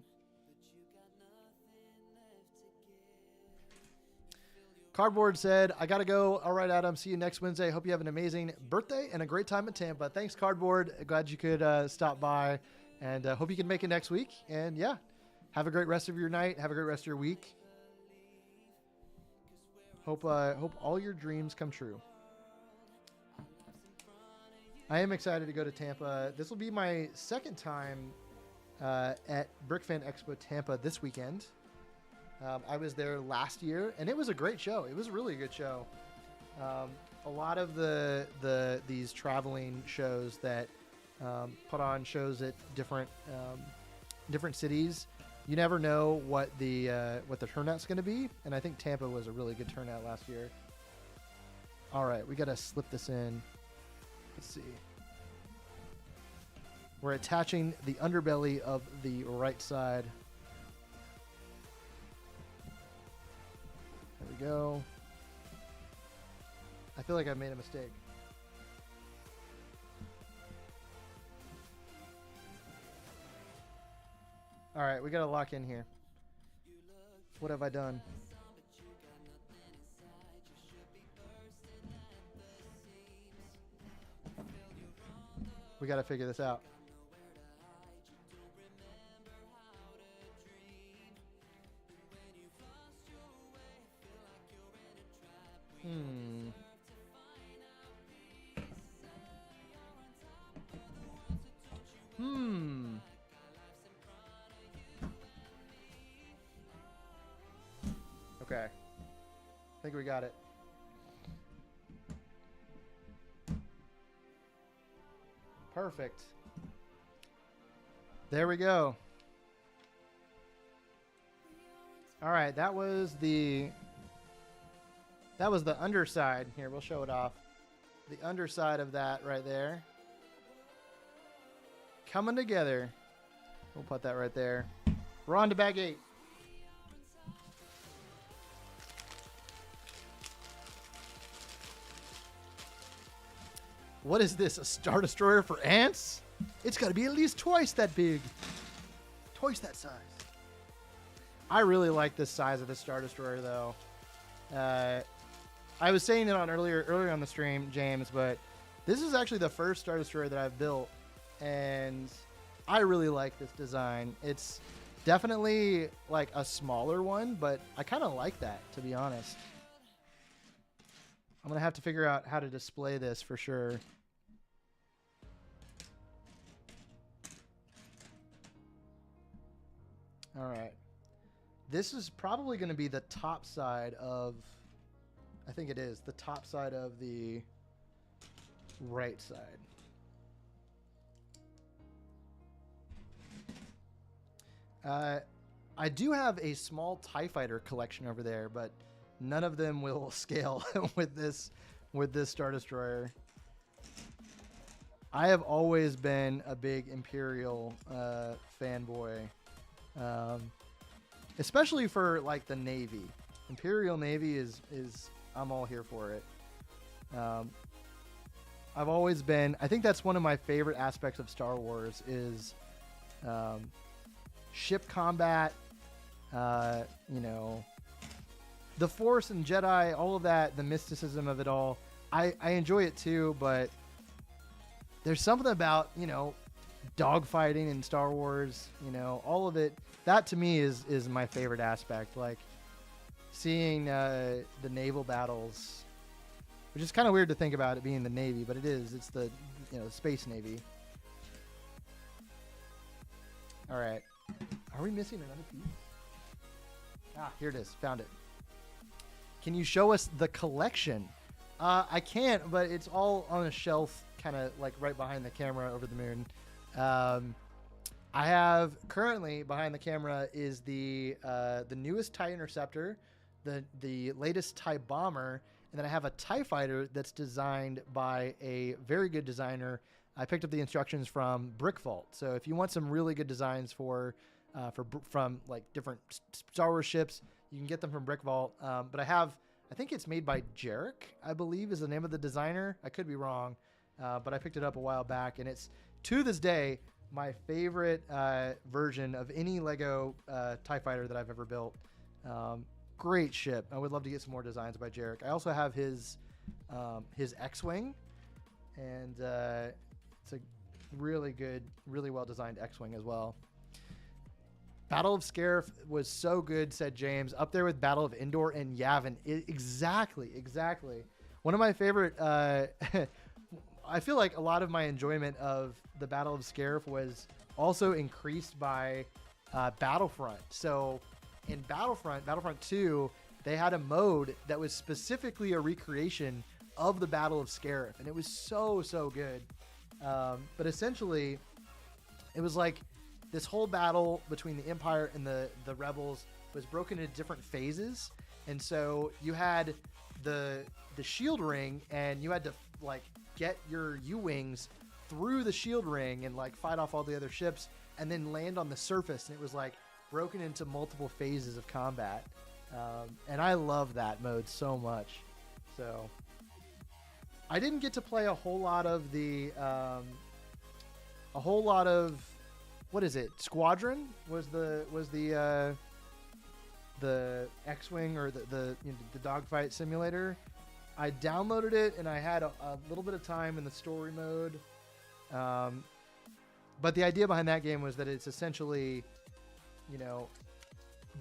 Cardboard said, I got to go. All right, Adam. See you next Wednesday. Hope you have an amazing birthday and a great time at Tampa. Thanks, Cardboard. Glad you could stop by. And hope you can make it next week. And yeah, have a great rest of your night. Have a great rest of your week. Hope all your dreams come true. I am excited to go to Tampa. This will be my second time at BrickFan Expo Tampa this weekend. I was there last year, and it was a great show. It was a really good show. A lot of these traveling shows that put on shows at different different cities, you never know what the turnout's going to be. And I think Tampa was a really good turnout last year. All right, we got to slip this in. Let's see. We're attaching the underbelly of the right side. There we go. I feel like I made a mistake. All right, we got to lock in here. What have I done? We got to figure this out. Okay. I think we got it. Perfect. There we go. All right, that was the underside. Here, we'll show it off. The underside of that right there. Coming together. We'll put that right there. We're on to bag 8. What is this? A Star Destroyer for ants? It's got to be at least twice that big. Twice that size. I really like this size of the Star Destroyer, though. I was saying it on earlier on the stream, James, but this is actually the first Star Destroyer that I've built, and I really like this design. It's definitely like a smaller one, but I kind of like that, to be honest. I'm going to have to figure out how to display this for sure. All right. This is probably going to be the top side of, I think it is, the top side of the right side. I do have a small TIE Fighter collection over there, but none of them will scale with this Star Destroyer. I have always been a big Imperial fanboy, especially for like the Navy. Imperial Navy is I'm all here for it. I've always been. I think that's one of my favorite aspects of Star Wars is ship combat. You know, the Force and Jedi, all of that, the mysticism of it all. I enjoy it too, but there's something about, you know, dogfighting in Star Wars, you know, all of it. That to me is my favorite aspect. Like seeing the naval battles, which is kind of weird to think about it being the Navy, but it is. It's the, you know, the Space Navy. All right. Are we missing another piece? Ah, here it is. Found it. Can you show us the collection? I can't, but it's all on a shelf, kind of like right behind the camera over the moon. I have currently behind the camera is the newest TIE Interceptor, the latest TIE Bomber, and then I have a TIE Fighter that's designed by a very good designer. I picked up the instructions from Brick Vault. So if you want some really good designs from like different Star Wars ships, you can get them from Brick Vault. But I think it's made by Jarek, I believe is the name of the designer. I could be wrong, but I picked it up a while back, and it's to this day my favorite version of any LEGO TIE Fighter that I've ever built. Great ship. I would love to get some more designs by Jarek. I also have his X-Wing, and it's a really good, really well-designed X-Wing as well. Battle of Scarif was so good, said James. Up there with Battle of Endor and Yavin. Exactly. One of my favorite... I feel like a lot of my enjoyment of the Battle of Scarif was also increased by Battlefront. So in Battlefront 2, they had a mode that was specifically a recreation of the Battle of Scarif. And it was so good. But essentially, it was like this whole battle between the Empire and the Rebels was broken into different phases, and so you had the shield ring, and you had to like get your U-wings through the shield ring and like fight off all the other ships, and then land on the surface, and it was like broken into multiple phases of combat. And I love that mode so much. So I didn't get to play a whole lot of what is it? Squadron was the X-Wing, or the dogfight simulator. I downloaded it and I had a little bit of time in the story mode. But the idea behind that game was that it's essentially,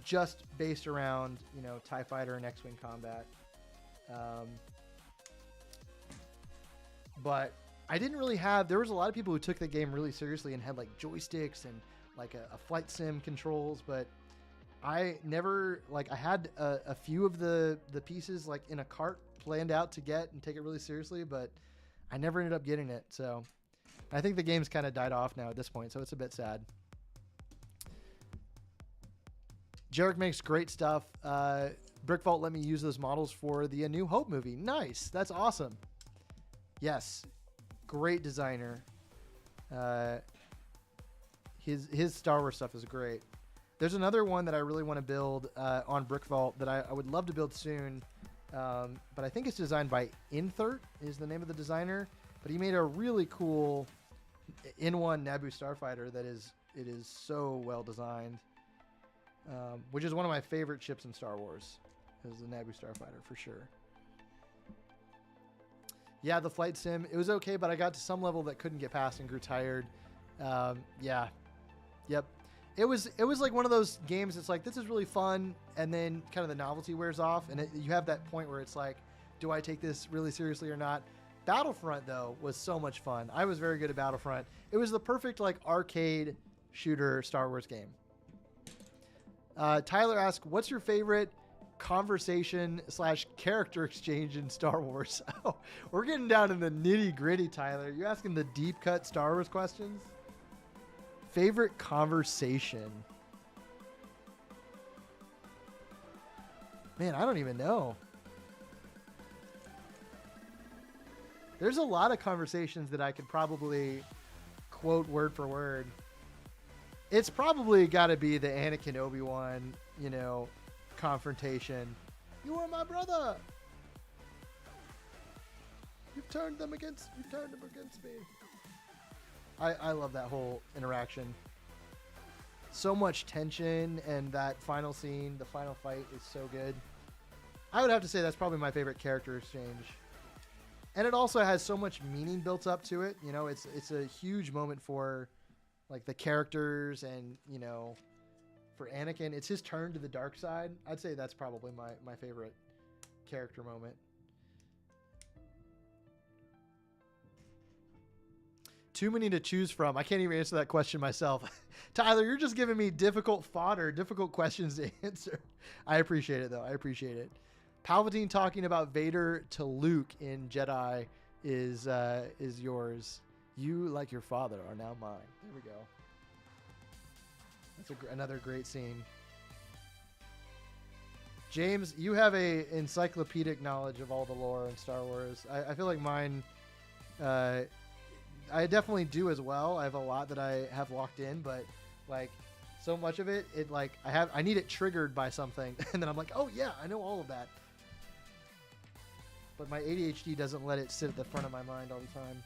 just based around, TIE Fighter and X-Wing combat. But I didn't really have, there was a lot of people who took the game really seriously and had like joysticks and like a flight sim controls, but I never, like, I had a few of the pieces like in a cart planned out to get and take it really seriously, but I never ended up getting it. So I think the game's kind of died off now at this point, so it's a bit sad. Jarek makes great stuff. Brick Vault let me use those models for the A New Hope movie. Nice. That's awesome. Yes. Great designer. His Star Wars stuff is great. There's another one that I really want to build on Brick Vault that I would love to build soon. But I think it's designed by Inthert is the name of the designer. But he made a really cool N1 Naboo Starfighter that is so well designed. Which is one of my favorite ships in Star Wars, is the Naboo Starfighter for sure. Yeah, the flight sim, it was okay, but I got to some level that couldn't get past and grew tired. Yeah. Yep. It was like one of those games that's like, this is really fun, and then kind of the novelty wears off, and you have that point where it's like, do I take this really seriously or not? Battlefront, though, was so much fun. I was very good at Battlefront. It was the perfect like arcade shooter Star Wars game. Tyler asks, what's your favorite conversation/character exchange in Star Wars? Oh, we're getting down in the nitty gritty, Tyler. You asking the deep cut Star Wars questions? Favorite conversation? Man, I don't even know. There's a lot of conversations that I could probably quote word for word. It's probably got to be the Anakin Obi-Wan, confrontation. You are my brother. You've turned them against me. I love that whole interaction. So much tension, and that final scene, the final fight is so good. I would have to say that's probably my favorite character exchange. And it also has so much meaning built up to it. It's a huge moment for like the characters, and for Anakin, it's his turn to the dark side. I'd say that's probably my favorite character moment. Too many to choose from. I can't even answer that question myself. Tyler, you're just giving me difficult fodder, difficult questions to answer. I appreciate it, though. I appreciate it. Palpatine talking about Vader to Luke in Jedi is yours. You, like your father, are now mine. There we go. That's another great scene. James, you have a encyclopedic knowledge of all the lore in Star Wars. I feel like mine, I definitely do as well. I have a lot that I have locked in, but like so much of it, I need it triggered by something, and then I'm like, oh yeah, I know all of that. But my ADHD doesn't let it sit at the front of my mind all the time.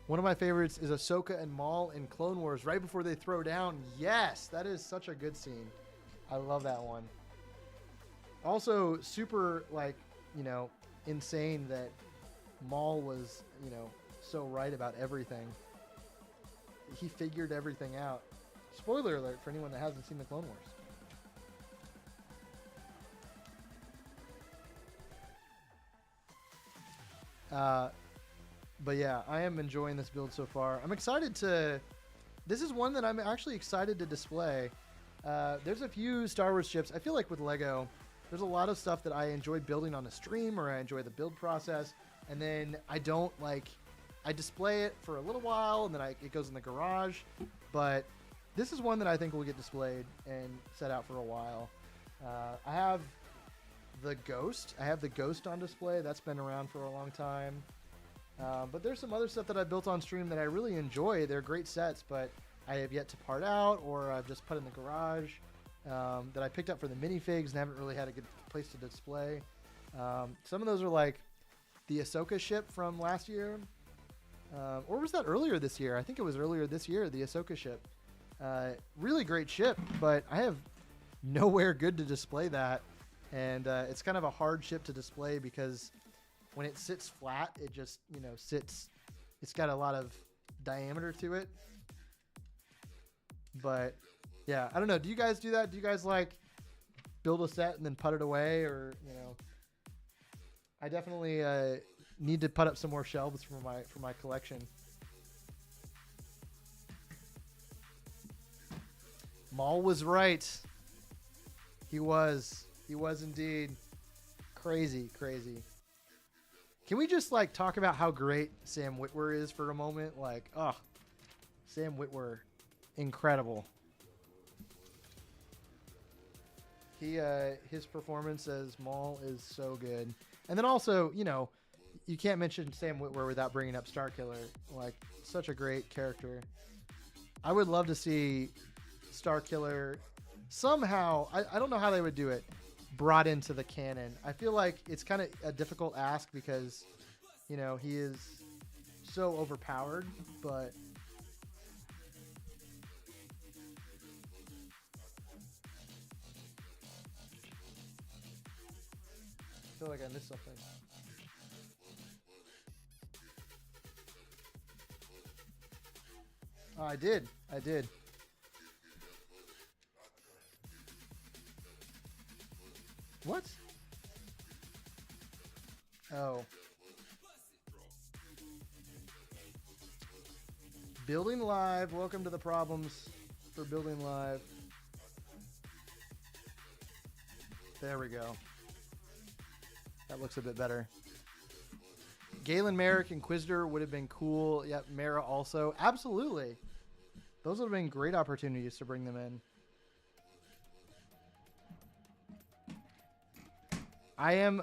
One of my favorites is Ahsoka and Maul in Clone Wars right before they throw down. Yes, that is such a good scene. I love that one. Also, super, insane that Maul was, so right about everything. He figured everything out. Spoiler alert for anyone that hasn't seen the Clone Wars. But yeah, I am enjoying this build so far. I'm excited to... This is one that I'm actually excited to display. There's a few Star Wars ships. I feel like with LEGO, There's a lot of stuff that I enjoy building on a stream, or I enjoy the build process, and then I don't like. I display it for a little while, and then it goes in the garage. But this is one that I think will get displayed and set out for a while. I have the Ghost. I have the Ghost on display. That's been around for a long time. But there's some other stuff that I built on stream that I really enjoy. They're great sets, but I have yet to part out, or I've just put in the garage. That I picked up for the minifigs and haven't really had a good place to display. Some of those are like the Ahsoka ship from last year. Or was that earlier this year? I think it was earlier this year, the Ahsoka ship. Really great ship, but I have nowhere good to display that. And it's kind of a hard ship to display because when it sits flat, it just, sits. It's got a lot of diameter to it. But yeah, I don't know. Do you guys do that? Do you guys like build a set and then put it away, or I definitely need to put up some more shelves for my collection. Maul was right. He was indeed. Crazy. Can we just like talk about how great Sam Witwer is for a moment? Like, Sam Witwer, incredible. His performance as Maul is so good. And then also, you can't mention Sam Witwer without bringing up Starkiller. Like, such a great character. I would love to see Starkiller somehow, I don't know how they would do it, brought into the canon. I feel like it's kind of a difficult ask because, he is so overpowered, but I feel like I missed something. Oh, I did. What? Oh. Building live. Welcome to the problems for building live. There we go. That looks a bit better. Galen Merrick, Inquisitor would have been cool. Yep, Mara also. Absolutely. Those would have been great opportunities to bring them in. I am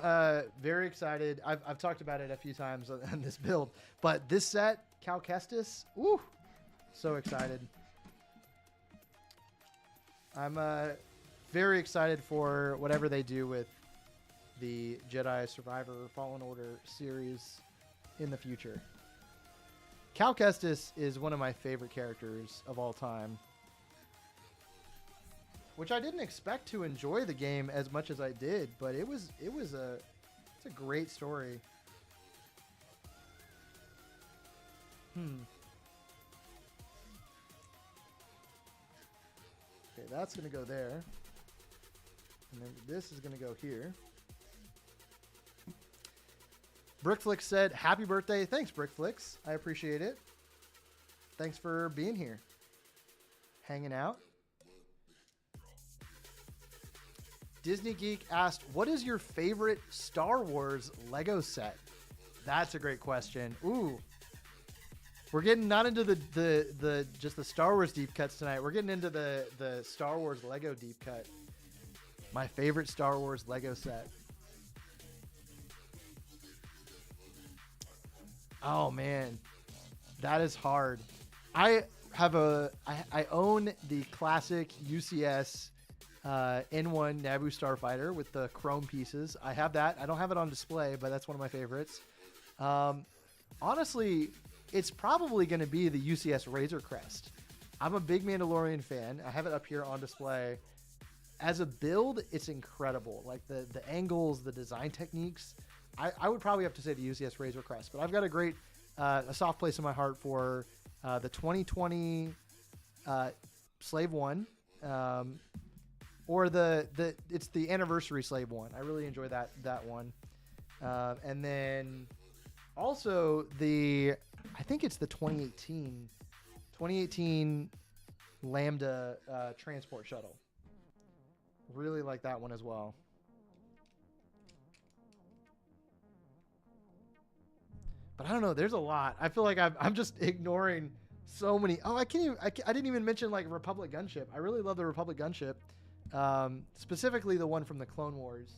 very excited. I've talked about it a few times on this build. But this set, Cal Kestis, woo, so excited. I'm very excited for whatever they do with the Jedi Survivor Fallen Order series in the future. Cal Kestis is one of my favorite characters of all time, which I didn't expect to enjoy the game as much as I did, but it's a great story. Okay, that's gonna go there, and then this is gonna go here. Brickflix said, "Happy birthday!" Thanks, Brickflix. I appreciate it. Thanks for being here, hanging out. Disney Geek asked, "What is your favorite Star Wars Lego set?" That's a great question. Ooh, we're getting not into the just the Star Wars deep cuts tonight. We're getting into the Star Wars Lego deep cut. My favorite Star Wars Lego set. Oh man, that is hard. I own the classic UCS N1 Naboo Starfighter with the chrome pieces. I have that. I don't have it on display, but that's one of my favorites. Honestly, it's probably going to be the UCS Razor Crest. I'm a big Mandalorian fan. I have it up here on display. As a build, it's incredible. Like the angles, the design techniques. I would probably have to say the UCS Razor Crest, but I've got a soft place in my heart for the 2020 Slave One, or it's the anniversary Slave One. I really enjoy that one, and then also I think it's the 2018 Lambda transport shuttle. Really like that one as well. But I don't know. There's a lot. I feel like I'm just ignoring so many. Oh, I didn't even mention like Republic gunship. I really love the Republic gunship. Specifically the one from the Clone Wars.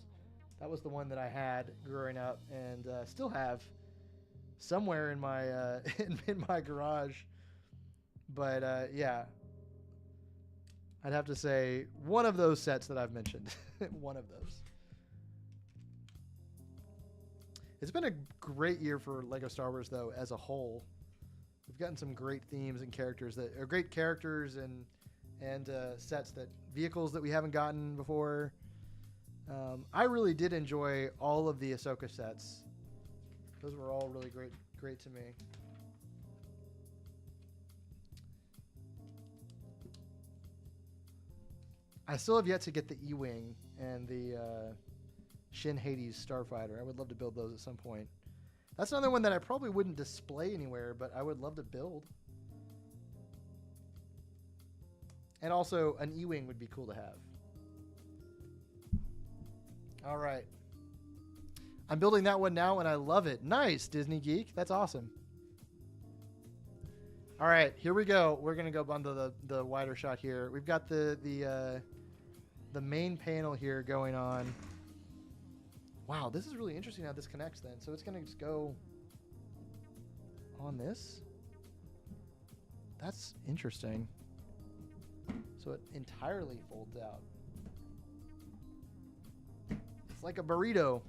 That was the one that I had growing up and still have somewhere in my in my garage. But yeah, I'd have to say one of those sets that I've mentioned. One of those. It's been a great year for LEGO Star Wars, though, as a whole. We've gotten some great themes and characters that are great characters and sets that vehicles that we haven't gotten before. I really did enjoy all of the Ahsoka sets. Those were all really great to me. I still have yet to get the E-Wing and the Shin Hades Starfighter. I would love to build those at some point. That's another one that I probably wouldn't display anywhere, but I would love to build. And also, an E-Wing would be cool to have. All right. I'm building that one now, and I love it. Nice, Disney Geek. That's awesome. All right, here we go. We're going to go onto the wider shot here. We've got the main panel here going on. Wow, this is really interesting how this connects then. So it's going to just go on this. That's interesting. So it entirely folds out. It's like a burrito.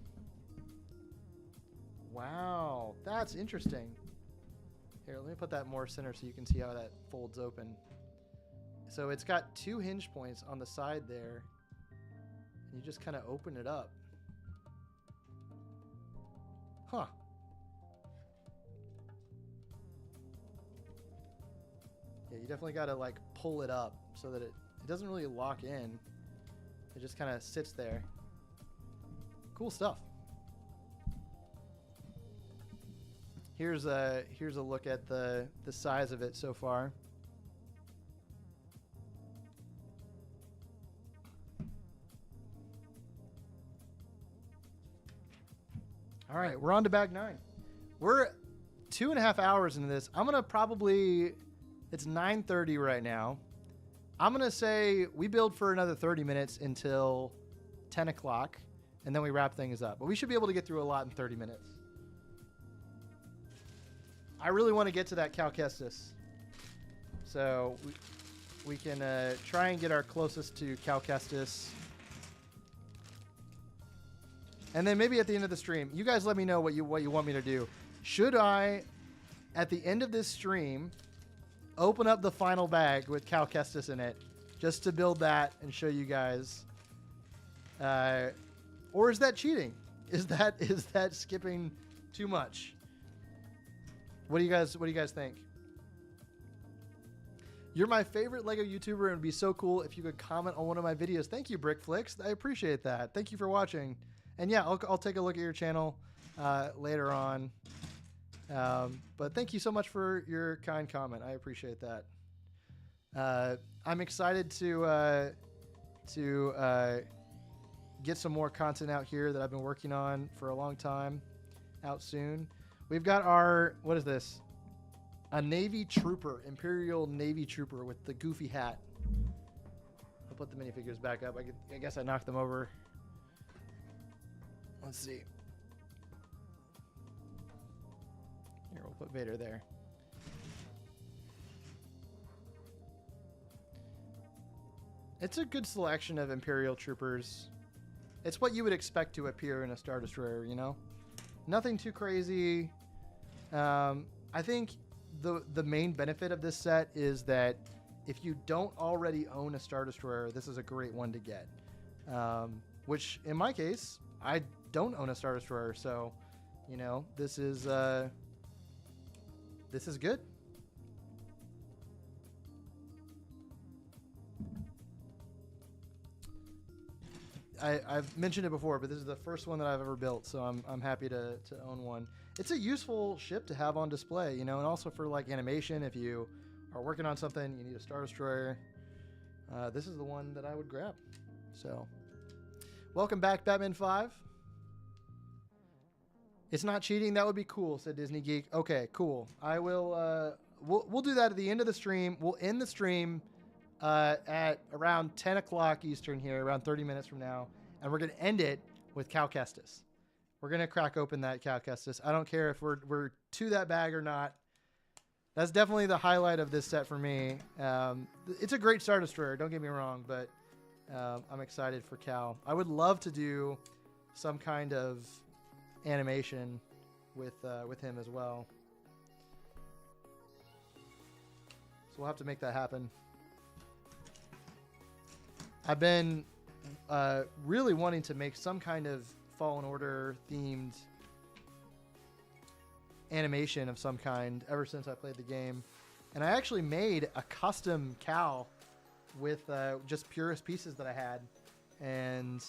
Wow, that's interesting. Here, let me put that more center so you can see how that folds open. So it's got two hinge points on the side there. And you just kind of open it up. Huh. Yeah, you definitely got to like pull it up so that it doesn't really lock in. It just kind of sits there. Cool stuff. Here's a look at the size of it so far. All right, we're on to bag 9. We're 2.5 hours into this. I'm gonna probably, it's 9:30 right now. I'm gonna say we build for another 30 minutes until 10 o'clock, and then we wrap things up. But we should be able to get through a lot in 30 minutes. I really want to get to that Cal Kestis, so we can try and get our closest to Cal Kestis. And then maybe at the end of the stream, you guys let me know what you want me to do. Should I, at the end of this stream, open up the final bag with Cal Kestis in it, just to build that and show you guys? Or is that cheating? Is that skipping too much? What do you guys think? You're my favorite LEGO YouTuber, and it would be so cool if you could comment on one of my videos. Thank you, Brickflix. I appreciate that. Thank you for watching. And yeah, I'll take a look at your channel later on. But thank you so much for your kind comment. I appreciate that. I'm excited to get some more content out here that I've been working on for a long time out soon. We've got our, what is this? A Navy Trooper, Imperial Navy Trooper with the goofy hat. I'll put the minifigures back up. I guess I knocked them over. Let's see. Here, we'll put Vader there. It's a good selection of Imperial Troopers. It's what you would expect to appear in a Star Destroyer, you know? Nothing too crazy. I think the main benefit of this set is that if you don't already own a Star Destroyer, this is a great one to get. Which, in my case, I don't own a Star Destroyer, so, you know, this is good. I've mentioned it before, but this is the first one that I've ever built, so I'm happy to own one. It's a useful ship to have on display, you know, and also for like animation. If you are working on something, you need a Star Destroyer. This is the one that I would grab. So, welcome back, Batman 5. It's not cheating. That would be cool, said Disney Geek. Okay, cool. I will. We'll do that at the end of the stream. We'll end the stream at around 10 o'clock Eastern here, around 30 minutes from now, and we're gonna end it with Cal Kestis. We're gonna crack open that Cal Kestis. I don't care if we're to that bag or not. That's definitely the highlight of this set for me. It's a great Star Destroyer. Don't get me wrong, but I'm excited for Cal. I would love to do some kind of animation with him as well. So we'll have to make that happen. I've been really wanting to make some kind of Fallen Order themed animation of some kind ever since I played the game. And I actually made a custom Cal with just purest pieces that I had. And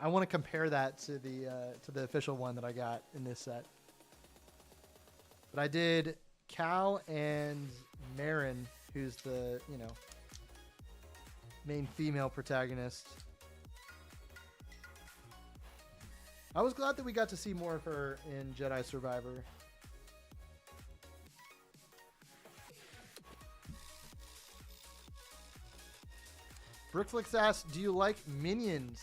I want to compare that to the official one that I got in this set. But I did Cal and Marin, who's the, main female protagonist. I was glad that we got to see more of her in Jedi Survivor. Brickflix asks, do you like Minions?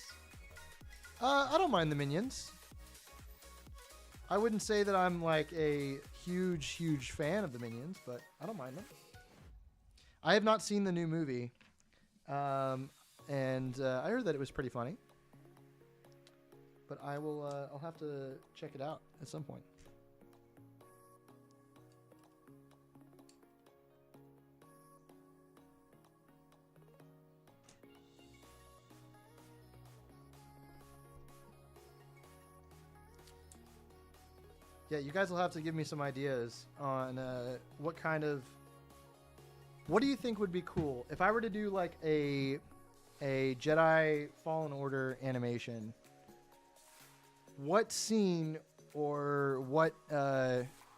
I don't mind the Minions. I wouldn't say that I'm like a huge fan of the Minions, but I don't mind them. I have not seen the new movie. And I heard that it was pretty funny. But I'll have to check it out at some point. Yeah, you guys will have to give me some ideas on what do you think would be cool if I were to do like a Jedi Fallen Order animation? What scene or what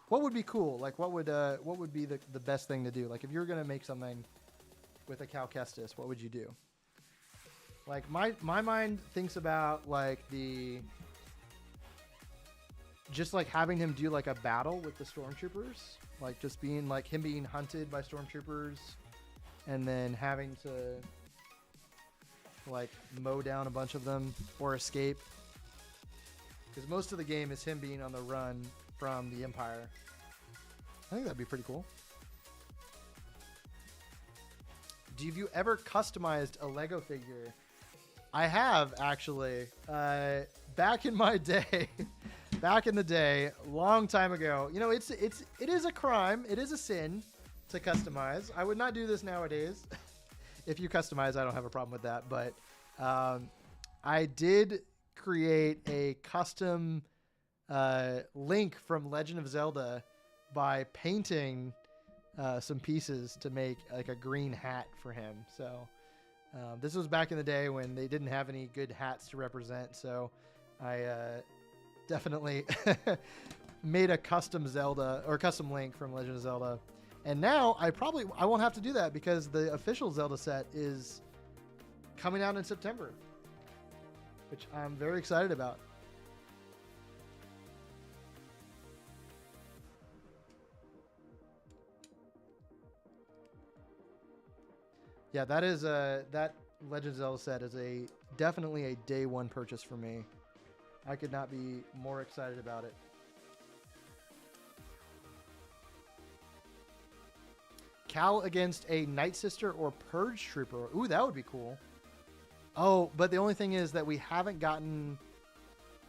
would be cool? Like what would be the best thing to do? Like if you're gonna make something with a Cal Kestis, what would you do? Like my mind thinks about like just like having him do like a battle with the stormtroopers, like just being like him being hunted by stormtroopers and then having to like mow down a bunch of them or escape. Because most of the game is him being on the run from the Empire. I think that'd be pretty cool. Have you ever customized a Lego figure? I have, actually. Back in my day, back in the day, long time ago. It is a crime. It is a sin to customize. I would not do this nowadays. If you customize, I don't have a problem with that. But I did create a custom Link from Legend of Zelda by painting some pieces to make like a green hat for him. So this was back in the day when they didn't have any good hats to represent. So I definitely made a custom Zelda or custom Link from Legend of Zelda. And now I won't have to do that because the official Zelda set is coming out in September, which I'm very excited about. Yeah, that is that Legend of Zelda set is definitely a day one purchase for me. I could not be more excited about it. Cal against a Night Sister or Purge Trooper. Ooh, that would be cool. Oh, but the only thing is that we haven't gotten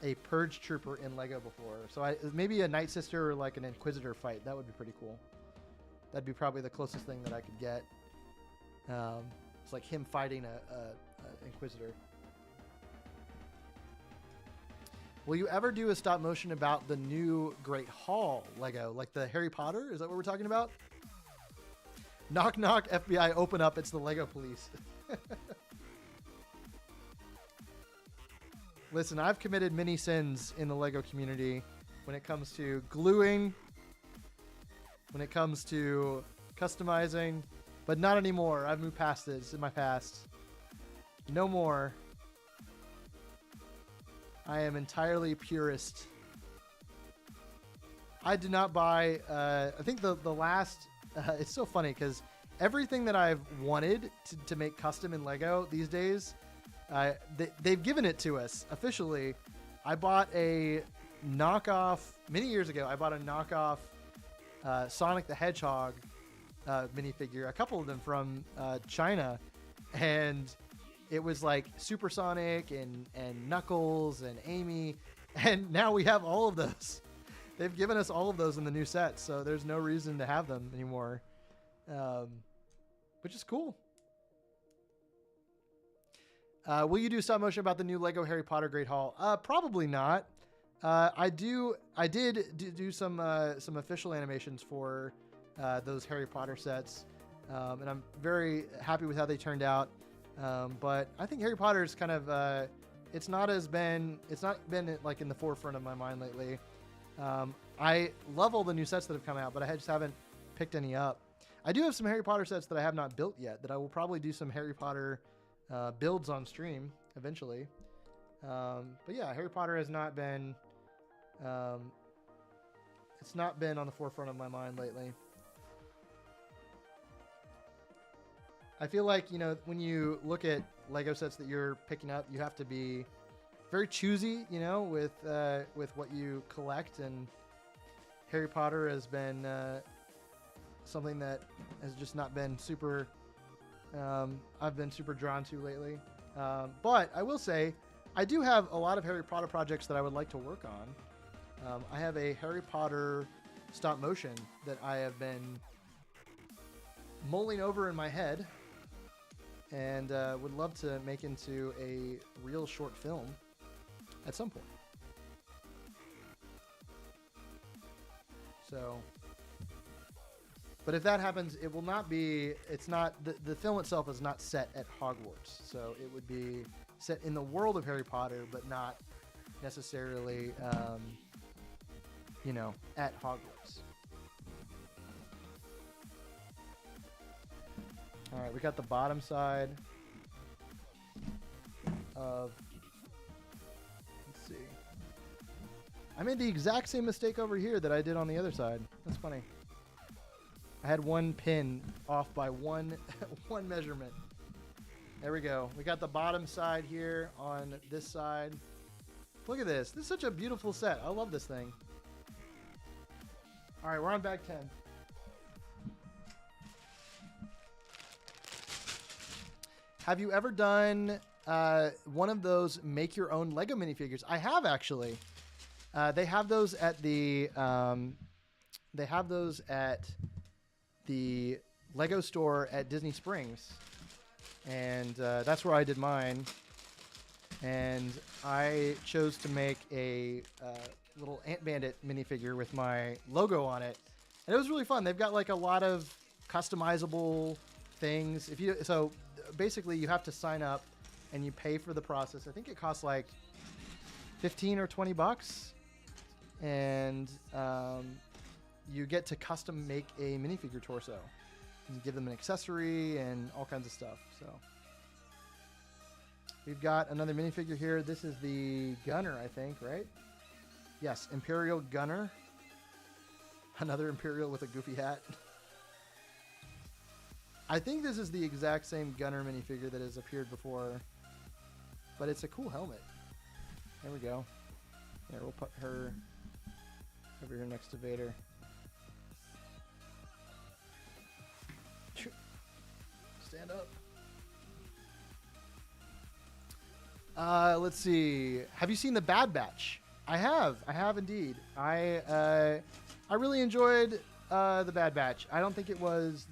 a Purge Trooper in LEGO before. So maybe a Night Sister or like an Inquisitor fight. That would be pretty cool. That'd be probably the closest thing that I could get. It's like him fighting a Inquisitor. Will you ever do a stop motion about the new Great Hall Lego? Like the Harry Potter? Is that what we're talking about? Knock, knock, FBI, open up. It's the Lego police. Listen, I've committed many sins in the Lego community when it comes to gluing, when it comes to customizing, but not anymore. I've moved past it. It's in my past. No more. I am entirely purist I did not buy. I think the last. It's so funny because everything that I've wanted to make custom in Lego these days, they've given it to us officially. I bought a knockoff many years ago. I bought a knockoff Sonic the Hedgehog minifigure, a couple of them from China, and it was like Supersonic and Knuckles and Amy, and now we have all of those. They've given us all of those in the new set, so there's no reason to have them anymore, which is cool. Will you do stop motion about the new Lego Harry Potter Great Hall? Probably not. I did do some official animations for those Harry Potter sets, and I'm very happy with how they turned out. But I think Harry Potter's kind of it's not been like in the forefront of my mind lately. I love all the new sets that have come out, but I just haven't picked any up. I do have some Harry Potter sets that I have not built yet that I will probably do some Harry Potter builds on stream eventually. But yeah, Harry Potter has not been it's not been on the forefront of my mind lately. I feel like, you know, when you look at Lego sets that you're picking up, you have to be very choosy, you know, with what you collect, and Harry Potter has been something that has just not been super I've been super drawn to lately. But I will say I do have a lot of Harry Potter projects that I would like to work on. I have a Harry Potter stop motion that I have been mulling over in my head and would love to make into a real short film at some point. So, but if that happens, it will not be, it's not, the film itself is not set at Hogwarts. So it would be set in the world of Harry Potter, but not necessarily, you know, at Hogwarts. All right, we got the bottom side of, let's see. I made the exact same mistake over here that I did on the other side. That's funny. I had one pin off by one measurement. There we go. We got the bottom side here on this side. Look at this. This is such a beautiful set. I love this thing. All right, we're on bag 10. Have you ever done one of those make your own Lego minifigures? I have, actually. They have those at the Lego store at Disney Springs, and that's where I did mine. And I chose to make a little Ant Bandit minifigure with my logo on it, and it was really fun. They've got like a lot of customizable things. So basically you have to sign up and you pay for the process. I think it costs like 15 or 20 bucks, and you get to custom make a minifigure torso. You give them an accessory and all kinds of stuff. So we've got another minifigure here. This is the Gunner, I think, right? Yes, Imperial Gunner. Another Imperial with a goofy hat. I think this is the exact same Gunner minifigure that has appeared before, but it's a cool helmet. There we go. There, we'll put her over here next to Vader. Stand up. Let's see. Have you seen The Bad Batch? I have. I have indeed. I really enjoyed The Bad Batch. I don't think it was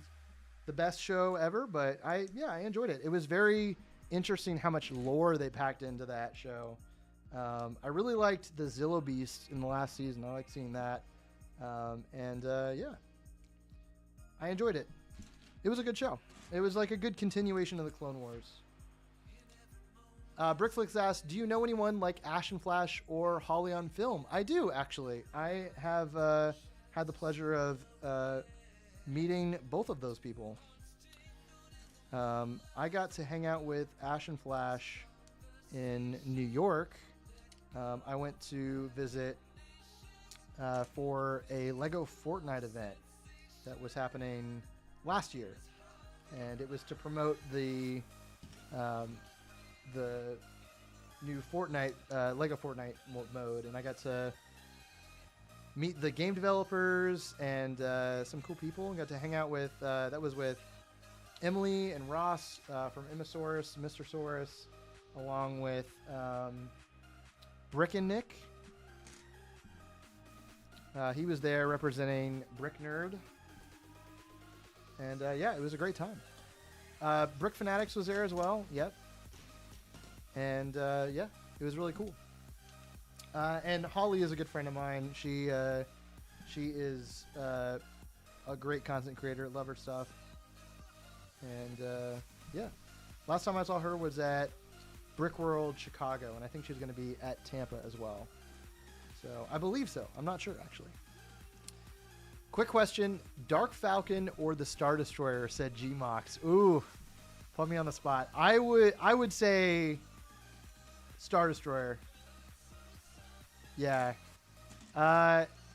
the best show ever, but I enjoyed it. It was very interesting how much lore they packed into that show. I really liked the Zillo Beast in the last season. I liked seeing that. Yeah, I enjoyed it. It was a good show. It was like a good continuation of the Clone Wars. Brickflix asks, do you know anyone like Ash and Flash or Holly on film? I do, actually. I have had the pleasure of meeting both of those people. I got to hang out with Ash and Flash in New York. I went to visit for a LEGO Fortnite event that was happening last year, and it was to promote the new Fortnite LEGO Fortnite mode, and I got to meet the game developers and some cool people, and got to hang out with that was with Emily and Ross from Immosaurus, Mr. Saurus, along with Brick and Nick. He was there representing Brick Nerd. And yeah, it was a great time. Brick Fanatics was there as well. Yep. And yeah, it was really cool. And Holly is a good friend of mine. She is a great content creator. Love her stuff. And yeah, last time I saw her was at Brick World Chicago, and I think she's going to be at Tampa as well. So I believe so. I'm not sure actually. Quick question: Dark Falcon or the Star Destroyer? Said G-Mox. Ooh, put me on the spot. I would say Star Destroyer. Yeah.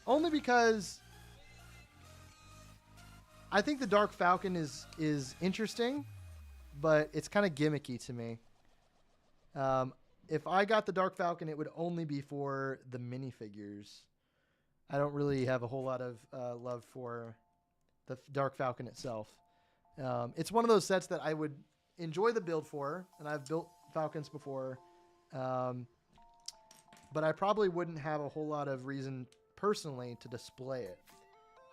Only because I think the Dark Falcon is interesting, but it's kind of gimmicky to me. If I got the Dark Falcon, it would only be for the minifigures. I don't really have a whole lot of love for the Dark Falcon itself. It's one of those sets that I would enjoy the build for, and I've built Falcons before, but I probably wouldn't have a whole lot of reason personally to display it.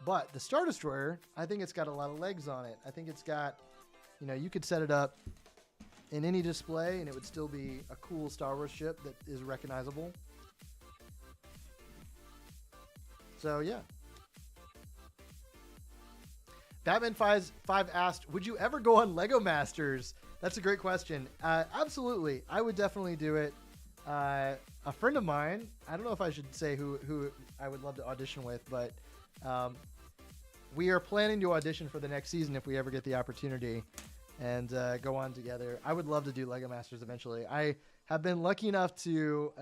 But the Star Destroyer, I think it's got a lot of legs on it. I think it's got, you know, you could set it up in any display and it would still be a cool Star Wars ship that is recognizable. So yeah. Batman 5 asked, would you ever go on LEGO Masters? That's a great question. Absolutely. I would definitely do it. A friend of mine, I don't know if I should say who I would love to audition with, but we are planning to audition for the next season if we ever get the opportunity and go on together. I would love to do LEGO Masters eventually. I have been lucky enough to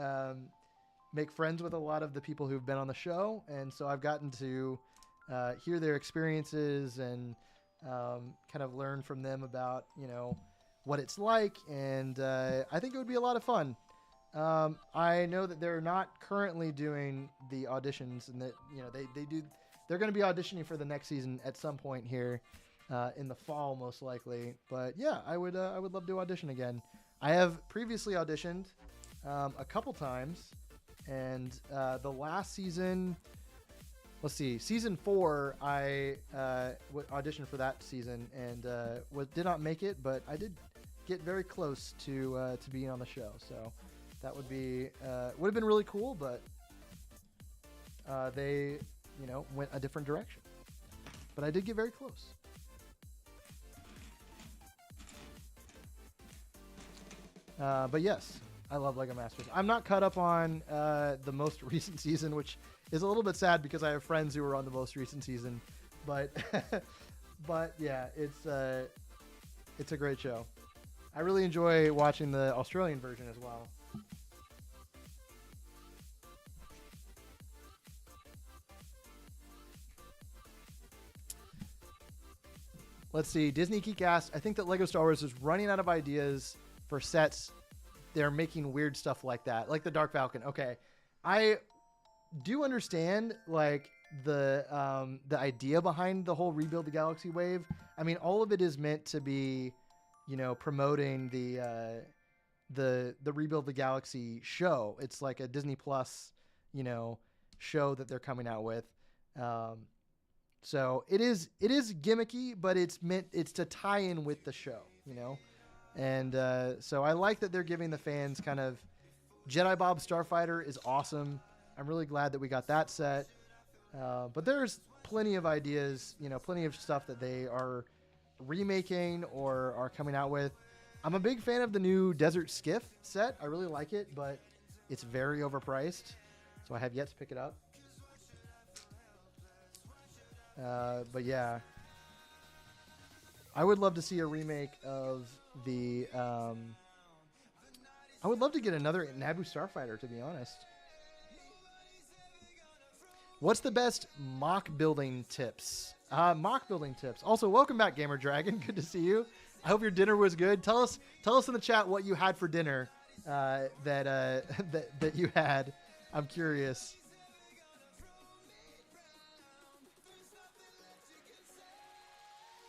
make friends with a lot of the people who've been on the show, and so I've gotten to hear their experiences and kind of learn from them about, you know, what it's like, and I think it would be a lot of fun. I know that they're not currently doing the auditions, and that, you know, they're going to be auditioning for the next season at some point here in the fall, most likely. But yeah, I would love to audition again. I have previously auditioned a couple times, and the last season, let's see, season 4, I auditioned for that season and did not make it, but I did get very close to being on the show. So that would have been really cool, but they, you know, went a different direction. But I did get very close. But yes, I love LEGO Masters. I'm not caught up on the most recent season, which is a little bit sad because I have friends who were on the most recent season. But but yeah, it's a great show. I really enjoy watching the Australian version as well. Let's see. Disney Geek asked, I think that LEGO Star Wars is running out of ideas for sets. They're making weird stuff like that, like the Dark Falcon. Okay, I do understand like the idea behind the whole Rebuild the Galaxy wave. I mean, all of it is meant to be, you know, promoting the Rebuild the Galaxy show. It's like a Disney Plus, you know, show that they're coming out with. So it is gimmicky, but it's to tie in with the show, you know? And so I like that they're giving the fans kind of Jedi Bob Starfighter is awesome. I'm really glad that we got that set. But there's plenty of ideas, you know, plenty of stuff that they are remaking or are coming out with. I'm a big fan of the new Desert Skiff set. I really like it, but it's very overpriced, so I have yet to pick it up. But yeah, I would love to see a remake of the I would love to get another Naboo Starfighter, to be honest. What's the best mock building tips? Mock building tips. Also, welcome back, Gamer Dragon. Good to see you. I hope your dinner was good. Tell us in the chat what you had for dinner that you had. I'm curious.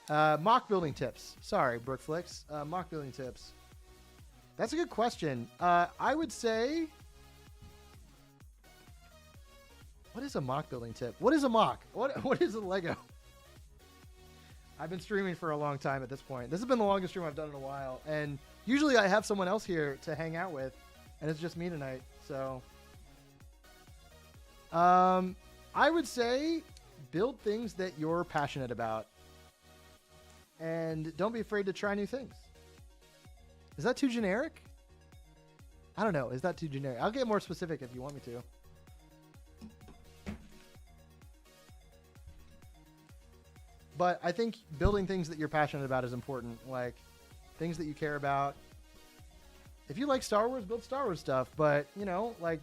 Mock building tips. Sorry, Brookflix. Mock building tips. That's a good question. I would say... What is a mock building tip? What is a mock? What is a Lego? I've been streaming for a long time at this point. This has been the longest stream I've done in a while. And usually I have someone else here to hang out with. And it's just me tonight. So... I would say build things that you're passionate about. And don't be afraid to try new things. Is that too generic? I don't know. Is that too generic? I'll get more specific if you want me to. But I think building things that you're passionate about is important. Like things that you care about. If you like Star Wars, build Star Wars stuff. But, you know, like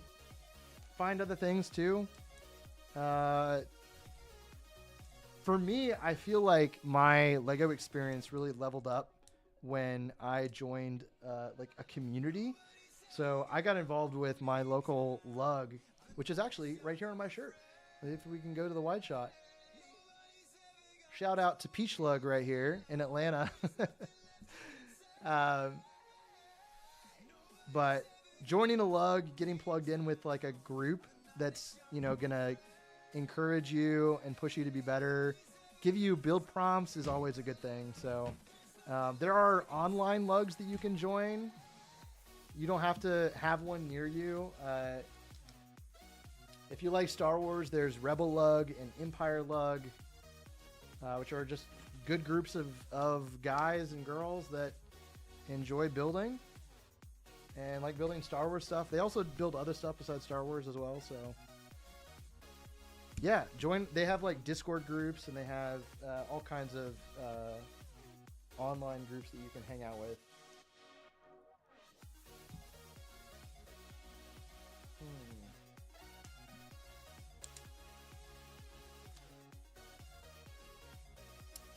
find other things too. For me, I feel like my Lego experience really leveled up when I joined like a community. So I got involved with my local lug, which is actually right here on my shirt. If we can go to the wide shot. Shout out to Peach Lug right here in Atlanta. But joining a lug, getting plugged in with like a group that's, you know, gonna encourage you and push you to be better, give you build prompts is always a good thing. So there are online lugs that you can join. You don't have to have one near you. If you like Star Wars, there's Rebel Lug and Empire Lug, which are just good groups of guys and girls that enjoy building and like building Star Wars stuff. They also build other stuff besides Star Wars as well. So yeah, join. They have like Discord groups and they have all kinds of online groups that you can hang out with.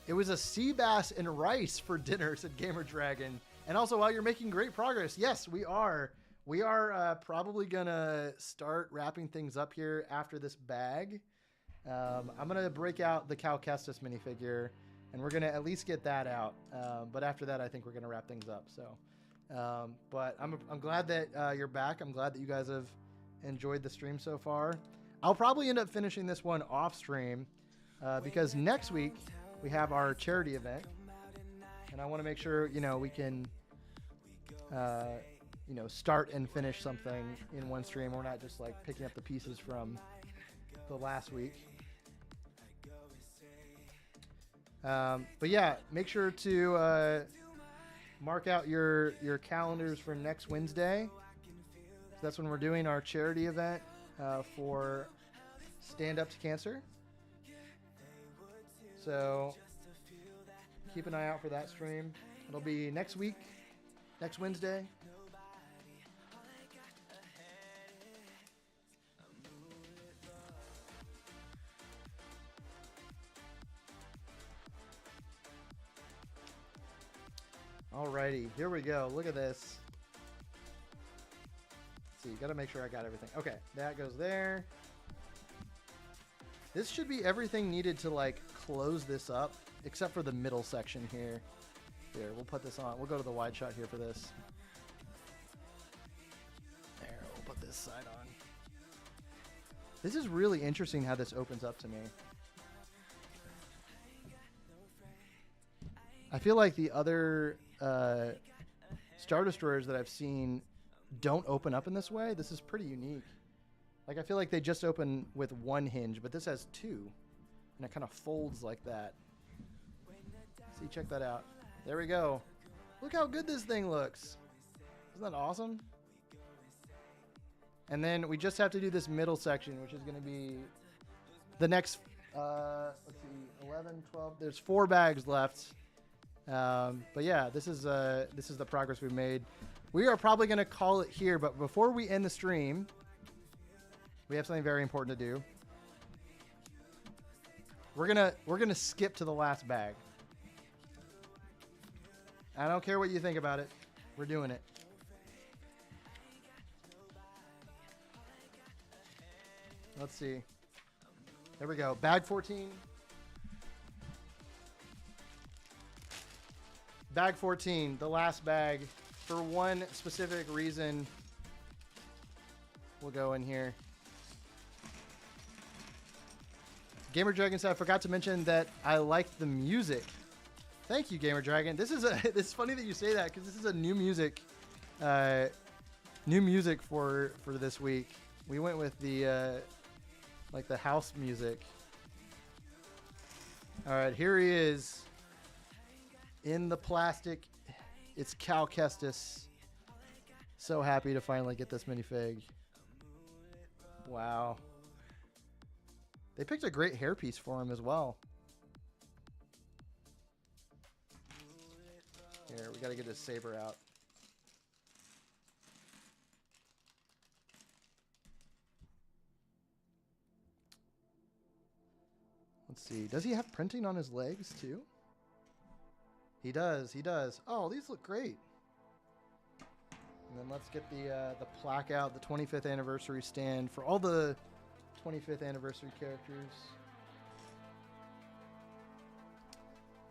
It was a sea bass and rice for dinner, said Gamer Dragon. And also, while you're making great progress, yes, we are. We are probably gonna start wrapping things up here after this bag. I'm gonna break out the Cestus minifigure, and we're gonna at least get that out. But after that, I think we're gonna wrap things up. So, but I'm glad that you're back. I'm glad that you guys have enjoyed the stream so far. I'll probably end up finishing this one off stream because next week we have our charity event, and I want to make sure, you know, we can, you know, start and finish something in one stream. We're not just like picking up the pieces from the last week. But yeah, make sure to mark out your calendars for next Wednesday. So that's when we're doing our charity event for Stand Up to Cancer. So keep an eye out for that stream. It'll be next week, next Wednesday. Alrighty, here we go. Look at this. Let's see, gotta make sure I got everything. Okay, that goes there. This should be everything needed to like close this up, except for the middle section here. Here, we'll put this on. We'll go to the wide shot here for this. There, we'll put this side on. This is really interesting how this opens up to me. I feel like the other Star Destroyers that I've seen don't open up in this way. This is pretty unique. Like, I feel like they just open with one hinge, but this has two. And it kind of folds like that. See, check that out. There we go. Look how good this thing looks. Isn't that awesome? And then we just have to do this middle section, which is going to be the next, let's see, 11, 12. There's 4 bags left. But yeah, this is the progress we've made. We are probably going to call it here, but before we end the stream, we have something very important to do. We're gonna skip to the last bag. I don't care what you think about it. We're doing it. Let's see. There we go. Bag 14. Bag 14, the last bag. For one specific reason, we'll go in here. Gamer Dragon said, I forgot to mention that I liked the music. Thank you, Gamer Dragon. This is it's funny that you say that because this is a new music for this week. We went with the like the house music. All right, here he is in the plastic. It's Cestus. So happy to finally get this minifig. Wow. They picked a great hairpiece for him as well. Here, we got to get his saber out. Let's see. Does he have printing on his legs too? He does. He does. Oh, these look great. And then let's get the plaque out, the 25th anniversary stand for all the 25th anniversary characters.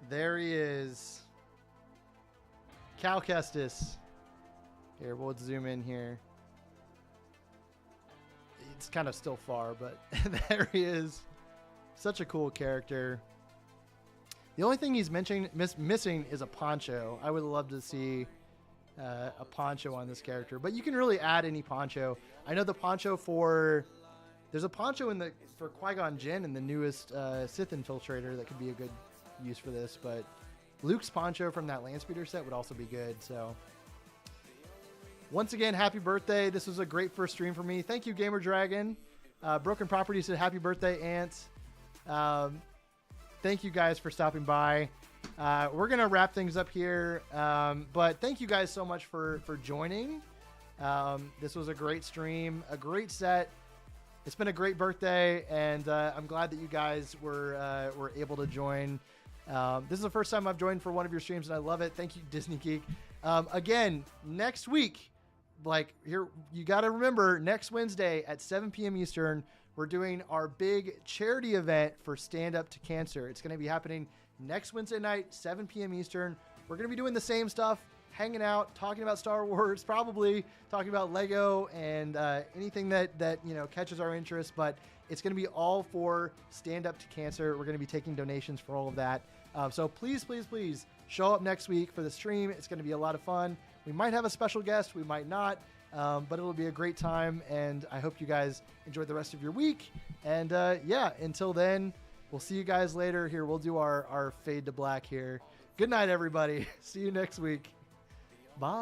There he is. Cestus. Here, we'll zoom in here. It's kind of still far, but there he is. Such a cool character. The only thing he's missing is a poncho. I would love to see a poncho on this character, but you can really add any poncho. I know the poncho for... There's a poncho for Qui-Gon Jinn in the newest Sith Infiltrator that could be a good use for this, but Luke's poncho from that Landspeeder set would also be good. So once again, happy birthday. This was a great first stream for me. Thank you, Gamer Dragon. Broken Property said happy birthday, Ants. Thank you guys for stopping by. We're going to wrap things up here, but thank you guys so much for joining. This was a great stream, a great set. It's been a great birthday, and I'm glad that you guys were able to join. This is the first time I've joined for one of your streams, and I love it. Thank you, Disney Geek. Again, next week, like here, you got to remember, next Wednesday at 7 p.m. Eastern, we're doing our big charity event for Stand Up to Cancer. It's going to be happening next Wednesday night, 7 p.m. Eastern. We're going to be doing the same stuff, hanging out, talking about Star Wars, probably talking about Lego and anything that catches our interest. But it's going to be all for Stand Up to Cancer. We're going to be taking donations for all of that. So please, please, please show up next week for the stream. It's going to be a lot of fun. We might have a special guest. We might not. But it'll be a great time, and I hope you guys enjoy the rest of your week. And yeah, until then, we'll see you guys later. Here, we'll do our fade to black here. Good night, everybody. See you next week. Bye.